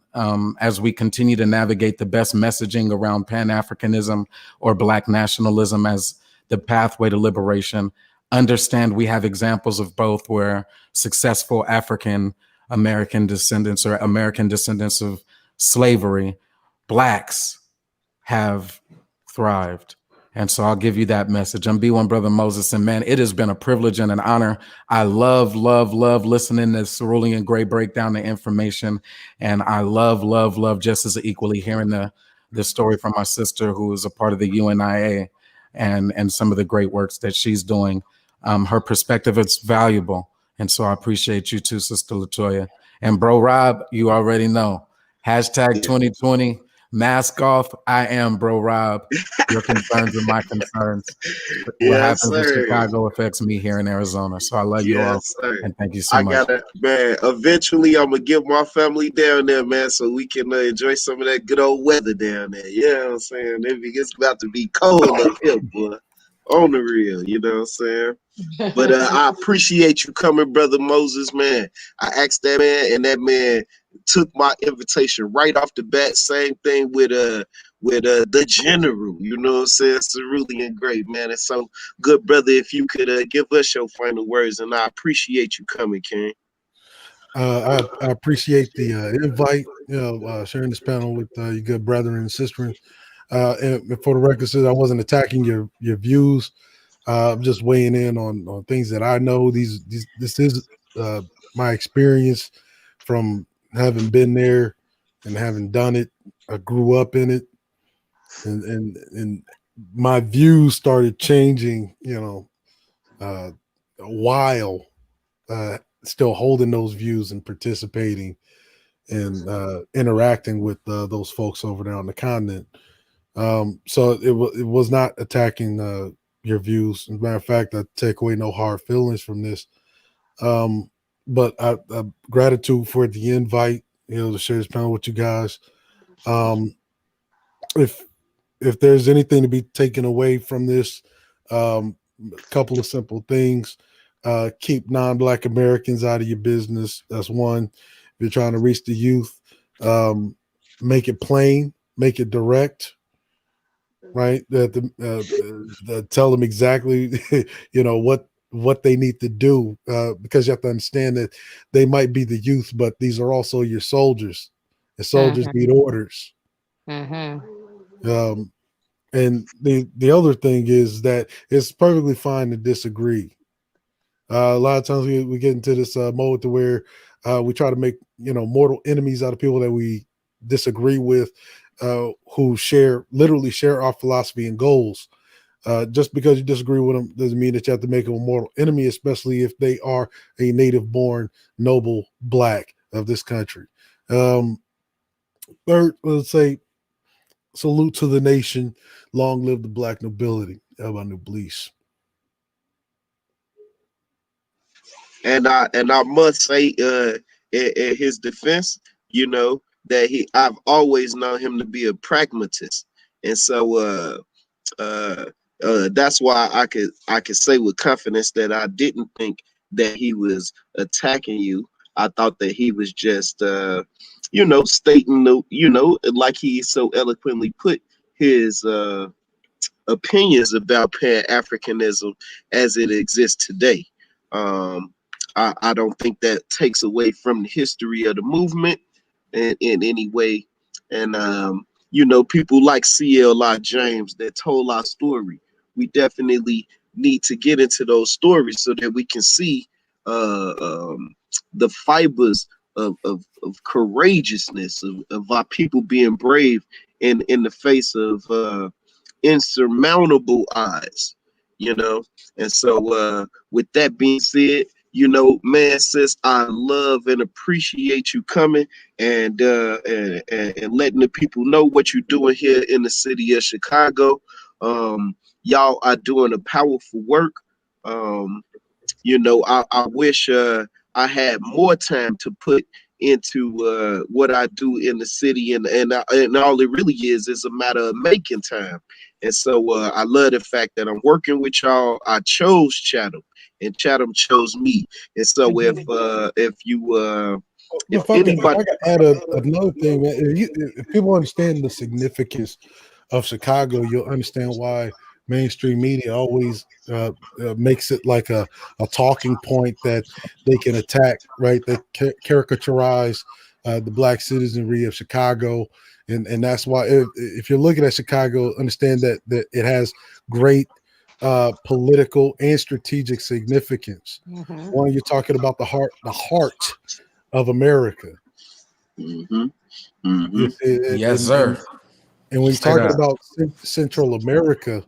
as we continue to navigate the best messaging around Pan-Africanism or Black nationalism as the pathway to liberation. Understand we have examples of both where successful African American descendants or American descendants of slavery, Blacks have thrived. And so I'll give you that message. I'm B1 Brother Moses. And man, it has been a privilege and an honor. I love listening to Cerulean Gray break down the information. And I love just as equally hearing the story from my sister who is a part of the UNIA and some of the great works that she's doing. Her perspective is valuable. And so I appreciate you too, Sister Latoya. And Bro Rob, you already know. Hashtag 2020. Mask off. I am Bro Rob. Your concerns are my concerns. What Yes, happens in sir. Chicago affects me here in Arizona. So I love you all. Yes, sir. And thank you so I much. gotta, man. Eventually, I'm gonna get my family down there, man, so we can enjoy some of that good old weather down there. You know what I'm saying? It's about to be cold up here, boy. On the real, you know what I'm saying? But I appreciate you coming, Brother Moses, man. I asked that man, and that man took my invitation right off the bat. Same thing with the general, you know what I'm saying? Cerulean Great, man. It's so good, brother. If you could give us your final words, and I appreciate you coming, King. I appreciate the invite, sharing this panel with your good brethren and sisters. And for the record, says I wasn't attacking your views. I'm just weighing in on things that I know. This is my experience from having been there and having done it. I grew up in it, and my views started changing. While still holding those views and participating and interacting with those folks over there on the continent. So it was not attacking your views. As a matter of fact, I take away no hard feelings from this. But I gratitude for the invite, to share this panel with you guys. If there's anything to be taken away from this, a couple of simple things. Keep non-Black Americans out of your business. That's one. If you're trying to reach the youth, make it plain, make it direct, right? That tell them exactly, what they need to do, because you have to understand that they might be the youth, but these are also your soldiers. The soldiers need orders. And the other thing is that it's perfectly fine to disagree. A lot of times we get into this mode to where we try to make mortal enemies out of people that we disagree with, who literally share our philosophy and goals. Just because you disagree with them doesn't mean that you have to make them a mortal enemy, especially if they are a native-born noble Black of this country. Third, let's say, salute to the nation. Long live the Black nobility. Bliss. And I must say, in his defense, that I've always known him to be a pragmatist, and so that's why I could say with confidence that I didn't think that he was attacking you. I thought that he was just stating like he so eloquently put his opinions about Pan-Africanism as it exists today. I don't think that takes away from the history of the movement in any way. And people like CLI James that told our story. We definitely need to get into those stories so that we can see uh, um, the fibers of courageousness of our people being brave in the face of insurmountable odds, you know. And so, with that being said, you know, man, sis, I love and appreciate you coming and letting the people know what you're doing here in the city of Chicago. Y'all are doing a powerful work. Um, you know, I wish I had more time to put into what I do in the city, and all it really is a matter of making time. And so I love the fact that I'm working with y'all. I chose Chatham, and Chatham chose me. And so if If anybody, I could add another thing, man, if people understand the significance of Chicago, you'll understand why mainstream media always makes it like a talking point that they can attack, right? They caricaturize the black citizenry of Chicago. And that's why if you're looking at Chicago, understand that it has great political and strategic significance. One, you're talking about the heart of America. mm-hmm, mm-hmm, Yes, sir. And when you're Straight talking up. about Central America,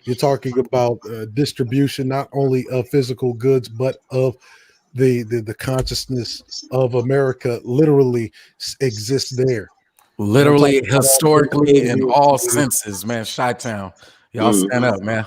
you're talking about distribution not only of physical goods but of the consciousness of America literally exists there. And I'm Literally, talking about all the things historically, in all that senses, man. Chi-town. Y'all stand mm-hmm. up, man.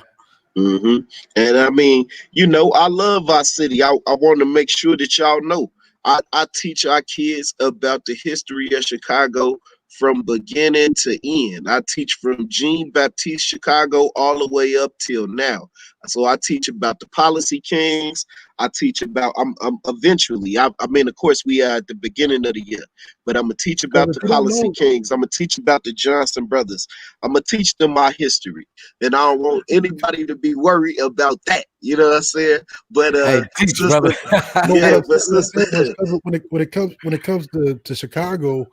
And I mean, you know, I love our city. I want to make sure that y'all know. I teach our kids about the history of Chicago from beginning to end. I teach from Jean Baptiste Chicago all the way up till now. So I teach about the policy kings. I teach about I'm eventually. I mean, of course, we are at the beginning of the year, but I'm gonna teach because about if the you don't policy know, kings. I'm gonna teach about the Johnson brothers. I'm gonna teach them our history, and I don't want anybody to be worried about that. You know what I'm saying? But Hey, teach, brother. sister, but yeah, but what I'm sister, saying was when it comes to Chicago,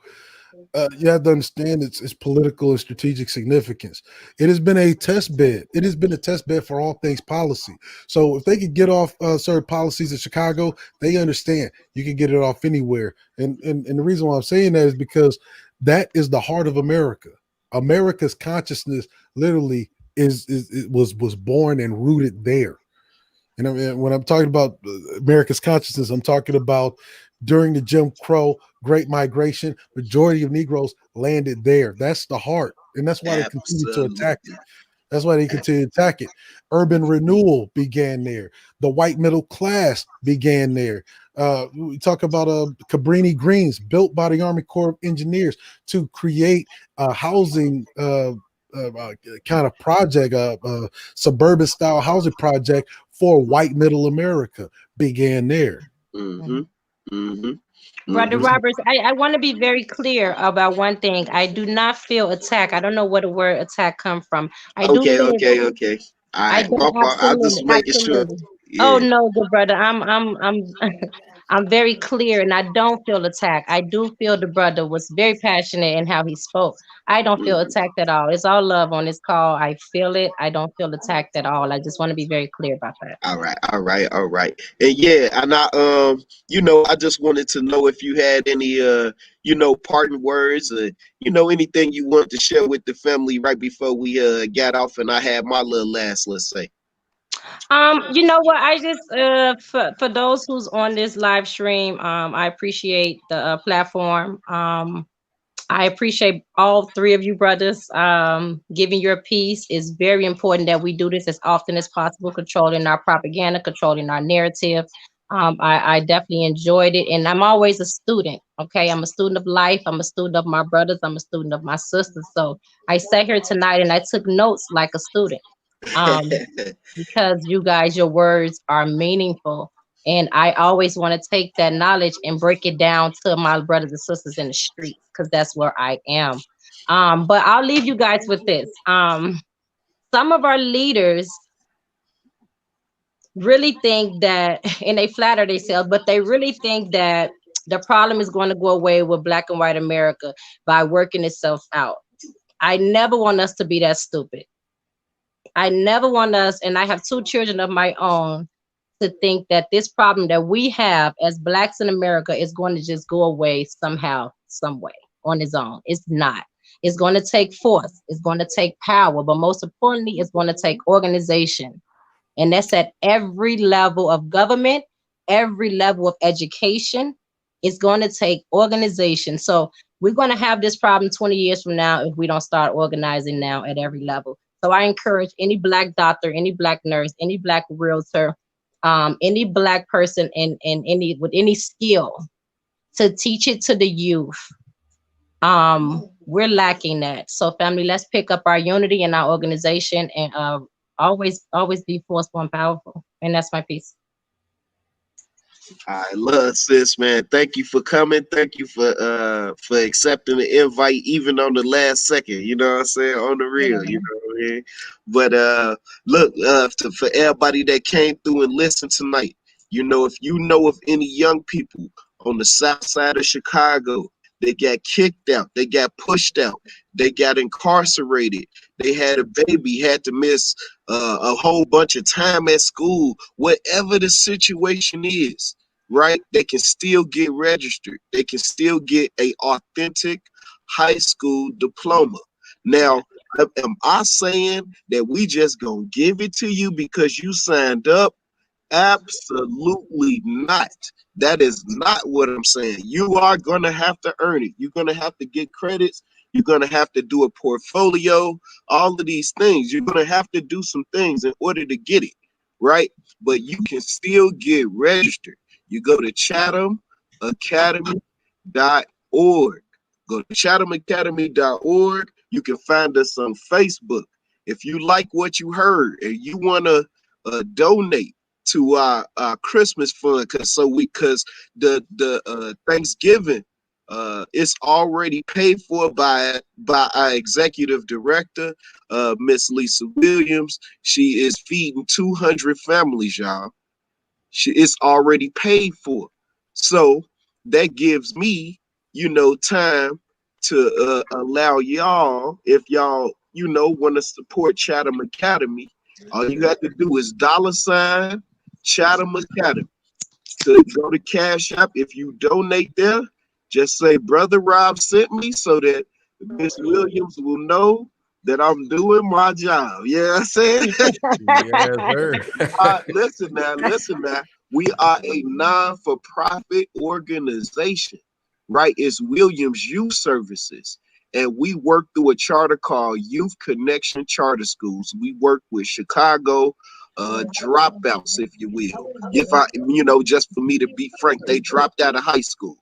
you have to understand its political and strategic significance. It has been a test bed. It has been a test bed for all things policy. So if they could get off certain policies in Chicago, they understand you can get it off anywhere. And the reason why I'm saying that is because that is the heart of America. America's consciousness literally was born and rooted there. And I mean, when I'm talking about America's consciousness, I'm talking about during the Jim Crow Great Migration, majority of Negroes landed there. That's the heart. And that's why they continue to attack it. absolutely. That's why they continue to attack it. Urban renewal began there. The white middle class began there. We talk about Cabrini Greens built by the Army Corps of Engineers to create housing kind of project, suburban style housing project for white middle America began there. Mm-hmm. Mm-hmm. Brother Mm-hmm. Roberts, I want to be very clear about one thing. I do not feel attack. I don't know where the word attack come from. I do Okay, feel okay, okay. All I right, do my fault. I absolutely, just making sure. absolutely. Oh Yeah. no, good brother. I'm I'm very clear and I don't feel attacked. I do feel the brother was very passionate in how he spoke. I don't feel Mm-hmm. attacked at all. It's all love on this call. I feel it. I don't feel attacked at all. I just want to be very clear about that. All right, all right, all right. And yeah, and you know, I just wanted to know if you had any you know, parting words or anything you want to share with the family right before we got off and I had my little last, let's say. You know what? I just for those who's on this live stream, I appreciate the platform. I appreciate all three of you brothers giving your piece. It's very important that we do this as often as possible, controlling our propaganda, controlling our narrative. I definitely enjoyed it, and I'm always a student. Okay, I'm a student of life. I'm a student of my brothers. I'm a student of my sisters. So I sat here tonight and I took notes like a student. Um, because you guys, your words are meaningful. And I always want to take that knowledge and break it down to my brothers and sisters in the streets because that's where I am. But I'll leave you guys with this. Some of our leaders really think that, and they flatter themselves, but they really think that the problem is going to go away with Black and white America by working itself out. I never want us to be that stupid. I never want us, and I have 2 children of my own, to think that this problem that we have as Blacks in America is going to just go away somehow, some way on its own. It's not. It's going to take force. It's going to take power, but most importantly, it's going to take organization. And that's at every level of government, every level of education. It's going to take organization. So we're going to have this problem 20 years from now if we don't start organizing now at every level. So I encourage any Black doctor, any Black nurse, any Black realtor, any Black person in any with any skill to teach it to the youth. We're lacking that. So family, let's pick up our unity and our organization, and always be forceful and powerful. And that's my piece. I love sis, man. Thank you for coming. Thank you for accepting the invite, even on the last second. You know what I'm saying? On the real, you know what I mean? But look, for everybody that came through and listened tonight, you know, if you know of any young people on the south side of Chicago, they got kicked out, they got pushed out, they got incarcerated, they had a baby, had to miss a whole bunch of time at school, whatever the situation is, right? They can still get registered. They can still get a authentic high school diploma. Now, am I saying that we just gonna give it to you because you signed up? Absolutely not. That is not what I'm saying. You are going to have to earn it. You're going to have to get credits. You're going to have to do a portfolio, all of these things. You're going to have to do some things in order to get it, right? But you can still get registered. You go to chathamacademy.org. Go to chathamacademy.org. You can find us on Facebook. If you like what you heard and you want to donate to our Christmas fund, because the Thanksgiving it's already paid for by our executive director, Miss Lisa Williams. She is feeding 200 families, y'all. It's already paid for, so that gives me, you know, time to allow y'all, if y'all, you know, want to support Chatham Academy, all you have to do is $ Chatham Academy. To go to Cash App. If you donate there, just say Brother Rob sent me, so that Miss Williams will know that I'm doing my job. Yeah, you know I'm saying? Yes, sir. Listen now. We are a non-for-profit organization, right? It's Williams Youth Services. And we work through a charter called Youth Connection Charter Schools. We work with Chicago dropouts, if you will. If I, you know, just for me to be frank, they dropped out of high school,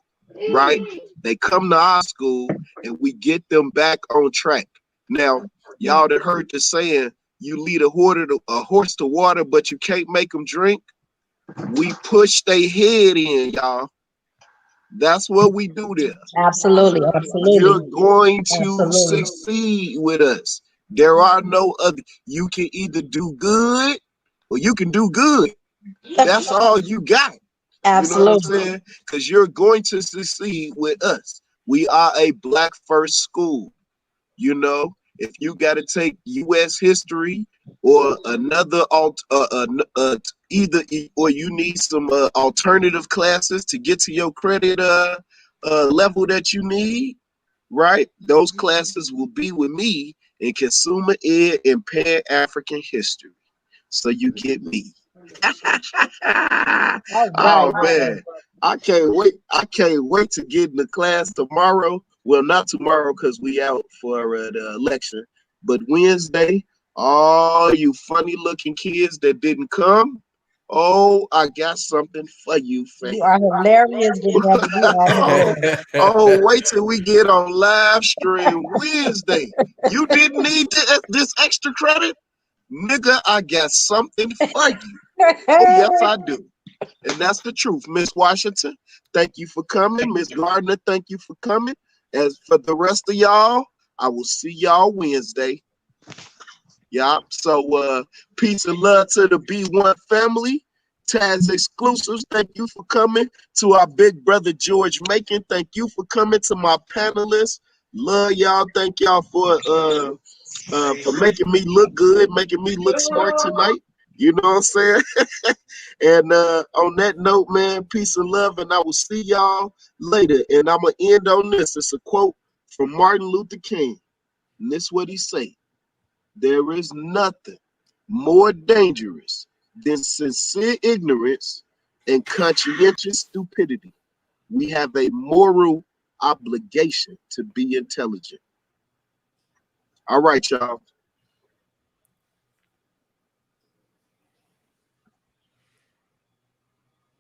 right? They come to our school and we get them back on track. Now, y'all that heard the saying, you lead a horse to water, but you can't make them drink. We push their head in, y'all. That's what we do there. Absolutely. You're going to succeed with us. There are no other. You can either do good or you can do good. That's all you got. Absolutely. You know what I'm saying? Because you're going to succeed with us. We are a Black first school. You know, if you got to take U.S. history or another either, or you need some alternative classes to get to your credit level that you need, right? Those classes will be with me in consumer ed and Pan-African history. So you get me. Oh man, I can't wait. I can't wait to get in the class tomorrow. Well, not tomorrow because we out for the election, but Wednesday. All you funny looking kids that didn't come, oh, I got something for you, fam. You are hilarious, big brother. You are hilarious. Oh, wait till we get on live stream Wednesday. You didn't need this extra credit? Nigga, I got something for you. Oh, yes, I do. And that's the truth. Miss Washington, thank you for coming. Miss Gardner, thank you for coming. As for the rest of y'all, I will see y'all Wednesday. Yeah. So peace and love to the B1 family. Taz Exclusives, thank you for coming. To our big brother George Macon, thank you for coming. To my panelists, love y'all. Thank y'all for for making me look good, making me look smart tonight. You know what I'm saying? And on that note, man, peace and love, and I will see y'all later. And I'm gonna end on this. It's a quote from Martin Luther King, and this is what he say: "There is nothing more dangerous than sincere ignorance and conscientious stupidity. We have a moral obligation to be intelligent." All right, y'all.